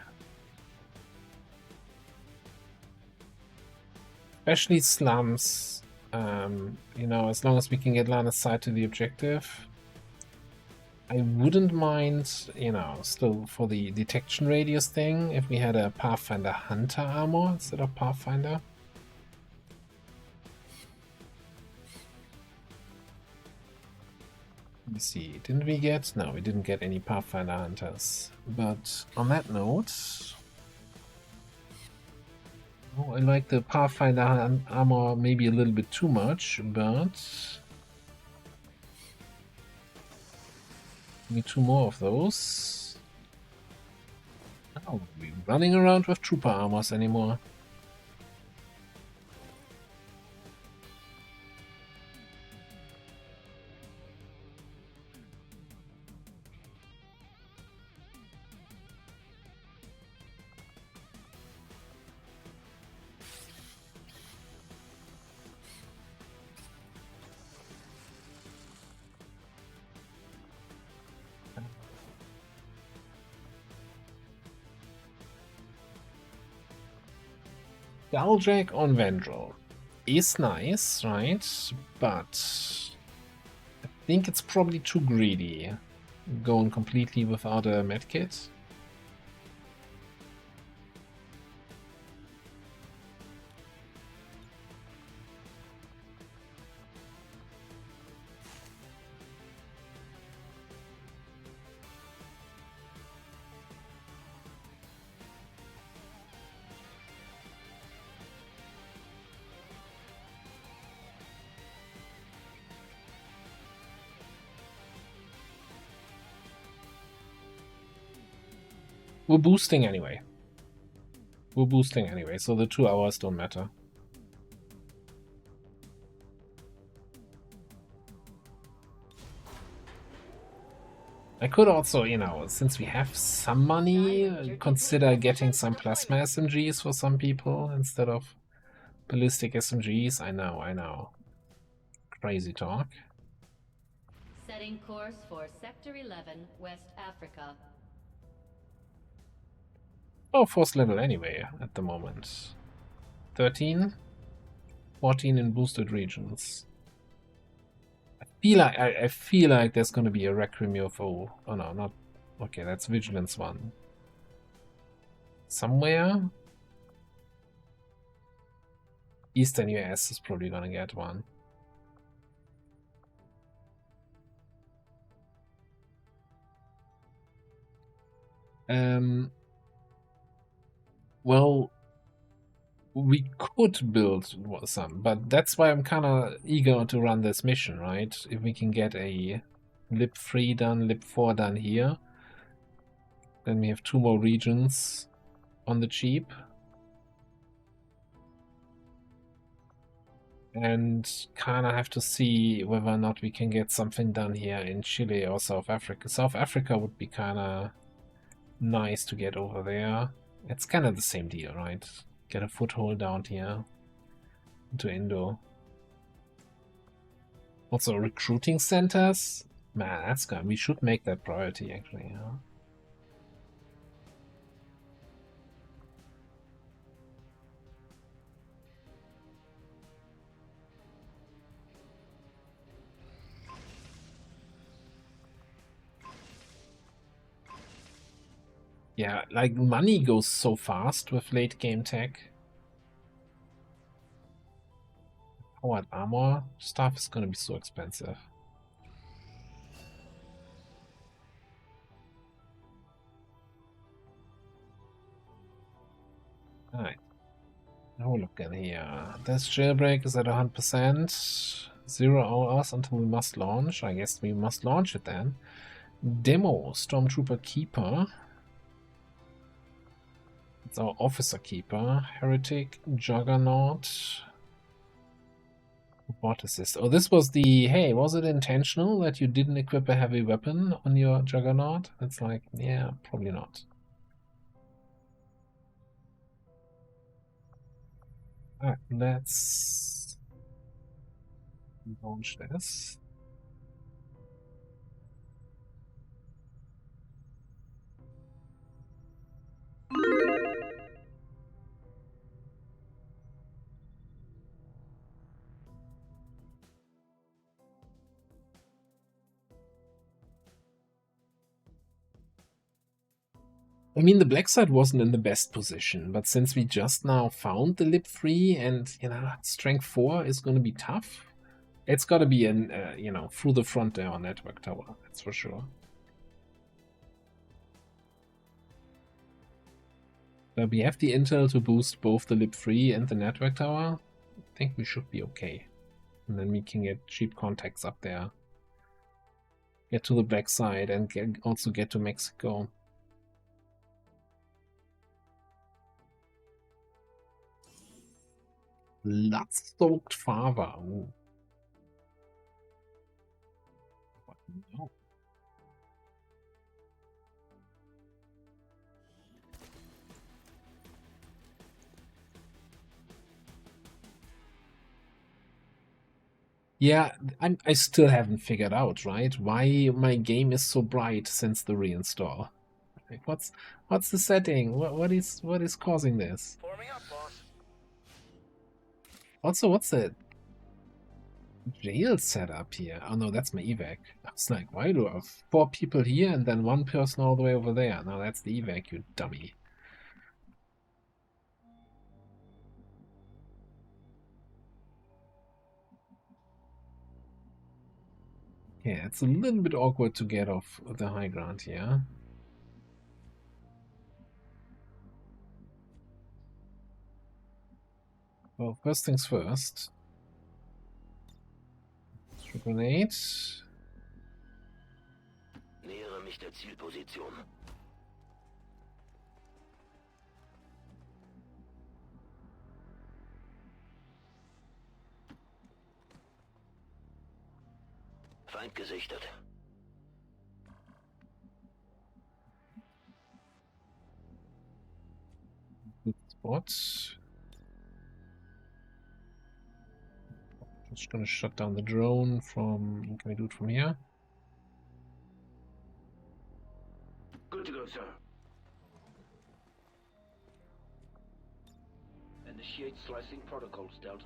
Especially slums, you know, as long as we can get line of sight to the objective. I wouldn't mind, you know, still for the detection radius thing, if we had a Pathfinder Hunter armor instead of Pathfinder. Let me see, didn't we get? No, we didn't get any Pathfinder Hunters. But on that note, oh, I like the Pathfinder armor maybe a little bit too much, but need 2 more of those. Oh, we're running around with trooper armors anymore. Galdrake on Vendrel is nice, right? But I think it's probably too greedy going completely without a medkit. We're boosting anyway. We're boosting anyway, so the 2 hours don't matter. I could also, you know, since we have some money, consider getting some plasma SMGs for some people instead of ballistic SMGs. I know. Crazy talk. Setting course for Sector 11, West Africa. Oh, 4th level anyway at the moment. 13, 14 in boosted regions. I feel like there's gonna be a Requiem UFO. Oh no, not okay. That's Vigilance 1. Somewhere. Eastern US is probably gonna get one. Well, we could build some, but that's why I'm kind of eager to run this mission, right? If we can get a Lip 3 done, Lip 4 done here, then we have 2 more regions on the cheap. And kind of have to see whether or not we can get something done here in Chile or South Africa. South Africa would be kind of nice to get over there. It's kind of the same deal, right? Get a foothold down here into Indo. Also, recruiting centers? Man, that's good. We should make that priority, actually. Yeah? Yeah, like money goes so fast with late game tech. Powered armor stuff is gonna be so expensive. Alright. Now look in here. This jailbreak is at 100%. 0 hours until we must launch. I guess we must launch it then. Demo, Stormtrooper Keeper. It's our Officer Keeper. Heretic, Juggernaut. What is this? Oh, this was the... Hey, was it intentional that you didn't equip a heavy weapon on your Juggernaut? It's like, yeah, probably not. Alright, let's launch this. I mean, the black side wasn't in the best position, but since we just now found the lip 3 and, you know, strength 4 is going to be tough, it's got to be in, you know, through the front there on network tower, that's for sure. But we have the intel to boost both the lip 3 and the network tower. I think we should be okay. And then we can get cheap contacts up there. Get to the black side and also get to Mexico. Blood-soaked Fava. Ooh. No. Yeah, I still haven't figured out, right, why my game is so bright since the reinstall. Like, what's the setting? What is causing this? Forming up, boss. Also, what's that jail setup here? Oh no, that's my evac. I was like, why do I have 4 people here and then 1 person all the way over there? No, that's the evac, you dummy. Yeah, it's a little bit awkward to get off the high ground here. Well, first things first. Grenade. Nähere mich der Zielposition. Feind gesichtet. Good spot. Just gonna shut down the drone from... Can we do it from here? Good to go, sir. Initiate slicing protocols, Delta.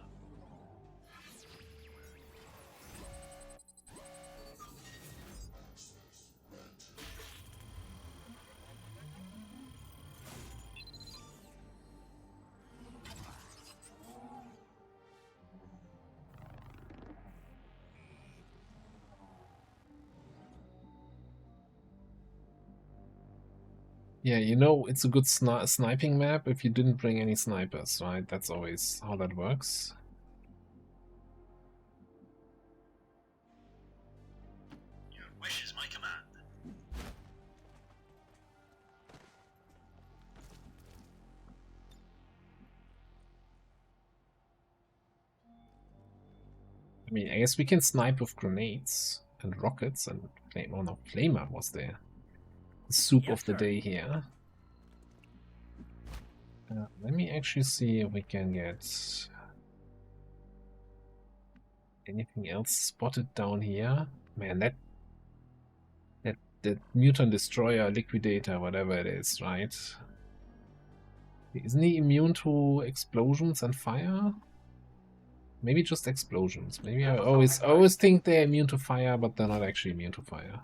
Yeah, you know, it's a good sniping map if you didn't bring any snipers, right? That's always how that works. Your wish is my command. I mean, I guess we can snipe with grenades and rockets and flame. Oh no, Flamer was there. The soup of the day here. Let me actually see if we can get anything else spotted down here. Man, that mutant destroyer, liquidator, whatever it is, right? Isn't he immune to explosions and fire? Maybe just explosions. Maybe I always think they're immune to fire, but they're not actually immune to fire.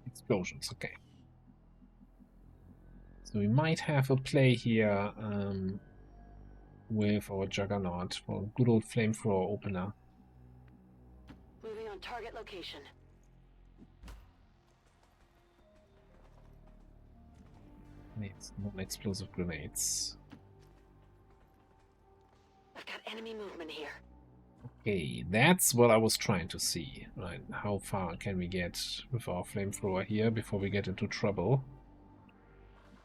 Explosions, okay. So we might have a play here with our Juggernaut for good old flamethrower opener. Moving on target location. Needs non-explosive grenades. I've got enemy movement here. Okay, that's what I was trying to see. Right, how far can we get with our flamethrower here before we get into trouble?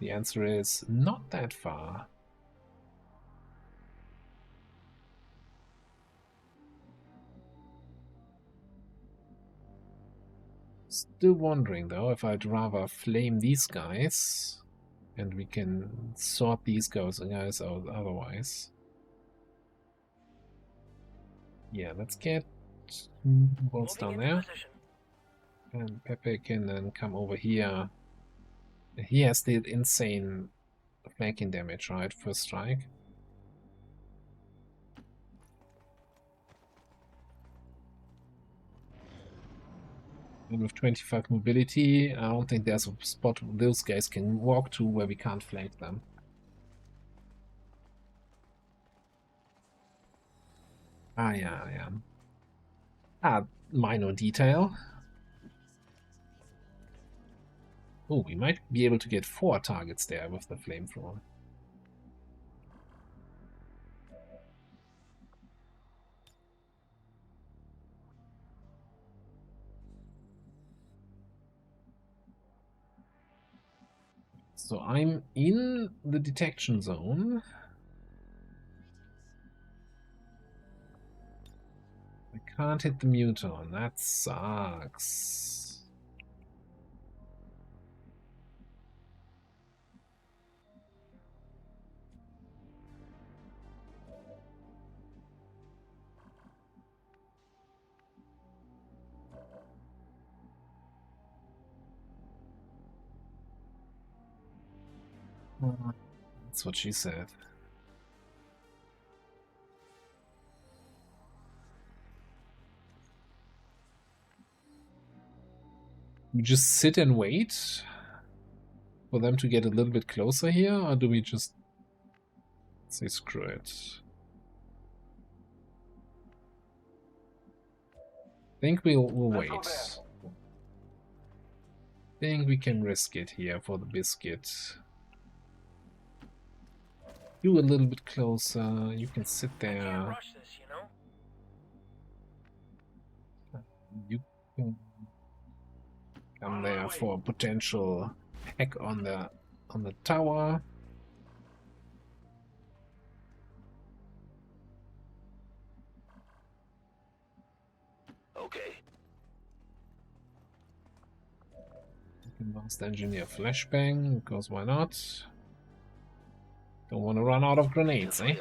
The answer is not that far. Still wondering though if I'd rather flame these guys and we can sort these guys out otherwise. Yeah, let's get bolts down there. And Pepe can then come over here. He has the insane flanking damage, right? First strike. And with 25 mobility, I don't think there's a spot those guys can walk to where we can't flank them. Ah, yeah. Minor detail. Oh, we might be able to get 4 targets there with the flamethrower. So I'm in the detection zone. I can't hit the muton. That sucks. That's what she said. We just sit and wait for them to get a little bit closer here, or do we just say screw it? I think we'll wait. I think we can risk it here for the biscuit. You a little bit closer. You can sit there. I can't rush this, you know? You can come there for a potential hack on the tower. Okay. You can blast engineer flashbang, because why not? Don't want to run out of grenades, eh?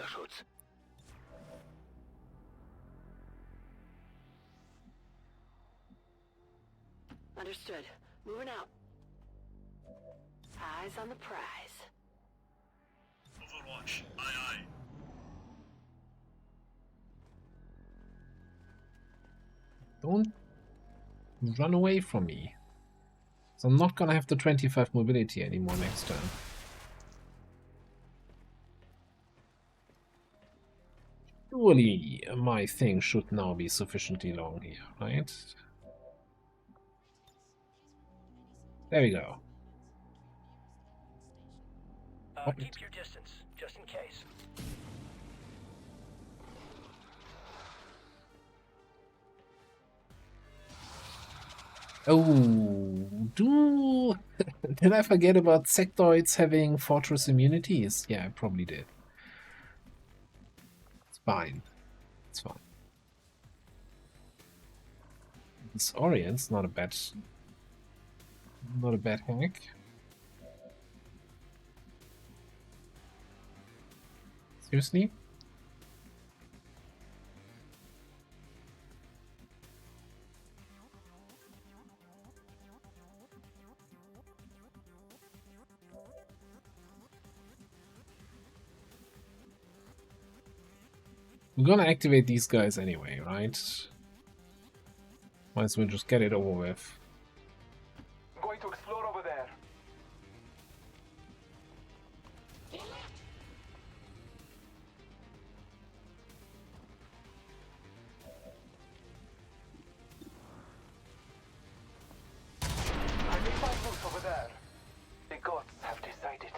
Understood. Moving out. Eyes on the prize. Overwatch. Aye. Don't run away from me. So I'm not gonna have the 25 mobility anymore next turn. Surely my thing should now be sufficiently long here, right? There we go. Keep your distance, just in case. Oh, did I forget about sectoids having fortress immunities? Yeah, I probably did. It's fine. It's fine. This Orient's not a bad hack. Seriously? We're gonna activate these guys anyway, right? Might as well just get it over with. I'm going to explore over there. I need my boots over there. The gods have decided.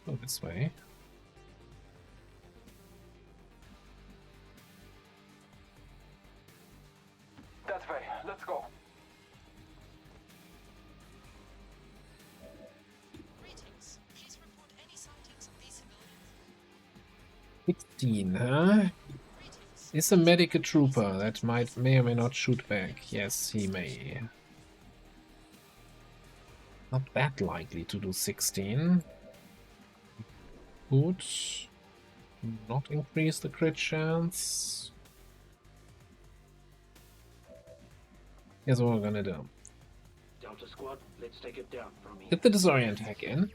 Go this way. That way. Let's go. Greetings. Please report any sightings of these civilians. 16, huh? Is a medic a trooper that may or may not shoot back? Yes, he may. Not that likely to do 16. Good. Not increase the crit chance. Here's what we're gonna do. Delta Squad, let's take it down from here. Get the disorient hack in.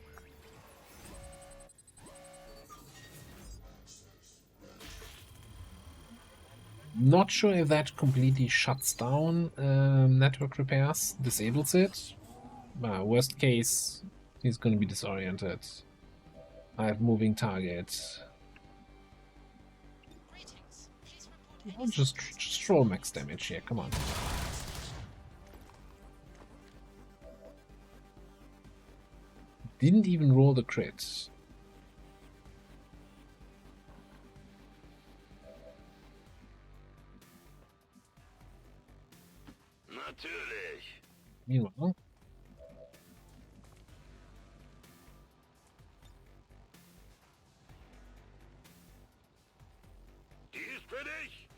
not sure if that completely shuts down network repairs, disables it. Worst case, he's going to be disoriented. I have moving target. I'll just roll max damage here, come on. Didn't even roll the crit. Natürlich. Meanwhile, Die ist für dich.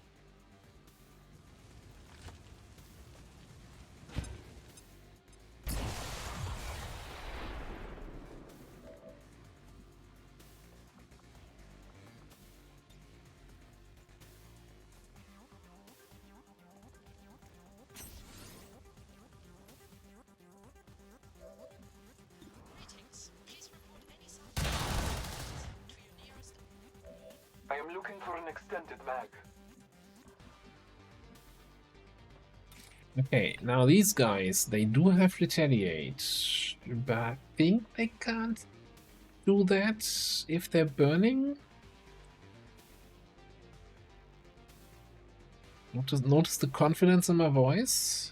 Greetings. Please report any sightings to your nearest. I am looking for an extended mag. okay, now these guys, they do have retaliate, but I think they can't do that if they're burning. Notice the confidence in my voice.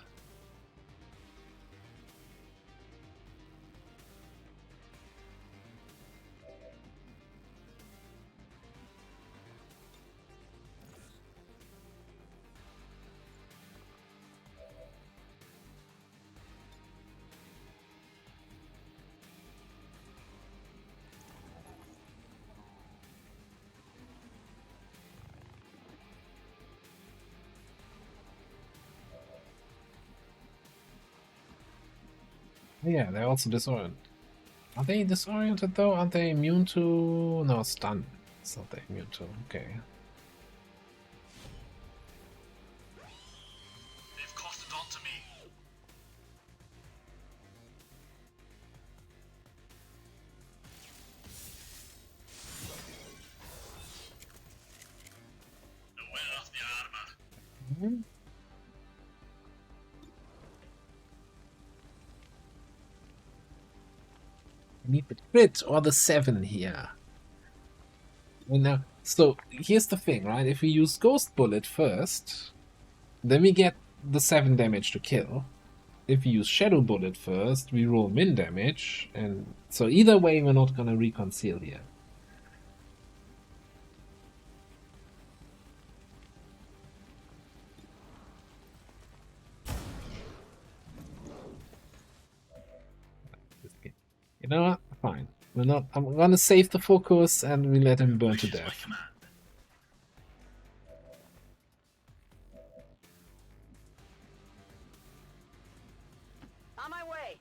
Yeah, they're also disoriented. Are they disoriented though? Aren't they immune to... No, stun. It's not they immune to. Okay. They've cast it onto me. Aware of the armor. I need the crit or the 7 here. And now, so here's the thing, right? If we use Ghost Bullet first, then we get the 7 damage to kill. If we use Shadow Bullet first, we roll min damage, and so either way we're not gonna reconcile here. You know what? Fine. We're not. I'm gonna save the focus and we let him burn to death. On my way.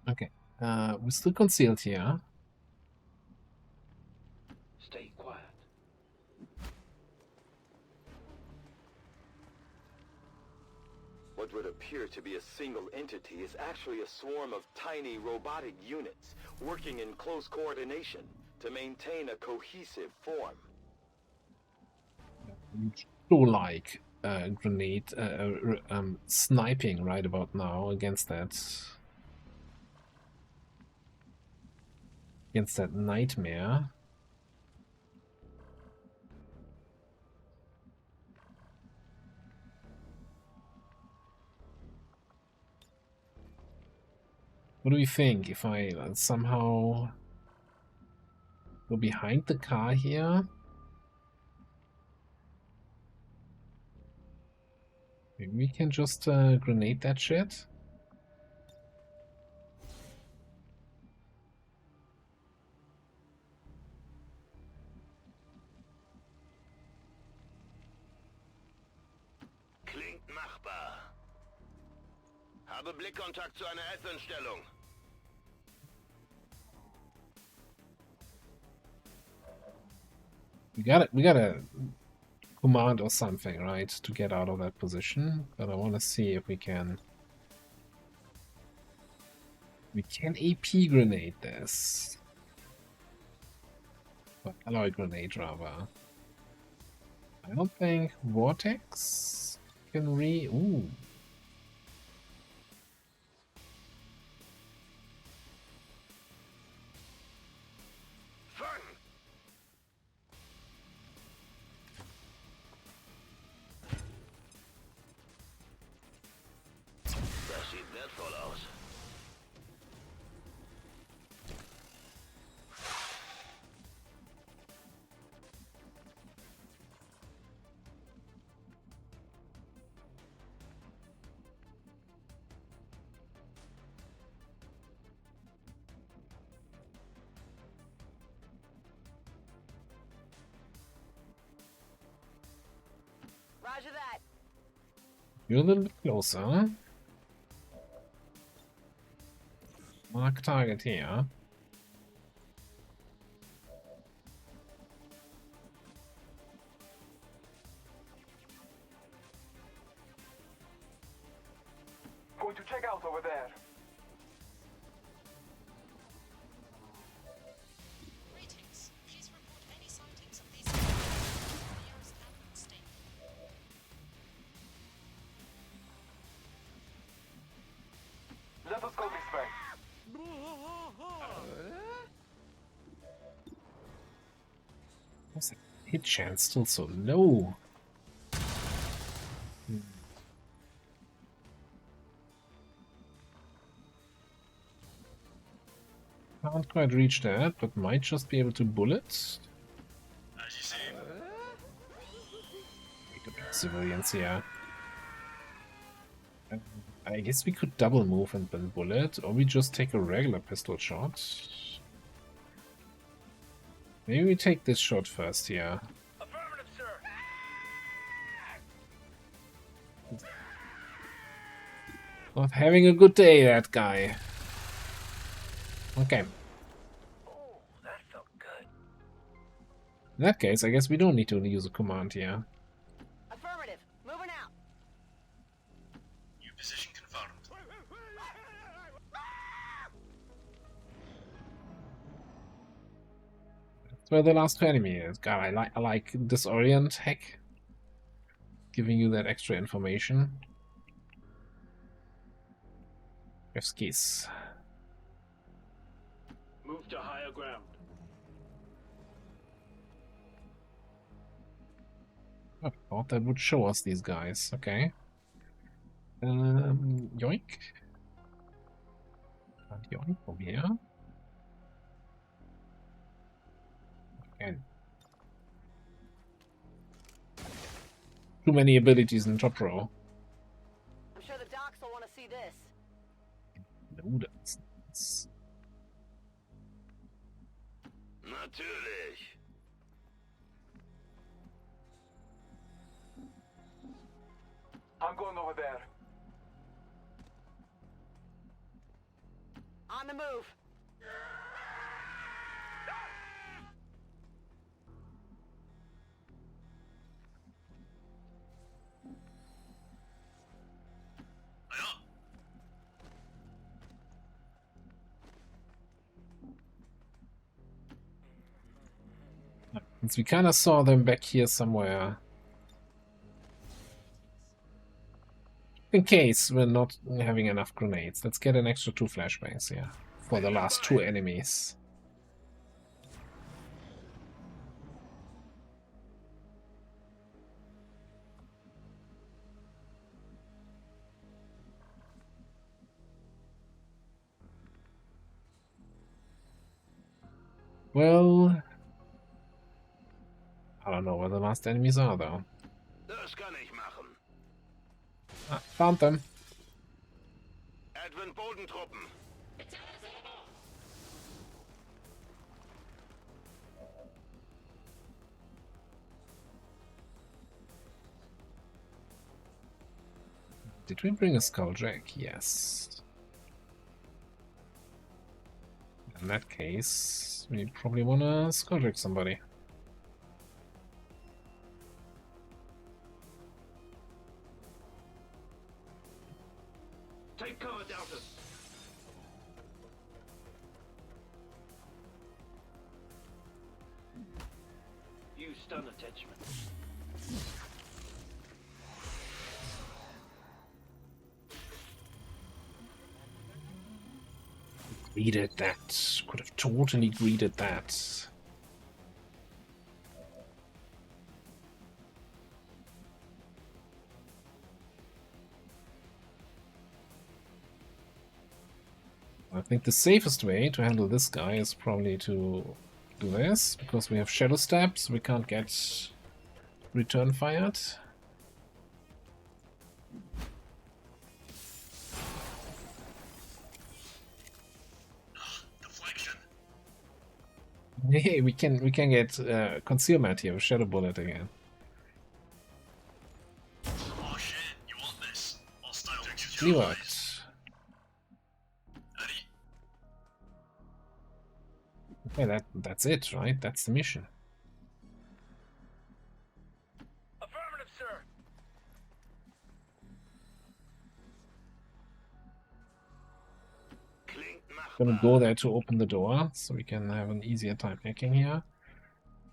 Okay. We're still concealed here. Stay quiet. What would appear to be a single entity is actually a swarm of tiny robotic units working in close coordination to maintain a cohesive form. So like grenade sniping right about now against that nightmare. What do we think if I somehow go behind the car here? Maybe we can just grenade that shit. Habe Blickkontakt zu einer Advent-Stellung. We gotta command or something, right, to get out of that position. But I want to see if we can. We can AP grenade this. Or alloy grenade, rather. I don't think Vortex can Ooh. Das sieht wertvoll aus. Roger that. You're a little bit closer. Mark target here. Going to check out over there. Greetings. Please report any sightings of these sightings to the nearest admin station. Let us go this way. What's the hit chance still so low? Can't quite reach that, but might just be able to bullet. As you see. Civilians here. I guess we could double move and then bullet, or we just take a regular pistol shot. Maybe we take this shot first here. Affirmative, sir. Not having a good day, that guy. Okay. Oh, that felt good. In that case, I guess we don't need to use a command here. Affirmative. Moving out. New position confirmed. That's where the last enemy is. God, I like disorient heck. Giving you that extra information. Skis. Move to higher ground. I thought that would show us these guys. Okay. Yoink. And yoink from here. Okay. Too many abilities in top row. I'm sure the docs will want to see this. No, that's... Natürlich. I'm going over there. On the move. Since we kind of saw them back here somewhere. In case we're not having enough grenades, let's get an extra 2 flashbangs here for the last 2 enemies. Well, I don't know where the last enemies are though. Das kann ich machen. Ah, found them. Advent Bodentruppen. Did we bring a Skulljack? Yes. In that case, we probably want to Skulljack somebody. Take cover, Delta. Use stun attachment. Greeted that. Could have totally greeted that. I think the safest way to handle this guy is probably to do this, because we have Shadow Steps, we can't get return fired. Hey, we can get concealment here with Shadow Bullet again. Oh shit, you want this? Hostile Really worked. Okay, that's it, right? That's the mission. Affirmative, sir. Gonna go there to open the door, so we can have an easier time hacking here.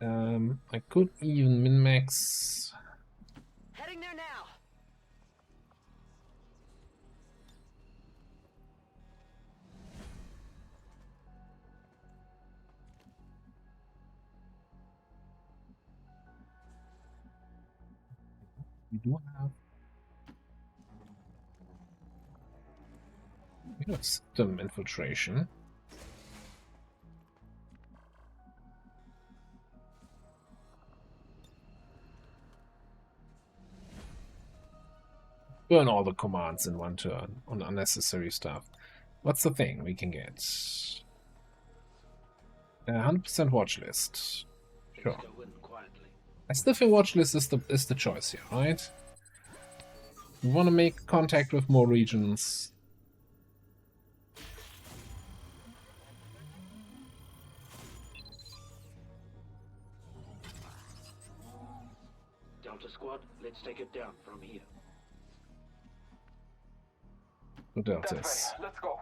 I could even min-max. Heading there now. We do have system infiltration. Burn all the commands in one turn on unnecessary stuff. What's the thing we can get? 100% watch list. Sure. I still think watch list is the choice here, right? We want to make contact with more regions. Delta Squad, let's take it down from here. The Deltas. Let's go.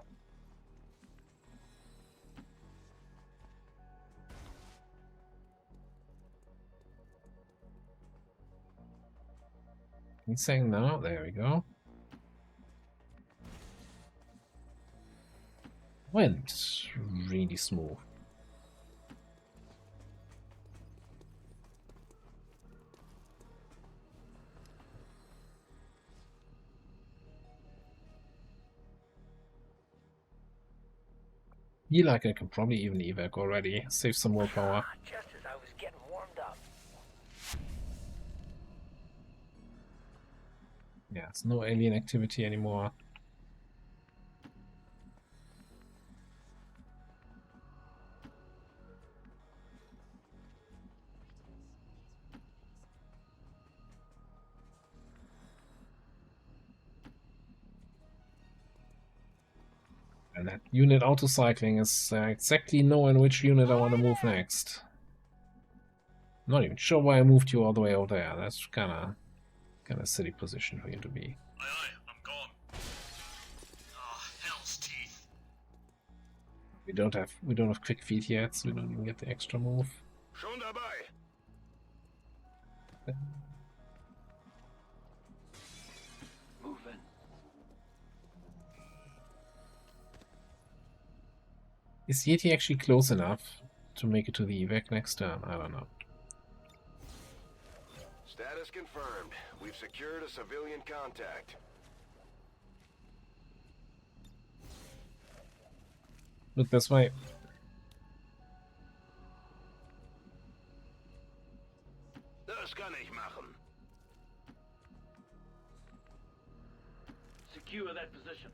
He's saying no. There we go. Went really smooth. Feel like I can probably even evac already. Save some more power. Just as I was getting warmed up. Yeah, it's no alien activity anymore. And that unit auto-cycling is exactly knowing which unit I want to move next. I'm not even sure why I moved you all the way over there. That's kind of silly position for you to be. Aye, aye, I'm gone. Ah, hell's teeth. We don't have quick feet yet, so we don't even get the extra move. Schon dabei. Move in. Is Yeti actually close enough to make it to the evac next turn? I don't know. Status confirmed. We've secured a civilian contact. Look this way. Das kann ich machen. Secure that position.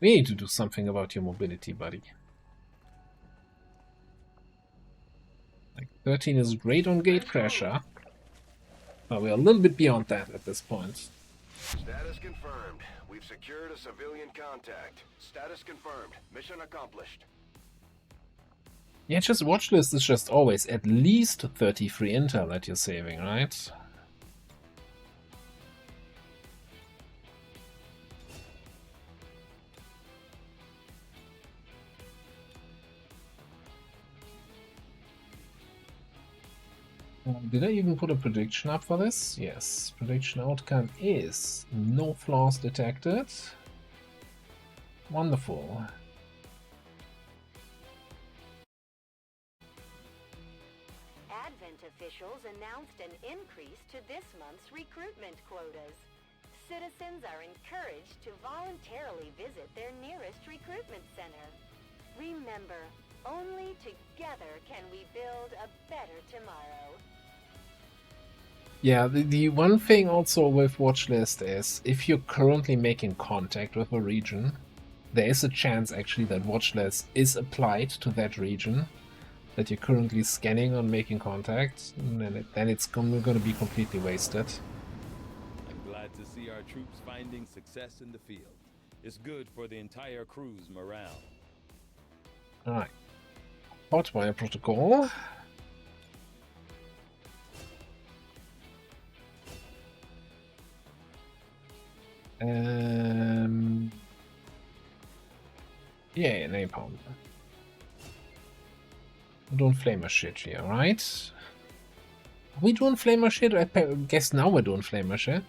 We need to do something about your mobility, buddy. Like 13 is great on gate pressure. Well, we're a little bit beyond that at this point. Status confirmed. We've secured a civilian contact. Status confirmed. Mission accomplished. Yeah, just watch list is just always at least 33 intel that you're saving, right? Did I even put a prediction up for this? Yes. Prediction outcome is no flaws detected. Wonderful. Advent officials announced an increase to this month's recruitment quotas. Citizens are encouraged to voluntarily visit their nearest recruitment center. Remember, only together can we build a better tomorrow. Yeah, the one thing also with watchlist is if you're currently making contact with a region, there is a chance actually that watchlist is applied to that region that you're currently scanning on making contact, and then it's going to be completely wasted. I'm glad to see our troops finding success in the field. It's good for the entire crew's morale. Alright. Hotwire protocol. Yeah, napalm. We're doing flamer shit here, right? Are we doing flamer shit? I guess now we're doing flamer shit.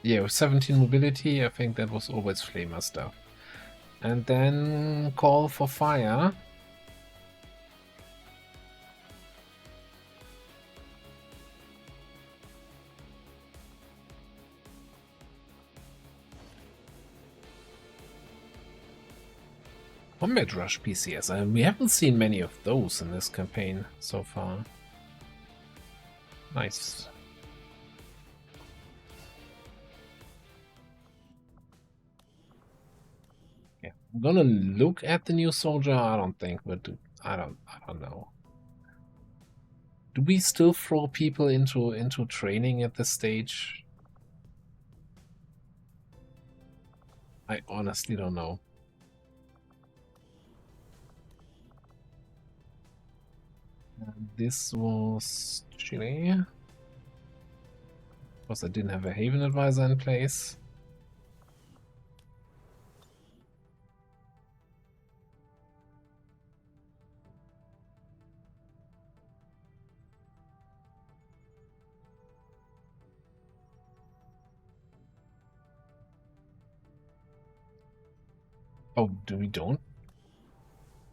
Yeah, with 17 mobility, I think that was always flamer stuff. And then call for fire. Combat Rush PCS. We haven't seen many of those in this campaign so far. Nice. Yeah, I'm gonna look at the new soldier. I don't think we'll do. I don't know. Do we still throw people into training at this stage? I honestly don't know. This was Chile. Of course, I didn't have a Haven advisor in place. Oh, we don't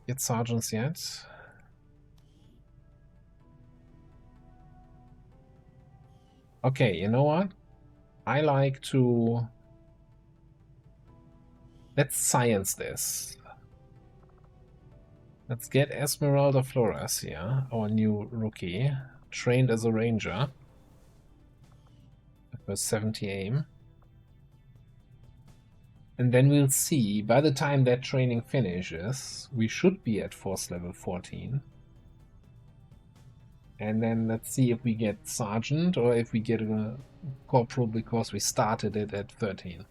get sergeants yet? Okay, you know what? I like to... Let's science this. Let's get Esmeralda Flores here, our new rookie, trained as a ranger. For 70 aim. And then we'll see, by the time that training finishes, we should be at force level 14. And then let's see if we get sergeant or if we get a corporal because we started it at 13.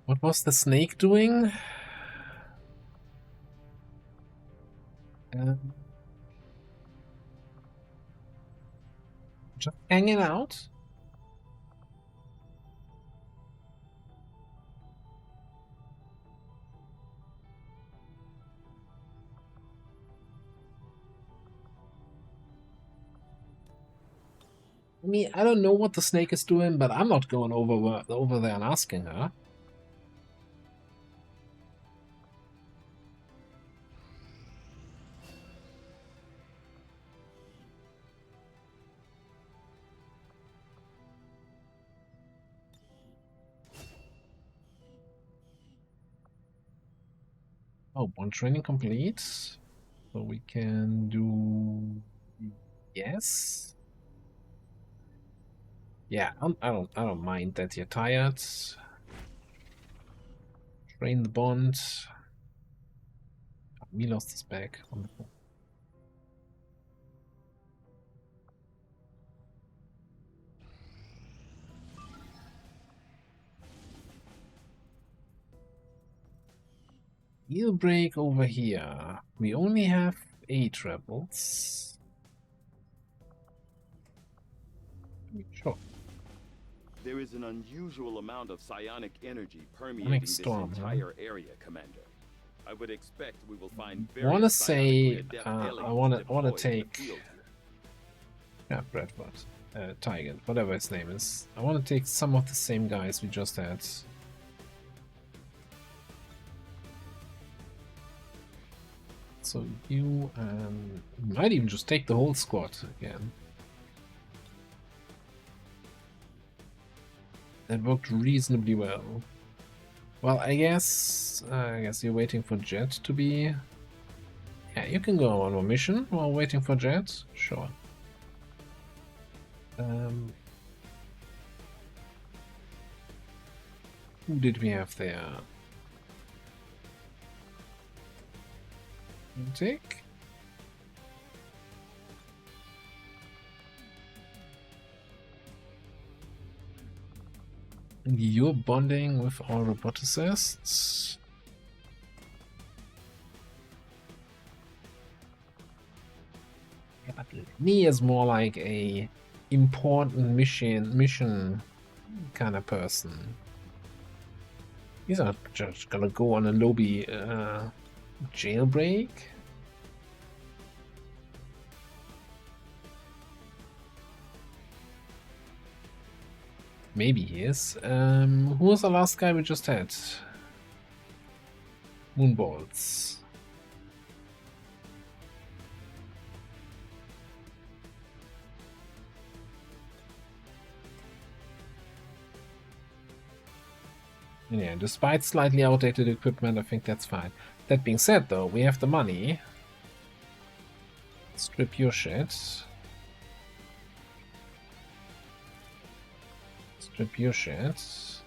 What was the snake doing? Just hanging out? I mean, I don't know what the snake is doing, but I'm not going over there and asking her. Oh, one training complete. So we can do... Yes. Yeah, I don't mind that you're tired. Drain the bond. We lost his back. Wonderful. Heal break over here. We only have 8 rebels. Sure. There is an unusual amount of psionic energy permeating Sonic this storm, huh? entire area, Commander. I would expect we will find I want to various say psionically adept I aliens want to deployed in the take field here. yeah, Bradford, Tiger, whatever his name is. I want to take some of the same guys we just had. So you might even just take the whole squad again. That worked reasonably well. Well, I guess you're waiting for Jet to be. Yeah, you can go on one more mission while waiting for Jet. Sure. Who did we have there? Take. You're bonding with our roboticists. Yeah, but me is more like a important mission kind of person. He's not just gonna go on a lobby jailbreak. Maybe he is. Who was the last guy we just had? Moonballs. Yeah, despite slightly outdated equipment, I think that's fine. That being said, though, we have the money. Strip your shit. Strip your shit.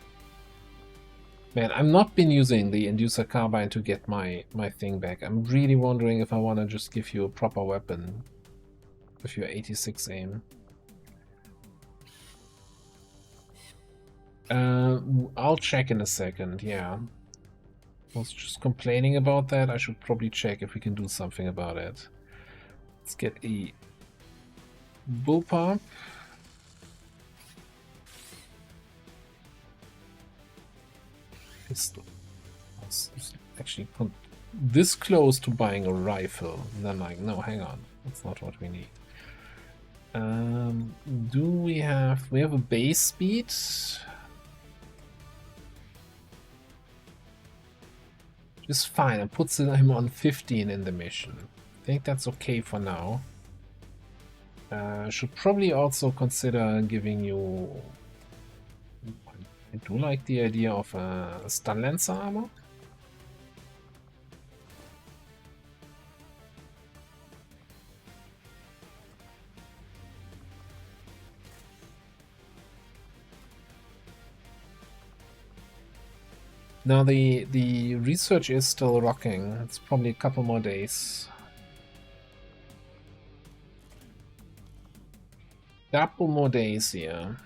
Man, I've not been using the inducer carbine to get my thing back. I'm really wondering if I want to just give you a proper weapon with your 86 aim. I'll check in a second, yeah. I was just complaining about that. I should probably check if we can do something about it. Let's get a bullpup. Pistol. I was actually this close to buying a rifle. And then like, no, hang on. That's not what we need. Do we have a base speed? Is fine, and puts him on 15 in the mission. I think that's okay for now. Should probably also consider giving you. I do like the idea of stun lancer armor. Now the research is still rocking. It's probably a couple more days. Couple more days here.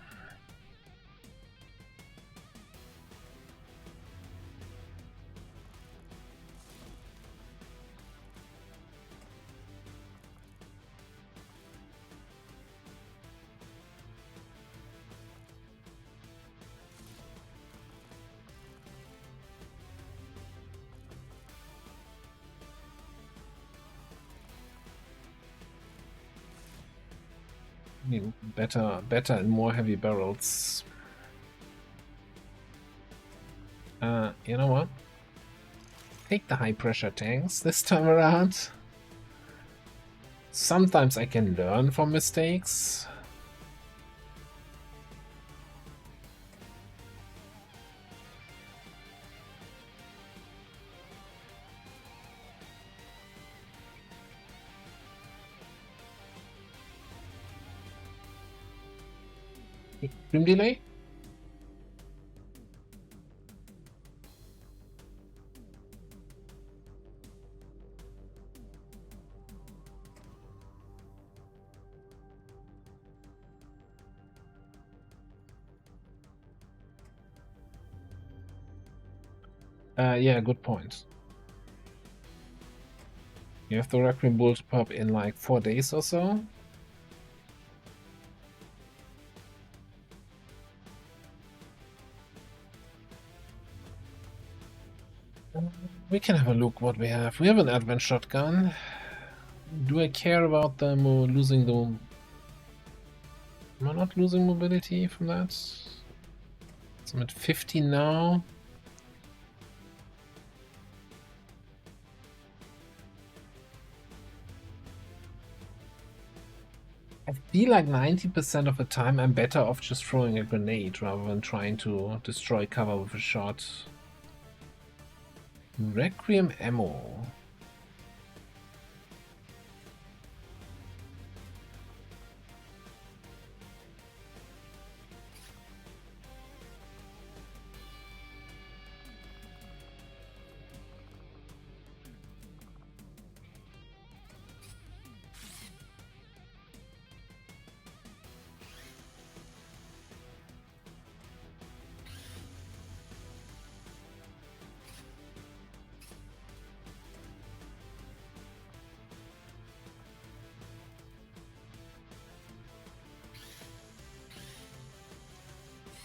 Better and more heavy barrels. You know what? Take the high pressure tanks this time around. Sometimes I can learn from mistakes. Stream delay? Yeah, good point. You have the Requiem Bull to pop in like 4 days or so. We can have a look what we have. We have an Advent Shotgun. Do I care about them or losing the... Am I not losing mobility from that? So I'm at 50 now. I feel like 90% of the time I'm better off just throwing a grenade rather than trying to destroy cover with a shot. Requiem ammo.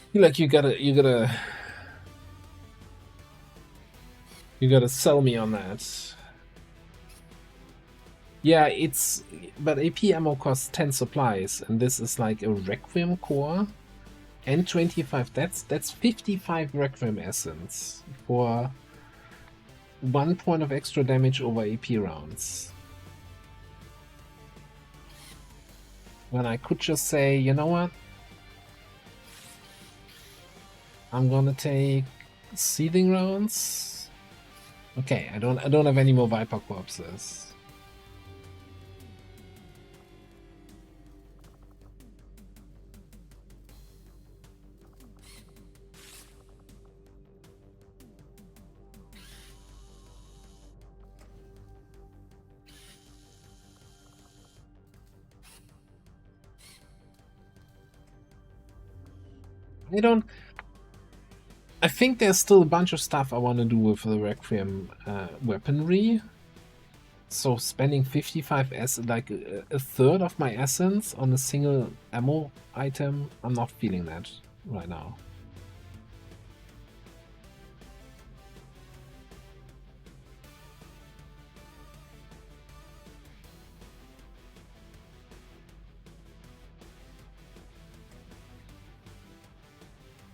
I feel like you gotta sell me on that. Yeah, it's... But AP ammo costs 10 supplies, and this is like a Requiem core and 25. That's 55 Requiem essence for 1 point of extra damage over AP rounds. When I could just say, you know what? I'm gonna take seething rounds. Okay, I don't have any more Viper corpses. I think there's still a bunch of stuff I want to do with the Requiem weaponry. So spending 55 like a third of my essence on a single ammo item, I'm not feeling that right now.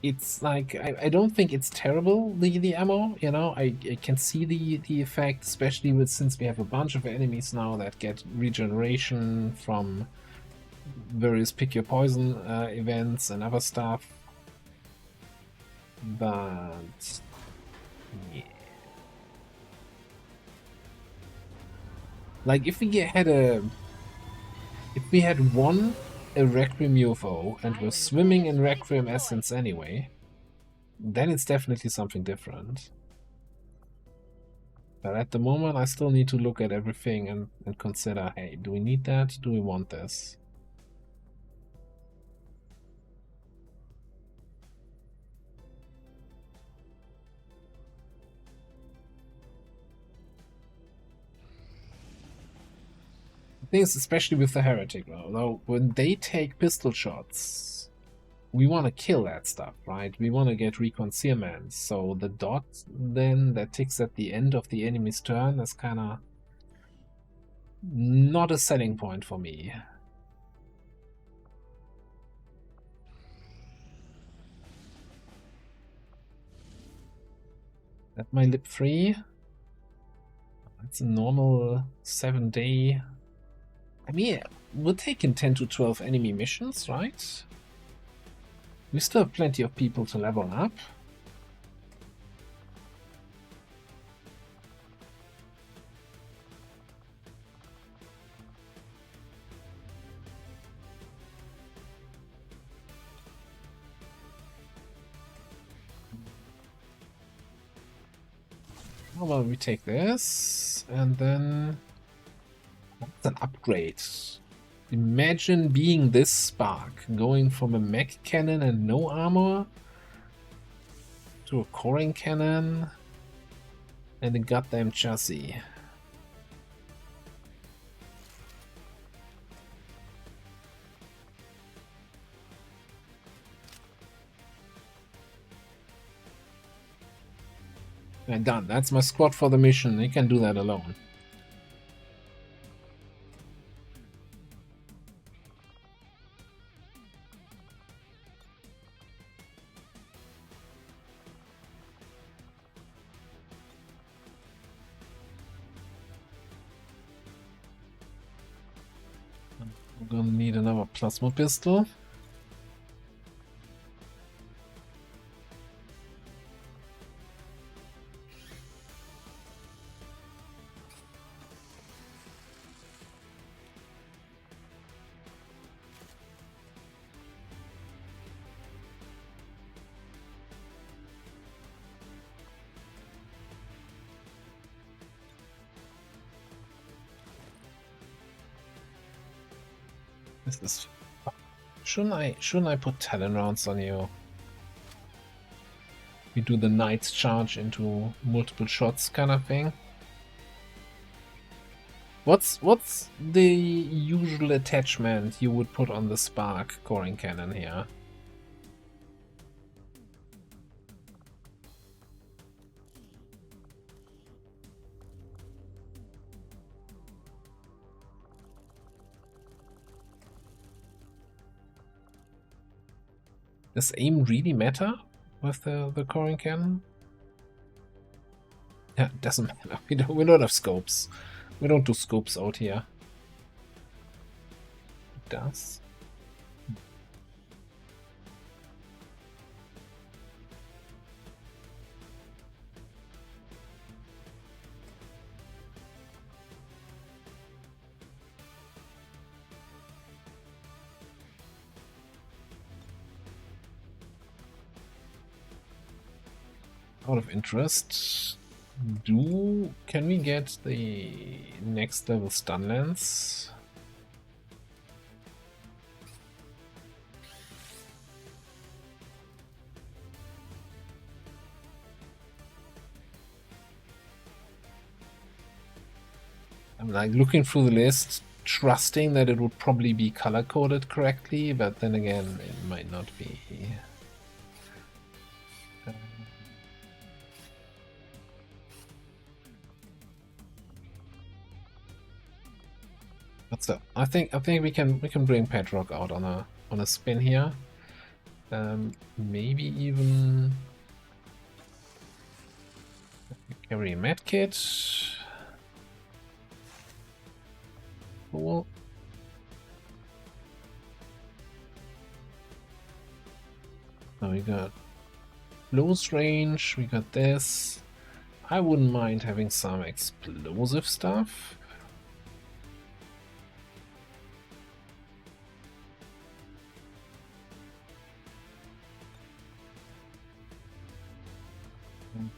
It's like, I don't think it's terrible, the ammo, you know, I can see the effect, especially since we have a bunch of enemies now that get regeneration from various pick your poison events and other stuff. But yeah. Like if we had a Requiem UFO and we're swimming in Requiem essence anyway, then it's definitely something different. But at the moment I still need to look at everything and consider, hey, do we need that? Do we want this? Things, especially with the Heretic, though, when they take pistol shots, we want to kill that stuff, right? We want to get reconcealment. So the dot then that ticks at the end of the enemy's turn is kind of not a selling point for me. Let my lip free. That's a normal 7-day. I mean, we're taking 10 to 12 enemy missions, right? We still have plenty of people to level up. How about we take this and then that's an upgrade. Imagine being this Spark, going from a mech cannon and no armor to a coring cannon and a goddamn chassis. And done. That's my squad for the mission. You can do that alone. We're gonna need another plasma pistol. This is... Shouldn't I put talent rounds on you? We do the Knight's charge into multiple shots kind of thing. What's the usual attachment you would put on the Spark coring cannon here? Does aim really matter with the coring cannon? Yeah, it doesn't matter. We don't have scopes. We don't do scopes out here. It does. Out of interest, can we get the next level stun lance? I'm like looking through the list, trusting that it would probably be color coded correctly, but then again, it might not be. So I think we can bring Pedrock out on a spin here. Maybe even carry a medkit. Cool. Now we got close range. We got this. I wouldn't mind having some explosive stuff.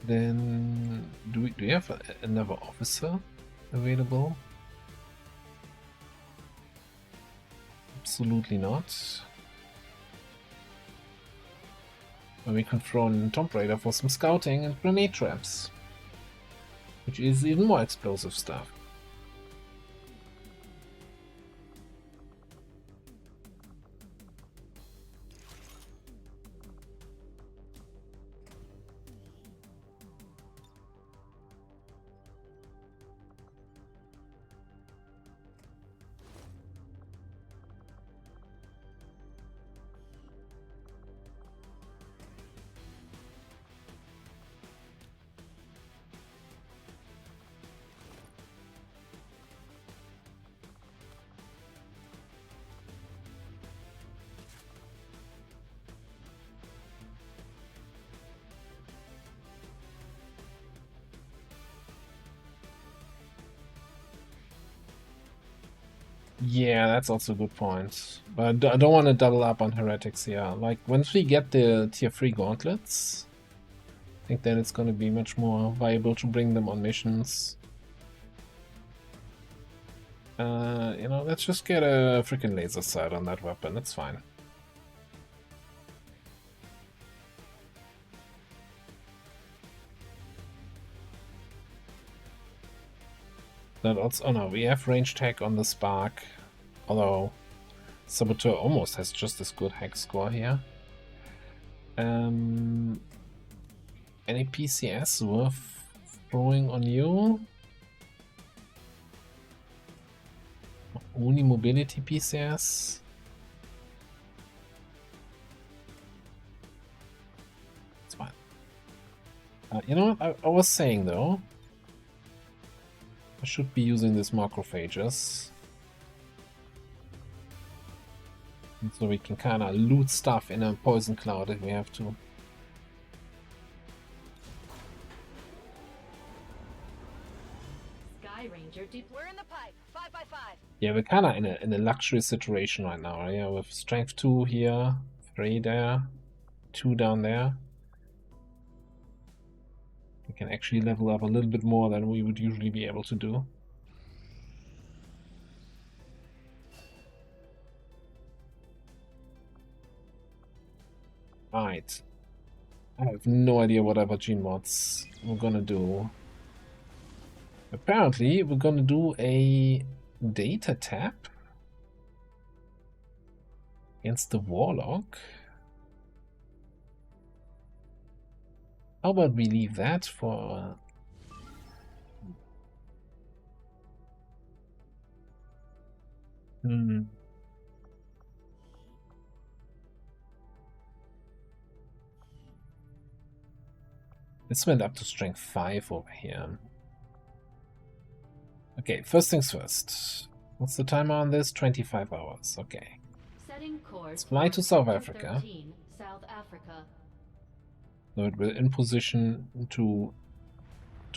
Then do we have another officer available? Absolutely not. But we can throw in Tomb Raider for some scouting and grenade traps, which is even more explosive stuff. Yeah, that's also a good point. But I don't want to double up on heretics here. Like, once we get the tier 3 gauntlets, I think then it's going to be much more viable to bring them on missions. You know, let's just get a freaking laser sight on that weapon, that's fine. That also, oh no, we have range tag on the Spark, although Saboteur almost has just as good hack score here. Any PCS worth throwing on you? Only mobility PCS? It's fine. You know what I was saying though? I should be using this macrophages. And so we can kind of loot stuff in a poison cloud if we have to. Sky Ranger, We're in the pipe. 5x5. Yeah, we're kind of in a luxury situation right now. Yeah, with strength 2 here, 3 there, 2 down there. We can actually level up a little bit more than we would usually be able to do. Right. I have no idea what other gene mods we're gonna do. Apparently, we're gonna do a data tap against the Warlock. How about we leave that for... This went up to strength 5 over here. Okay, first things first. What's the timer on this? 25 hours. Okay. setting course. Let's fly to South Africa. 13, South Africa. So it will in position to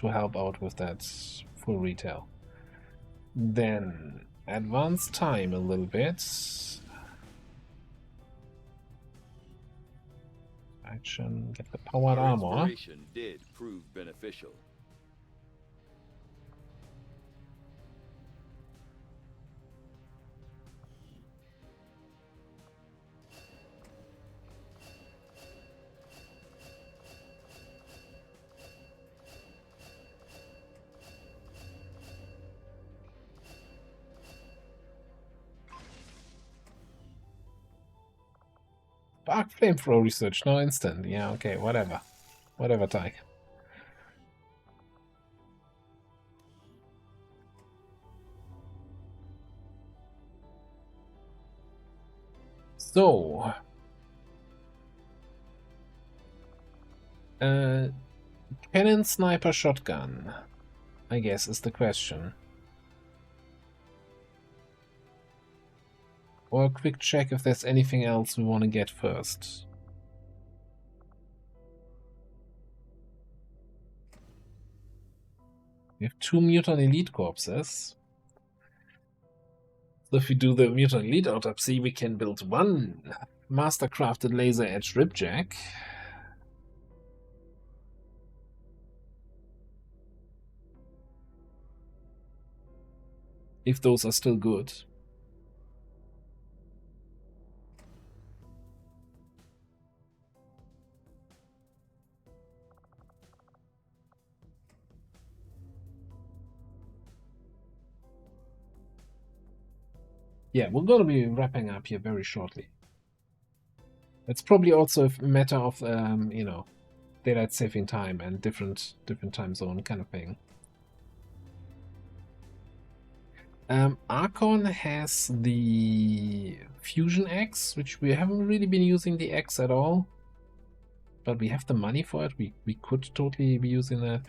help out with that full retail. Then advance time a little bit. Action, get the powered Our armor. inspiration did prove beneficial. Spark flamethrower research, no instant. Yeah, okay, whatever. Whatever, Tyke. So, cannon, sniper, shotgun, I guess is the question. Or a quick check if there's anything else we want to get first. We have 2 mutant elite corpses. So if we do the mutant elite autopsy, we can build 1 mastercrafted laser edge ripjack. If those are still good. Yeah, we're going to be wrapping up here very shortly. It's probably also a matter of, you know, daylight saving time and different time zone kind of thing. Archon has the Fusion X, which we haven't really been using the X at all. But we have the money for it. We could totally be using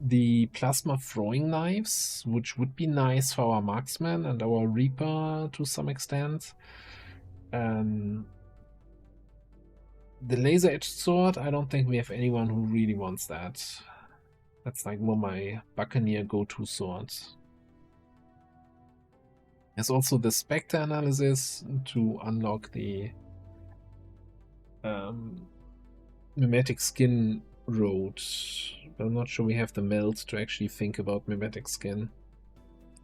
the plasma throwing knives, which would be nice for our marksman and our reaper to some extent. The laser edged sword, I don't think we have anyone who really wants that. That's like more my buccaneer go-to sword. There's also the Spectre analysis to unlock the mimetic skin road. But I'm not sure we have the meld to actually think about mimetic skin.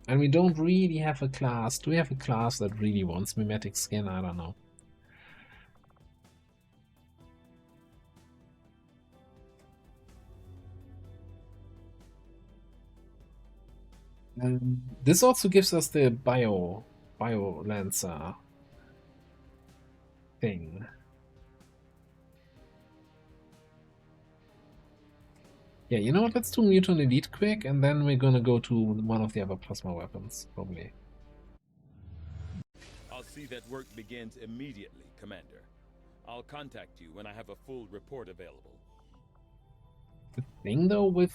And we don't really have a class. Do we have a class that really wants mimetic skin? I don't know. This also gives us the bio lancer thing. Yeah, you know what? Let's do Mutant Elite quick, and then we're gonna go to one of the other plasma weapons, probably. I'll see that work begins immediately, Commander. I'll contact you when I have a full report available. The thing though with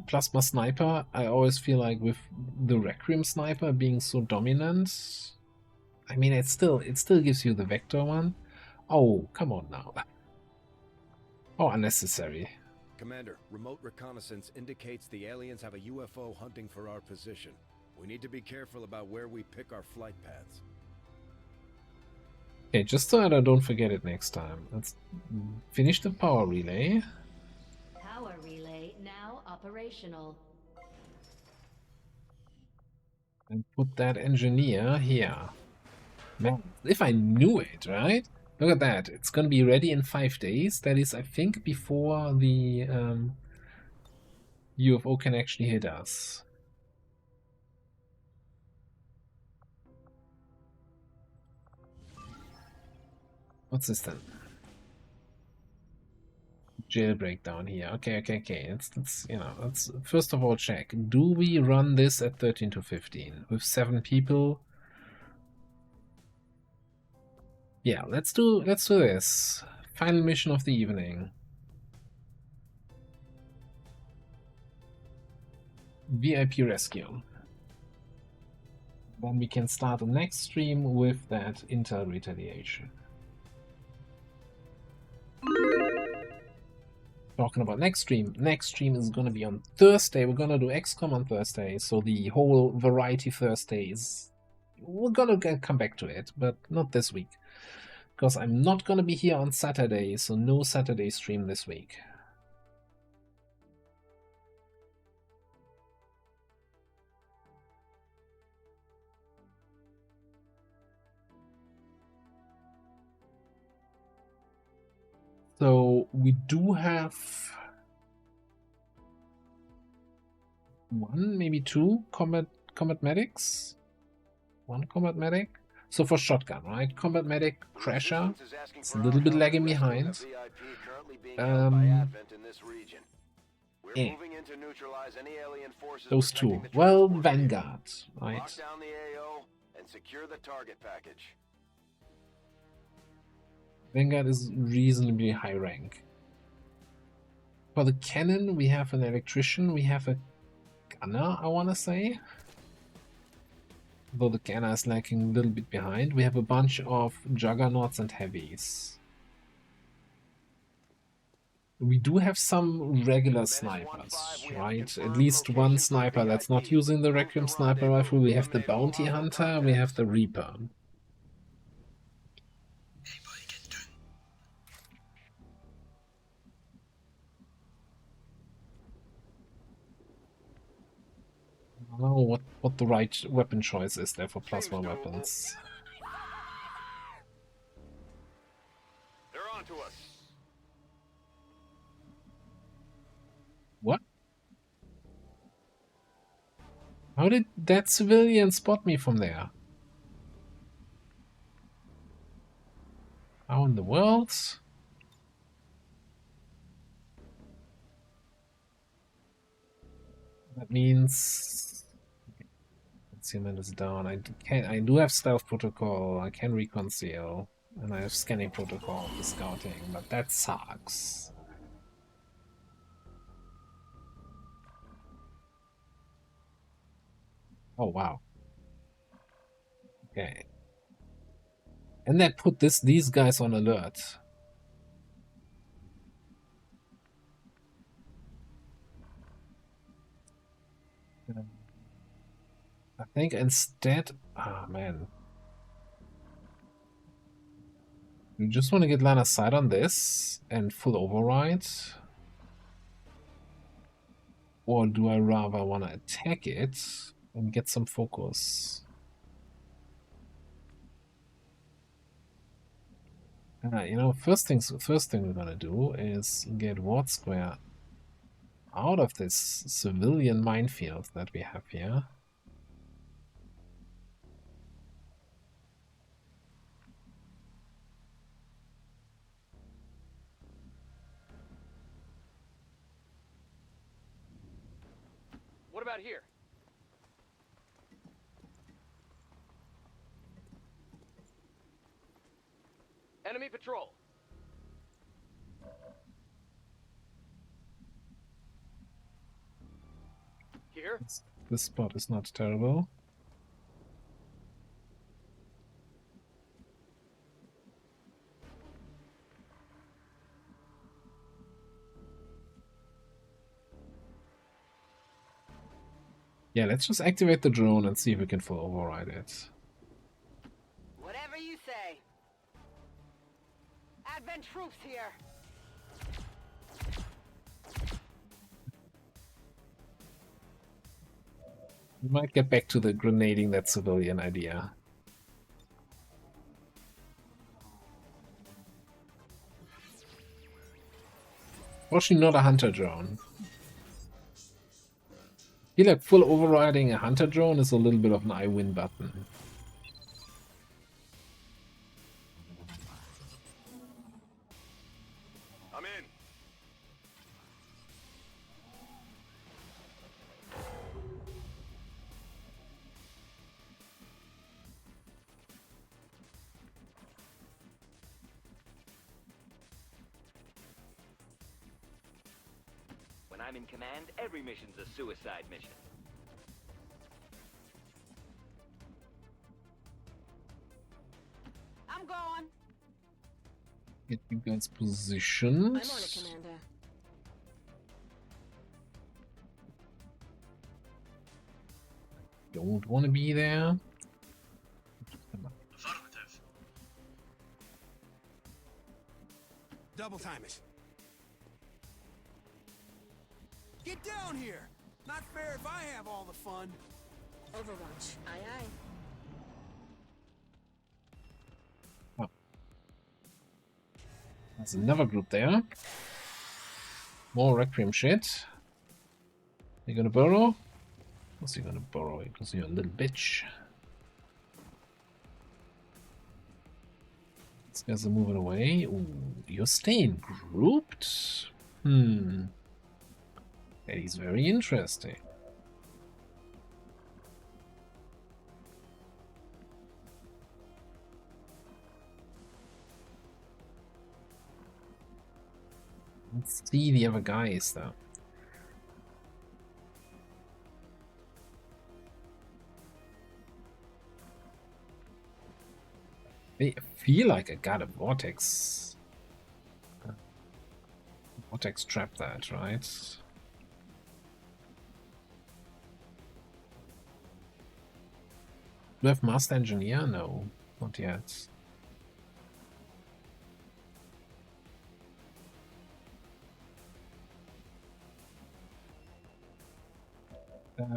Plasma Sniper, I always feel like with the Requiem Sniper being so dominant, I mean it still gives you the Vector one. Oh, come on now. Oh, unnecessary. Commander, remote reconnaissance indicates the aliens have a UFO hunting for our position. We need to be careful about where we pick our flight paths. Okay, just so that I don't forget it next time. Let's finish the power relay. Power relay now operational. And put that engineer here. Man, if I knew it, right? Look at that. It's gonna be ready in 5 days. That is, I think, before the UFO can actually hit us. What's this then? Jailbreak down here. Okay. Let's you know, let's first of all check. Do we run this at 13 to 15 with 7 people? Yeah, let's do this. Final mission of the evening. VIP rescue. Then we can start the next stream with that Intel retaliation. Talking about next stream is gonna be on Thursday. We're gonna do XCOM on Thursday, so the whole variety Thursdays. We're gonna come back to it, but not this week. Because I'm not gonna be here on Saturday, so no Saturday stream this week. So we do have 1, maybe 2 combat medics. 1 combat medic. So for shotgun, right? Combat medic, Crasher. It's a little bit lagging behind. Those 2. Well, Vanguard, right? Lock down the AO and secure the target package. Vanguard is reasonably high rank. For the cannon, we have an electrician, we have a gunner, I want to say. Though the gunner is lagging a little bit behind. We have a bunch of juggernauts and heavies. We do have some regular snipers, right? At least 1 sniper that's not using the Requiem sniper rifle. We have the Bounty Hunter, we have the Reaper. I don't know what the right weapon choice is there for plasma weapons. They're on to us. What? How did that civilian spot me from there? How in the world? That means concealment is down. I do have stealth protocol. I can reconceal, and I have scanning protocol for scouting, but that sucks. Oh wow. Okay. And that put these guys on alert. I think instead, man, you just want to get line of sight on this and full override. Or do I rather want to attack it and get some focus? You know, first thing we're gonna do is get Ward Square out of this civilian minefield that we have here. What about here? Enemy patrol. Here? This spot is not terrible. Yeah, let's just activate the drone and see if we can full override it. Whatever you say. Advent troops here. We might get back to the grenading that civilian idea. Fortunately not a hunter drone. I feel like full overriding a hunter drone is a little bit of an I win button. I'm in. When I'm in command, every mission's a suicide mission. I'm going. Get you guys positioned. I'm on it, Commander. Don't want to be there. Affirmative. Double time it. Get down here! Not fair if I have all the fun. Overwatch. Aye, aye. Oh. There's another group there. More Requiem shit. You gonna burrow? Of course you're gonna burrow, because you're a little bitch. These guys are moving away. Ooh, you're staying grouped? That is very interesting. Let's see the other guys though. I feel like I got a vortex. Vortex trap that, right? Do I have Master Engineer? No, not yet.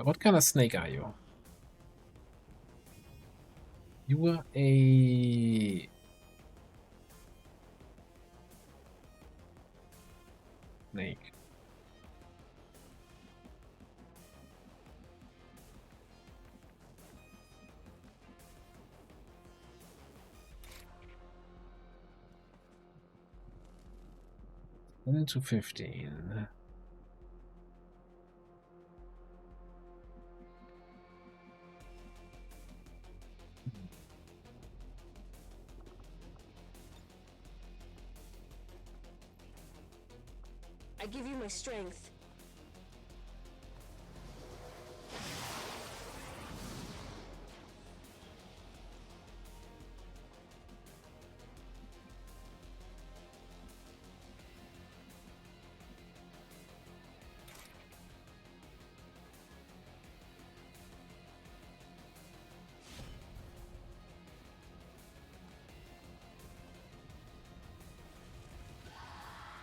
What kind of snake are you? You were a... snake. To 15. I give you my strength.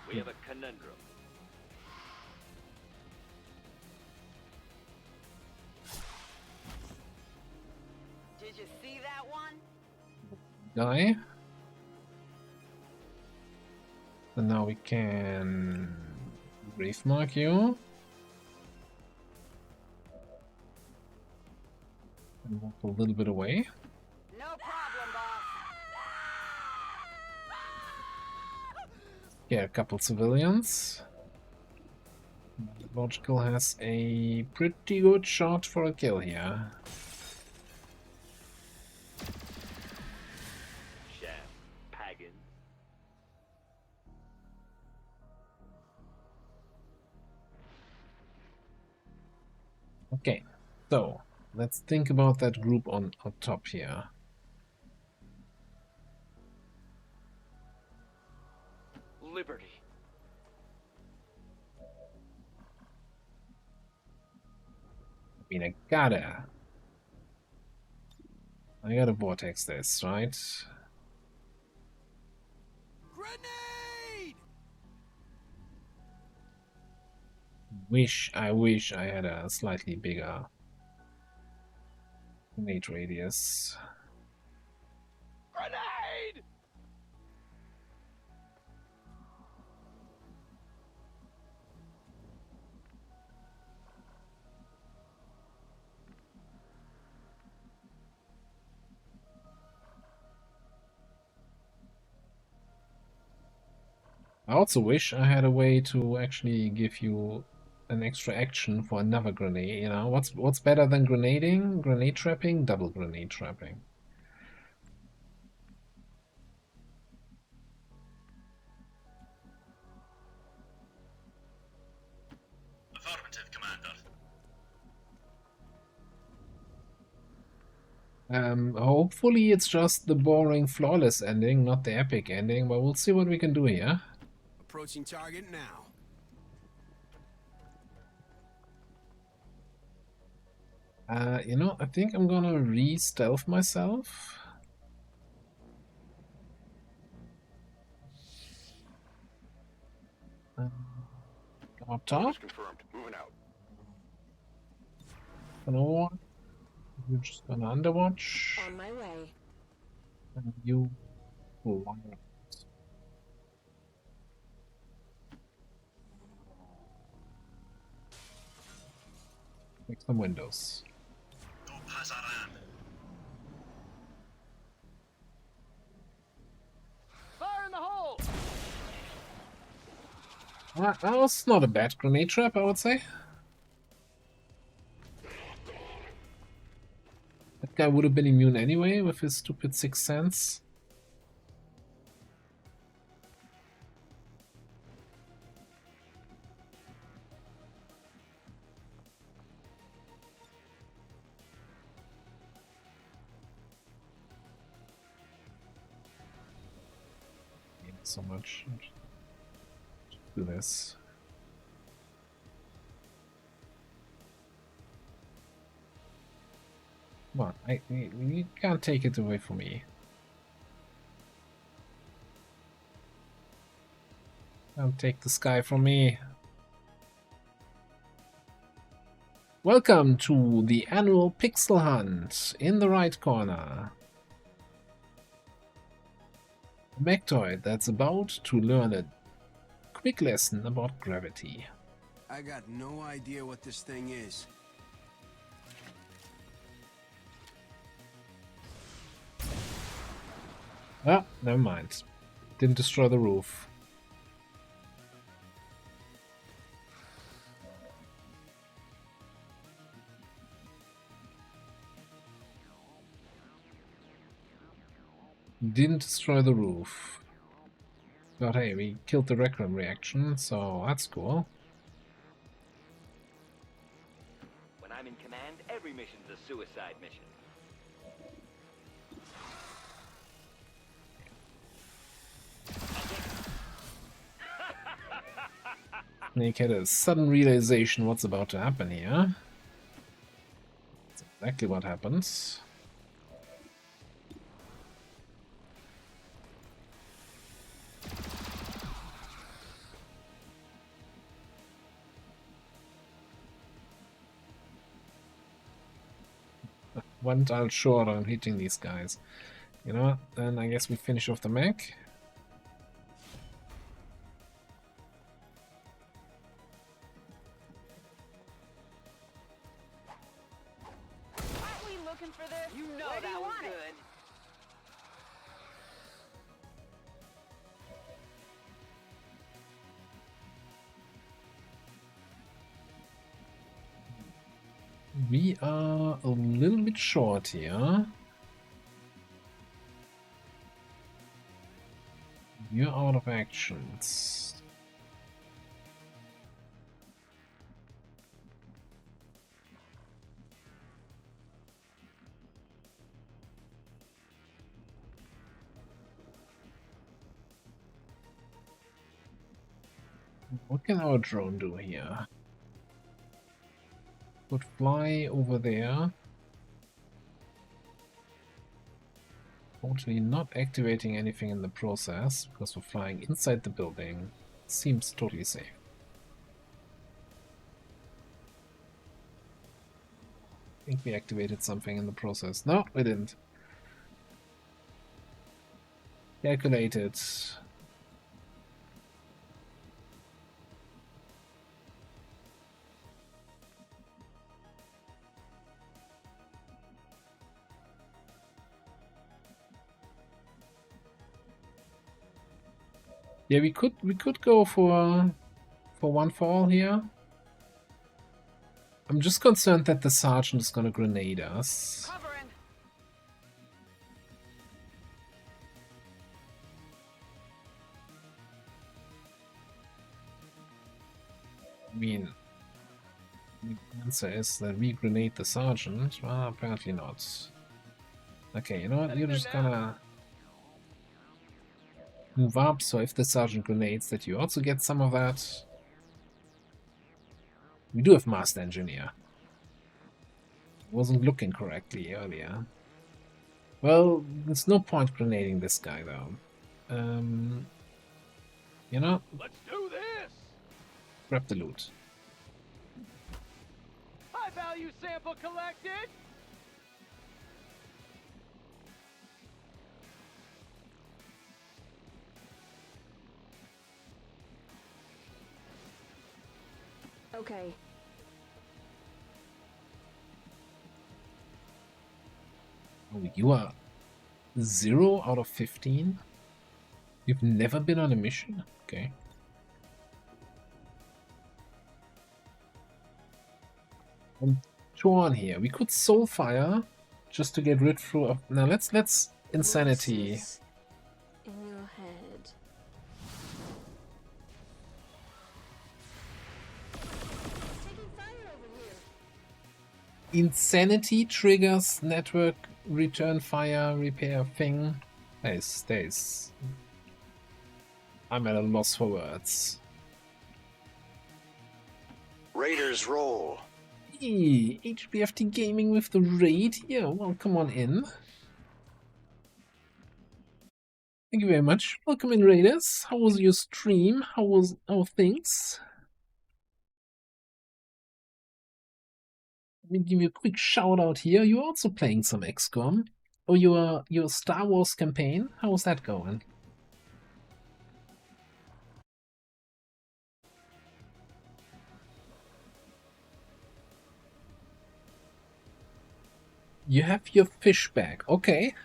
We have a conundrum. guy. And now we can brief mark you. And walk a little bit away. No problem, boss. Yeah, a couple civilians. Logical has a pretty good shot for a kill here. Shaft, pagan. Okay, so let's think about that group on top here. Liberty. I mean, I gotta vortex this, right? Grenade! I wish I had a slightly bigger grenade radius. Grenade! I also wish I had a way to actually give you an extra action for another grenade. You know, what's better than grenading? Grenade trapping? Double grenade trapping. Affirmative, Commander. Hopefully it's just the boring, flawless ending, not the epic ending, but we'll see what we can do here. Approaching target now. You know, I think I'm gonna re-stealth myself. Up top. Confirmed. Moving out. Overwatch. You're just gonna underwatch. On my way. And you will wander. Make some windows. No Pazaran. Fire in the hole! That was not a bad grenade trap, I would say. That guy would have been immune anyway with his stupid sixth sense. So much. Just do this. Come on, you can't take it away from me. Can't take the sky from me. Welcome to the annual Pixel Hunt. In the right corner, a Mechtoid that's about to learn a quick lesson about gravity. I got no idea what this thing is. Ah, never mind. Didn't destroy the roof. Didn't destroy the roof. But hey, we killed the Requiem reaction, so that's cool. When I'm in command, every mission's a suicide mission. Snake had a sudden realization what's about to happen here. That's exactly what happens. One tile short on hitting these guys. You know what? Then I guess we finish off the mech. Aren't we looking for this? You know where that was good. We are a little bit short here. You're out of actions. What can our drone do here? Could fly over there. Totally not activating anything in the process because we're flying inside the building. Seems totally safe. I think we activated something in the process. No, we didn't. Calculated. Yeah, we could go for one for all here. I'm just concerned that the sergeant is gonna grenade us. Covering. I mean, the answer is that we grenade the sergeant. Well, apparently not. Okay, you know what? You're just gonna move up, so if the sergeant grenades, that you also get some of that. We do have master engineer. Wasn't looking correctly earlier. Well, there's no point grenading this guy though. You know, Let's do this! grab the loot. High value sample collected! Okay. Oh, you are 0 out of 15? You've never been on a mission? Okay. I'm torn here. We could soul fire just to get rid through of. Now let's insanity. Voices in your head. Taking fire over here. Insanity triggers network return fire repair thing. Stays. I'm at a loss for words. Raiders roll. Hey, HBFT Gaming with the raid here. Welcome on in. Thank you very much. Welcome in, Raiders. How was your stream? How things? Let me give you a quick shout out here. You're also playing some XCOM. Oh, your Star Wars campaign. How's that going? You have your fish back. Okay.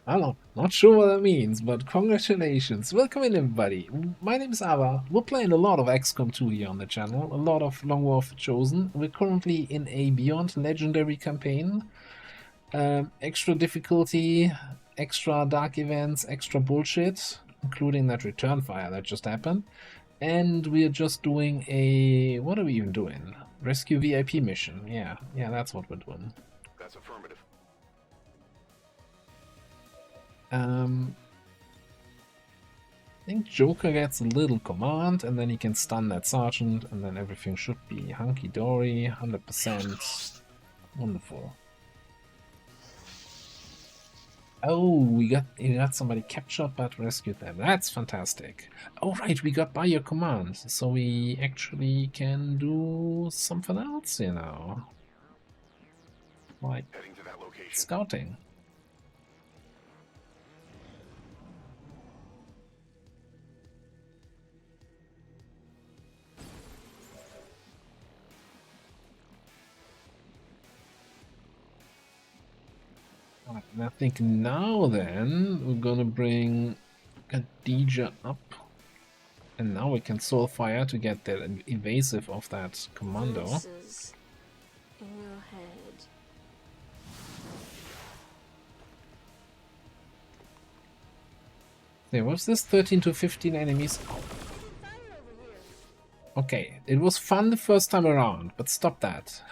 I don't, not sure what that means, but congratulations. Welcome in, everybody. My name is Ava. We're playing a lot of XCOM 2 here on the channel, a lot of Long War of the Chosen. We're currently in a Beyond Legendary campaign. Extra difficulty, extra dark events, extra bullshit, including that return fire that just happened. And we're just doing a... what are we even doing? Rescue VIP mission. Yeah, that's what we're doing. That's affirmative. I think Joker gets a little command, and then he can stun that sergeant, and then everything should be hunky-dory, 100%. Wonderful. Oh, we got somebody captured but rescued them. That's fantastic. Oh right, we got by your command, so we actually can do something else, you know. Like Heading to that location. scouting. And I think now then we're gonna bring Khadija up. And now we can soul fire to get the evasive of that commando. Voices in your head. There was this 13 to 15 enemies. Okay, it was fun the first time around, but stop that.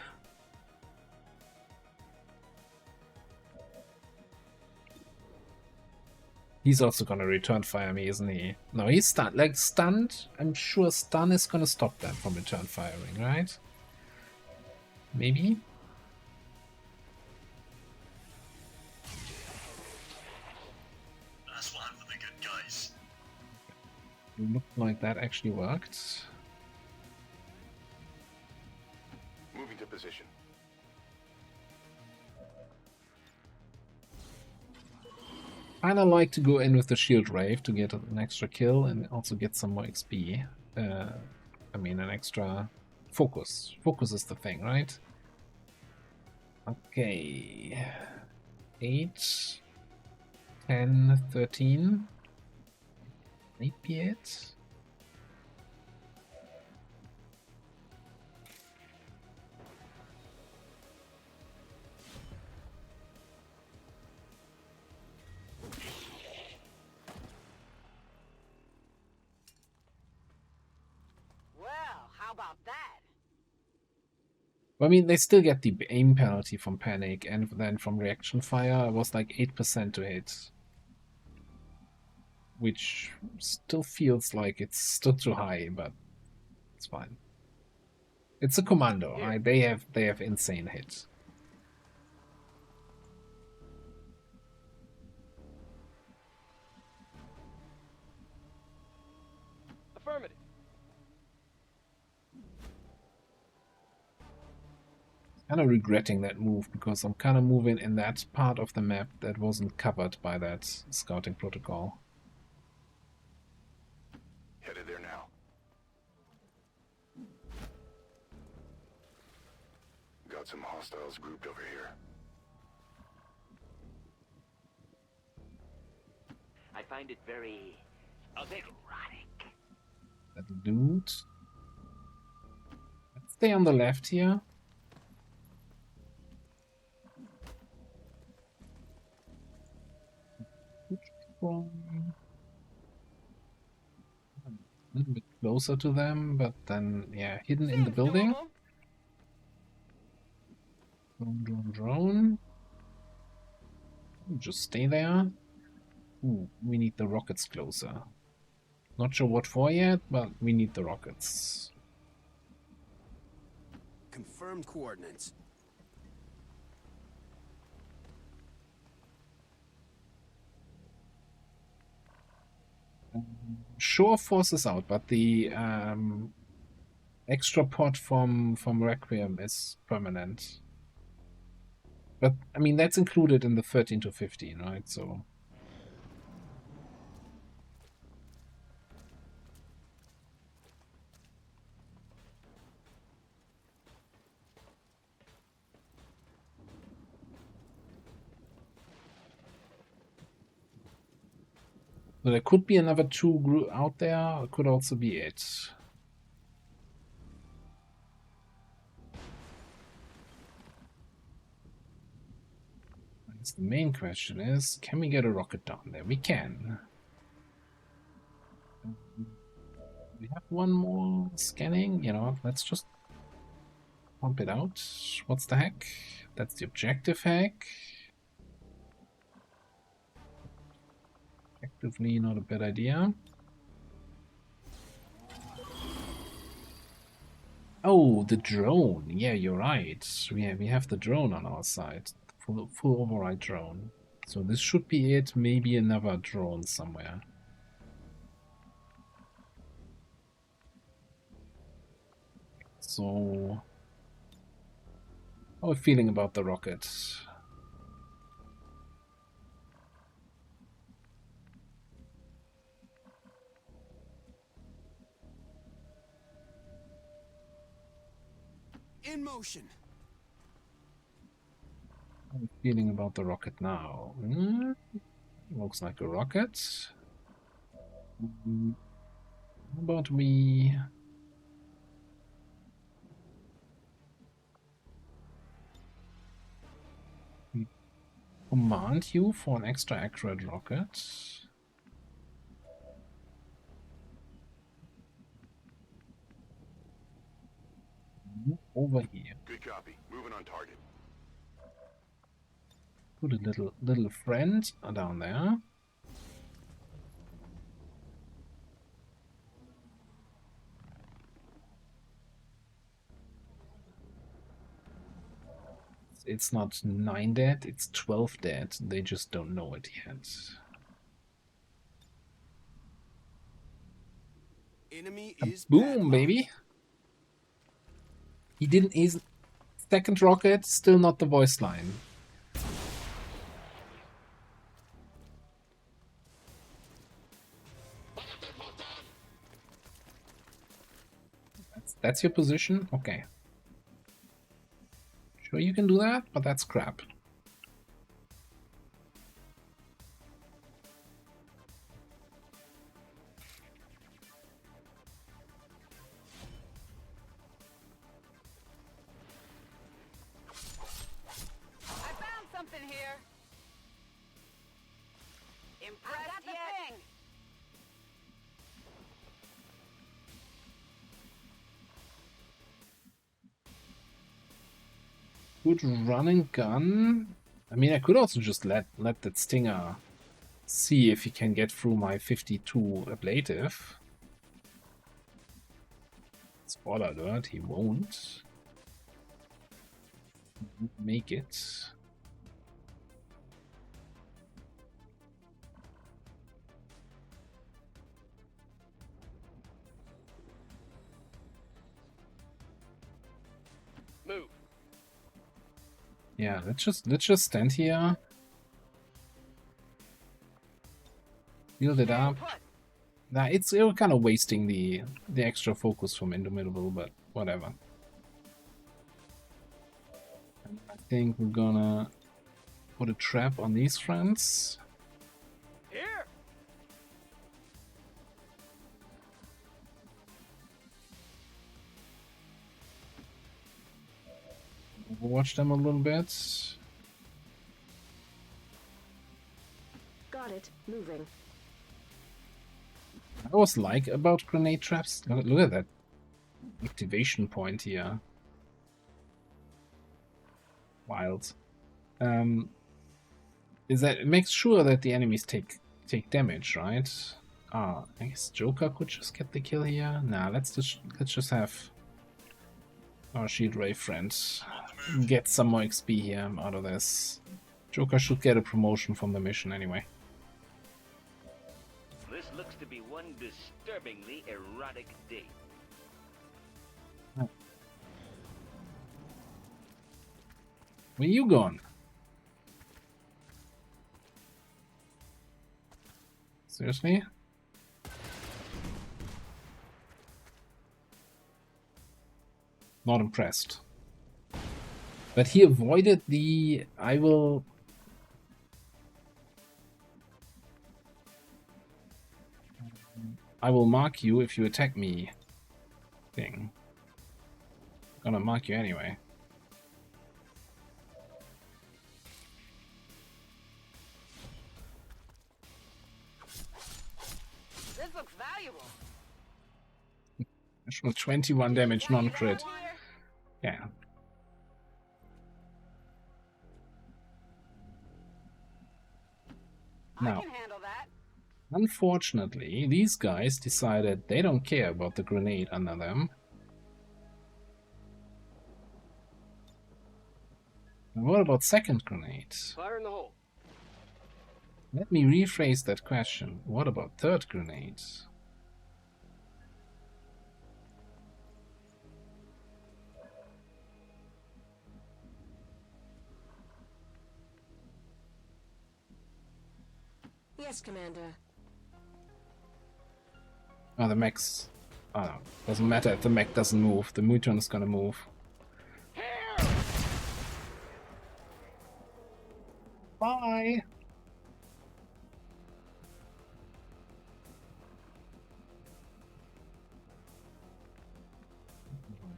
He's also gonna return fire me, isn't he? No, he's stunned. Like, stunned, I'm sure stun is gonna stop that from return firing, right? Maybe? That's one for the good guys. Looked like that actually worked. Moving to position. Kinda like to go in with the shield rave to get an extra kill and also get some more XP. I mean, an extra focus. Focus is the thing, right? Okay. 8, 10, 13. Might be it. I mean, they still get the aim penalty from panic, and then from reaction fire, it was like 8% to hit. Which still feels like it's still too high, but it's fine. It's a commando, right? They have insane hits. Affirmative. Kind of regretting that move because I'm kind of moving in that part of the map that wasn't covered by that scouting protocol. Headed there now. Got some hostiles grouped over here. I find it very erotic. That dude. Let's stay on the left here. A little bit closer to them, but then, yeah, hidden in the building. Drone. Just stay there. Ooh, we need the rockets closer. Not sure what for yet, but we need the rockets. Confirmed coordinates. Shore forces out, but the extra pot from Requiem is permanent. But I mean that's included in the 13 to 15, right? So so there could be another 2 group out there. It could also be it. The main question is, can we get a rocket down there? We can. We have one more scanning, you know, let's just pump it out. What's the heck? That's the objective hack. Objectively not a bad idea. Oh, the drone. Yeah, you're right. We have the drone on our side. Full override drone. So this should be it. Maybe another drone somewhere. So, how are we feeling about the rocket? In motion. How are we feeling about the rocket now? Looks like a rocket. How about we... command you for an extra accurate rocket? Move over here. Good copy. Moving on target. Put a little friend down there. It's not 9 dead, it's 12 dead. They just don't know it yet. Enemy is boom, baby. He didn't. His second rocket, still not the voice line. That's your position? Okay. Sure you can do that, but that's crap. I found something here. Impressed yet? Good run and gun. I mean, I could also just let that Stinger see if he can get through my 52 ablative. Spoiler alert, he won't make it. Move. Yeah, let's just stand here. Build it up. Nah, it's kind of wasting the extra focus from Indomitable, but whatever. I think we're gonna put a trap on these friends. Here. Watch them a little bit. Got it. Moving. I always like about grenade traps. Look at that activation point here. Wild. Is that it makes sure that the enemies take damage, right? Ah, I guess Joker could just get the kill here. Nah, let's just have our Shield Ray friends get some more XP here out of this. Joker should get a promotion from the mission anyway. This looks to be one disturbingly erotic date. Where you going? Seriously? Not impressed. But he avoided the I will mark you if you attack me thing. Gonna mark you anyway. This looks valuable. Additional 21 damage, non-crit. Yeah. Now, unfortunately, these guys decided they don't care about the grenade under them. And what about second grenade? Fire in the hole. Let me rephrase that question. What about third grenade? Yes, Commander. Oh, the mech's... Oh no, doesn't matter if the mech doesn't move. The Muton is gonna move. Bye!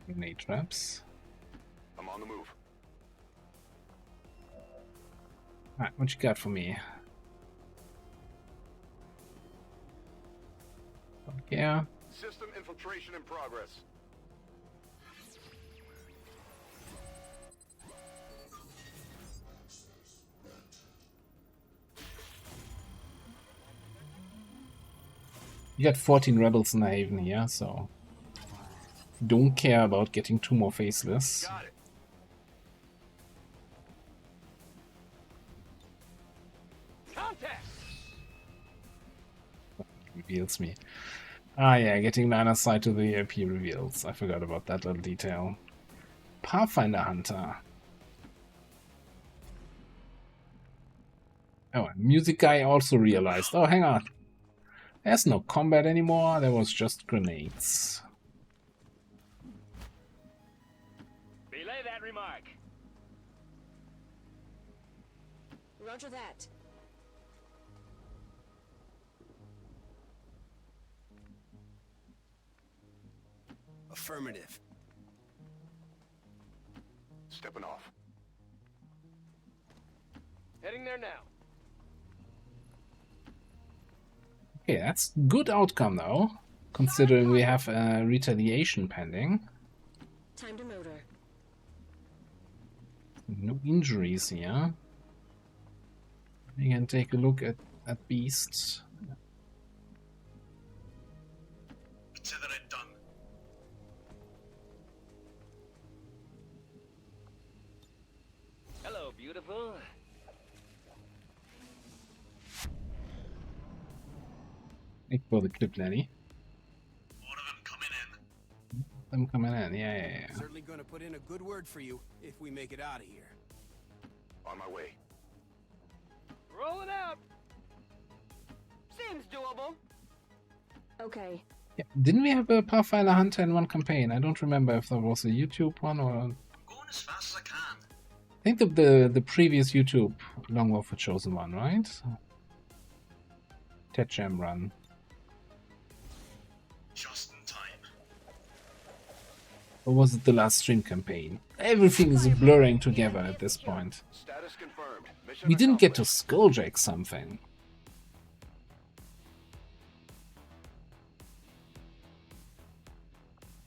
Grenade traps. I'm on the move. Alright, what you got for me? Yeah. System infiltration in progress. You got 14 rebels in the haven here, so don't care about getting 2 more faceless. Got it. Contact. Reveals me. Ah yeah, getting line of sight to the AP reveals. I forgot about that little detail. Pathfinder Hunter. Oh, music guy also realized. Oh, hang on. There's no combat anymore, there was just grenades. Relay that remark. Roger that. Affirmative. Stepping off. Heading there now. Okay, that's good outcome though, considering we have a retaliation pending. Time to motor. No injuries here. We can take a look at beasts. Consider it done. Hello, beautiful. Thank you for the clip, Lenny. More of them coming in. Them coming in, yeah. Certainly gonna put in a good word for you if we make it out of here. On my way. Rolling out. Seems doable. Okay. Yeah, didn't we have a Pathfinder Hunter in one campaign? I don't remember if that was a YouTube one or... Going as fast as I can. I think the previous YouTube Long War for Chosen one, right? Ted Jam run. Just in time. Or was it the last stream campaign? Everything is blurring together at this point. Status confirmed. Mission We didn't get to accomplished. skulljack something.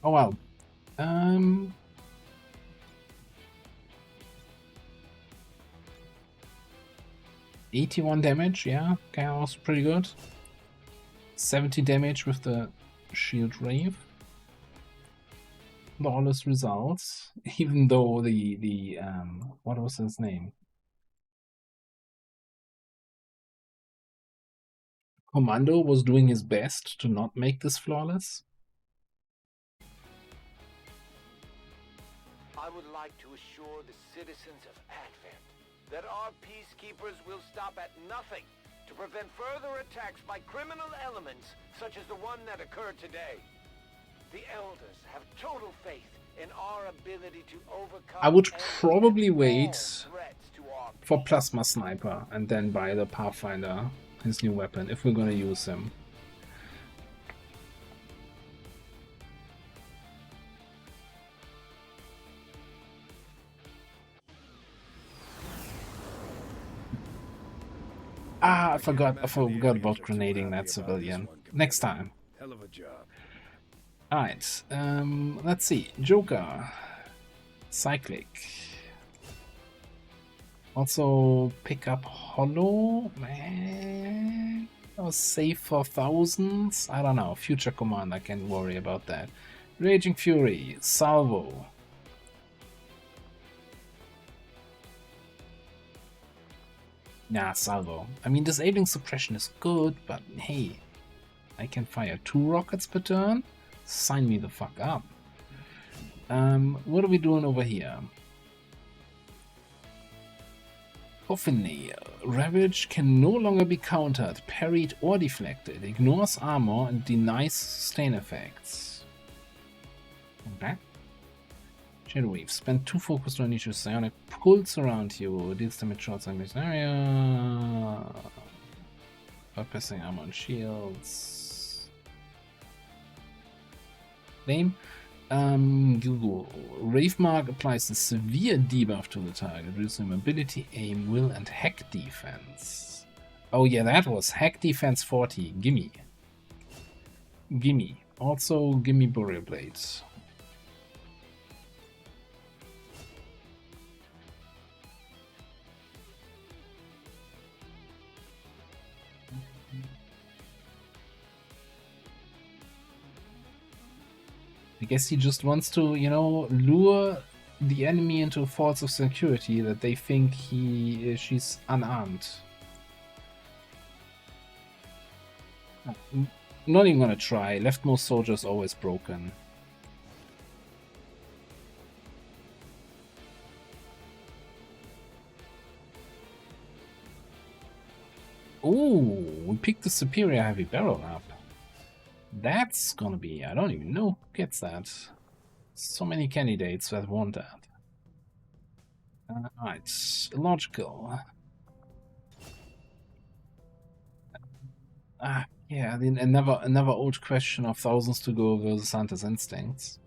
Oh well. 81 damage, yeah, was pretty good. 70 damage with the shield rave. Flawless results, even though the what was his name? Commando was doing his best to not make this flawless. I would like to assure the citizens of Advent that our peacekeepers will stop at nothing to prevent further attacks by criminal elements such as the one that occurred today. The Elders have total faith in our ability to overcome... I would and probably all wait threats to our for Plasma Sniper and then buy the Pathfinder, his new weapon, if we're gonna use him. Ah, I forgot about grenading that civilian. Next time. Hell of a job. Alright, let's see. Joker. Cyclic. Also pick up Hollow. Or save for thousands. I don't know. Future Command, I can worry about that. Raging Fury. Salvo. Nah, Salvo. I mean, disabling suppression is good, but hey, I can fire 2 rockets per turn? Sign me the fuck up. What are we doing over here? Coffin Nail. Ravage can no longer be countered, parried, or deflected. Ignores armor and denies sustain effects. Okay. Shadowwave. Spend 2 focus on each psionic pulse around you. Deals damage shots in this area. Bypassing armor and shields. Lame. Google. Ravemark applies a severe debuff to the target, reducing mobility, aim, will, and hack defense. Oh yeah, that was hack defense 40. Gimme. Gimme. Also, gimme Burial Blades. I guess he just wants to, you know, lure the enemy into a false of security that they think she's unarmed. Not even gonna try. Leftmost soldier's always broken. Ooh, we picked the superior heavy barrel up. That's gonna be, I don't even know who gets that. So many candidates that want that. Alright, logical. Yeah, another old question of thousands to go versus Hunter's Instincts.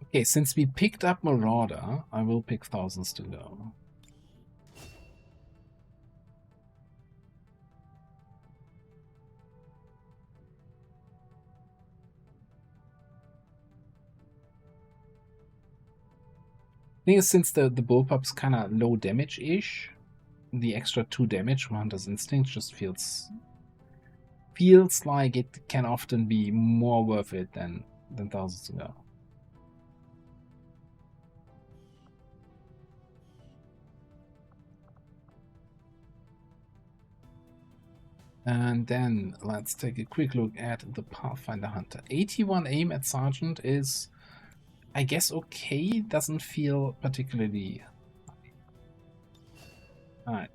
Okay, since we picked up Marauder, I will pick thousands to go. Thing is, since the bullpup's kind of low damage-ish, the extra 2 damage from Hunter's Instinct just feels like it can often be more worth it than thousands to go. And then let's take a quick look at the Pathfinder Hunter. 81 aim at Sergeant is, I guess, okay. Doesn't feel particularly. Alright.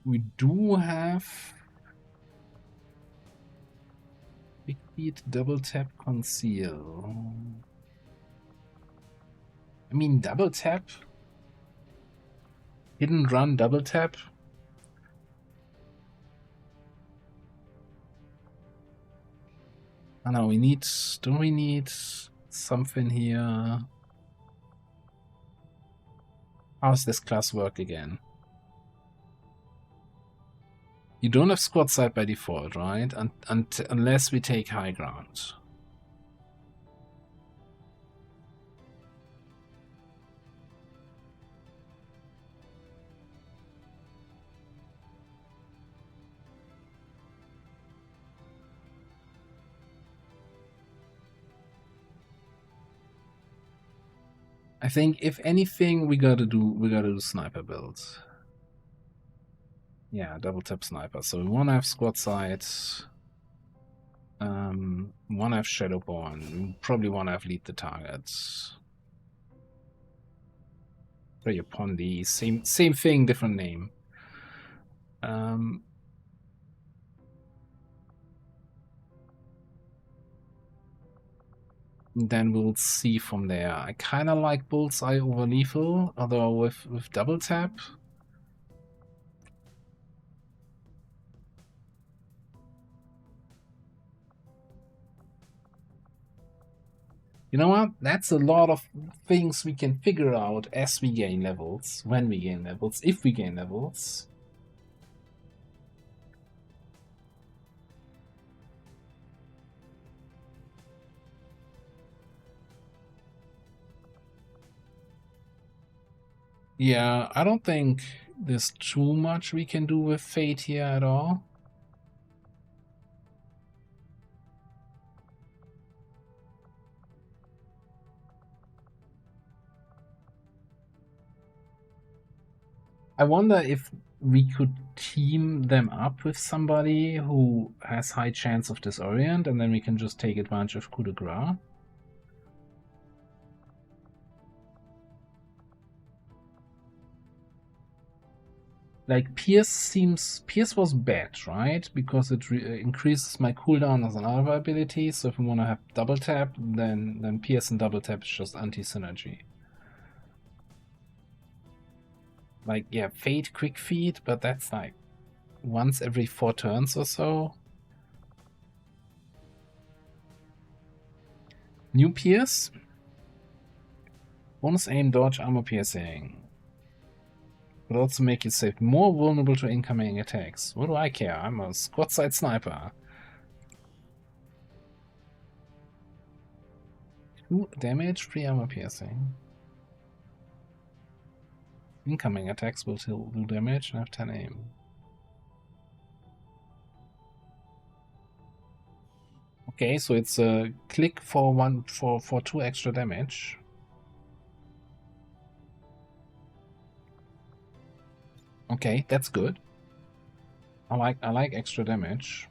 We do have Big Beat, Double Tap, Conceal. I mean, Double Tap? Hidden Run, Double Tap? I know, do we need something here? How does this class work again? You don't have squad sight by default, right? Unless we take high ground. I think if anything, we gotta do sniper builds. Yeah, double tap sniper. So we wanna have squad sight. Wanna have Shadowborn. We probably wanna have lead the targets. Prey upon the same thing, different name. Then we'll see from there. I kind of like Bullseye over Lethal, although with double tap. You know what? That's a lot of things we can figure out as we gain levels, when we gain levels, if we gain levels. Yeah, I don't think there's too much we can do with Fate here at all. I wonder if we could team them up with somebody who has high chance of disorient, and then we can just take advantage of coup de grace. Like Pierce was bad, right? Because it increases my cooldown as another ability. So if we want to have double tap, then Pierce and double tap is just anti-synergy. Like, yeah, Fade, Quick Feed, but that's like once every 4 turns or so. New Pierce. Bonus aim, dodge, armor piercing. Would also make yourself more vulnerable to incoming attacks. What do I care? I'm a squad side sniper. 2 damage, 3 armor piercing. Incoming attacks will still do damage and have 10 aim. Okay, so it's a click for 2 extra damage. Okay, that's good. I like extra damage.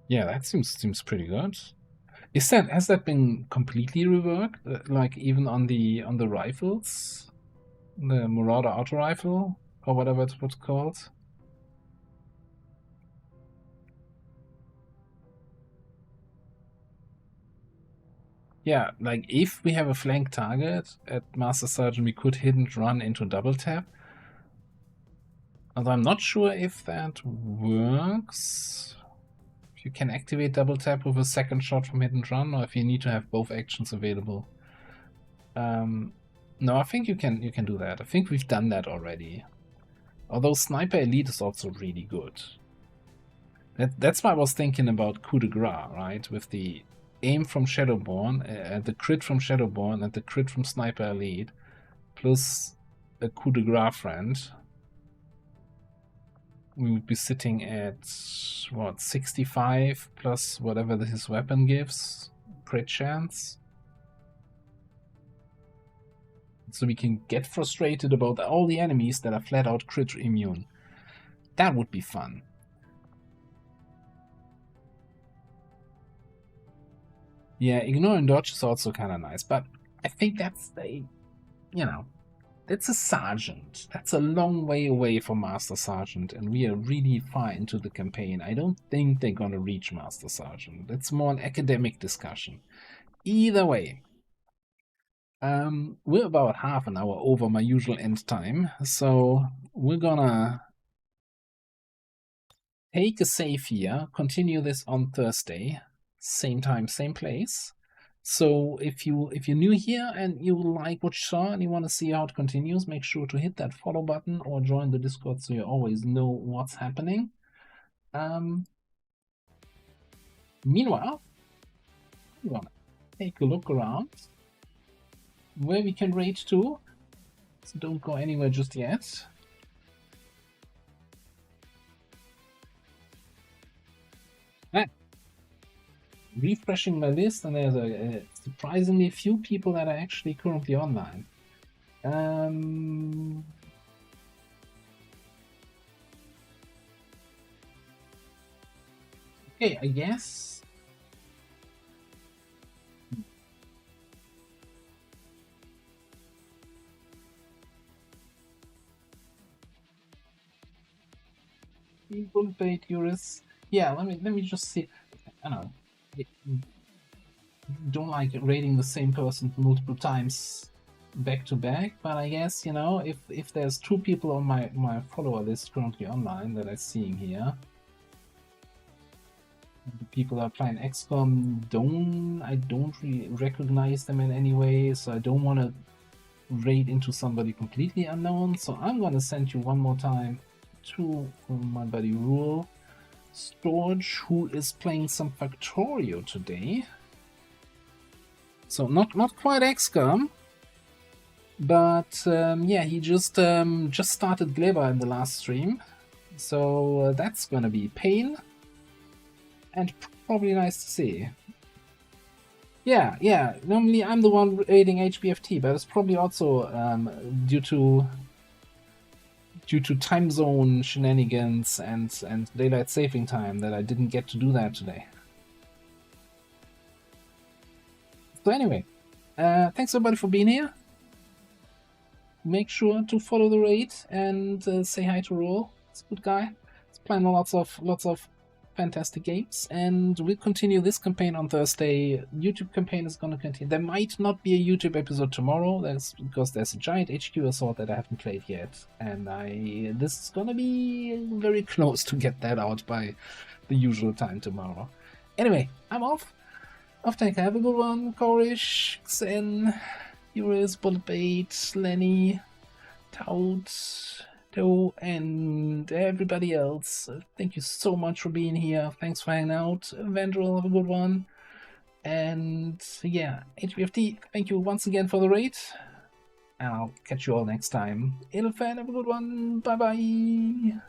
Yeah, that seems pretty good. Has that been completely reworked? Like even on the rifles, the Marauder auto rifle or whatever it's what's called. Yeah, like if we have a flank target at Master Sergeant, we could hidden run into double tap. Although I'm not sure if that works. If you can activate double tap with a second shot from hidden run, or if you need to have both actions available. No, I think you can do that. I think we've done that already. Although Sniper Elite is also really good. That's why I was thinking about Coup de Grace, right? With the aim from Shadowborn, the crit from Shadowborn, and the crit from Sniper Elite, plus a Coup de Grace friend. We would be sitting at, what, 65 plus whatever his weapon gives, crit chance. So we can get frustrated about all the enemies that are flat out crit immune. That would be fun. Yeah, ignore and dodge is also kind of nice, but I think that's that's a sergeant. That's a long way away from Master Sergeant, and we are really far into the campaign. I don't think they're gonna reach Master Sergeant. That's more an academic discussion. Either way, we're about half an hour over my usual end time, so we're gonna take a save here, continue this on Thursday, same time, same place. So if you're new here and you like what you saw and you want to see how it continues, make sure to hit that follow button or join the Discord so you always know what's happening. Meanwhile, we want to take a look around where we can raid to. So don't go anywhere just yet. Refreshing my list, and there's a surprisingly few people that are actually currently online. Okay, I guess. Bullet bait, Eurus. Yeah, let me just see. I don't know. Don't like raiding the same person multiple times back to back, but I guess, if there's 2 people on my follower list currently online that I'm seeing here, the people that are playing XCOM, I don't really recognize them in any way, so I don't want to raid into somebody completely unknown, so I'm gonna send you one more time to my buddy Rule Storage, who is playing some Factorio today. So not quite XCOM, but yeah, he just started Gleba in the last stream, so that's gonna be pain and probably nice to see. Yeah. Normally I'm the one raiding HBFT, but it's probably also due to time zone shenanigans and daylight saving time that I didn't get to do that today. So anyway, thanks everybody for being here. Make sure to follow the raid and say hi to Roll. He's a good guy. He's playing lots of fantastic games, and we'll continue this campaign on Thursday. YouTube campaign is going to continue. There might not be a YouTube episode tomorrow. That's because there's a giant HQ assault that I haven't played yet, and this is going to be very close to get that out by the usual time tomorrow. Anyway, I'm off. Take care. Have a good one. Korish, Xen, Eurus, Bulletbait, Lenny, Tout, Toe, and everybody else. Thank you so much for being here. Thanks for hanging out. Vandral, have a good one. And yeah, HBFT, thank you once again for the raid. And I'll catch you all next time. Ilfan, have a good one. Bye bye.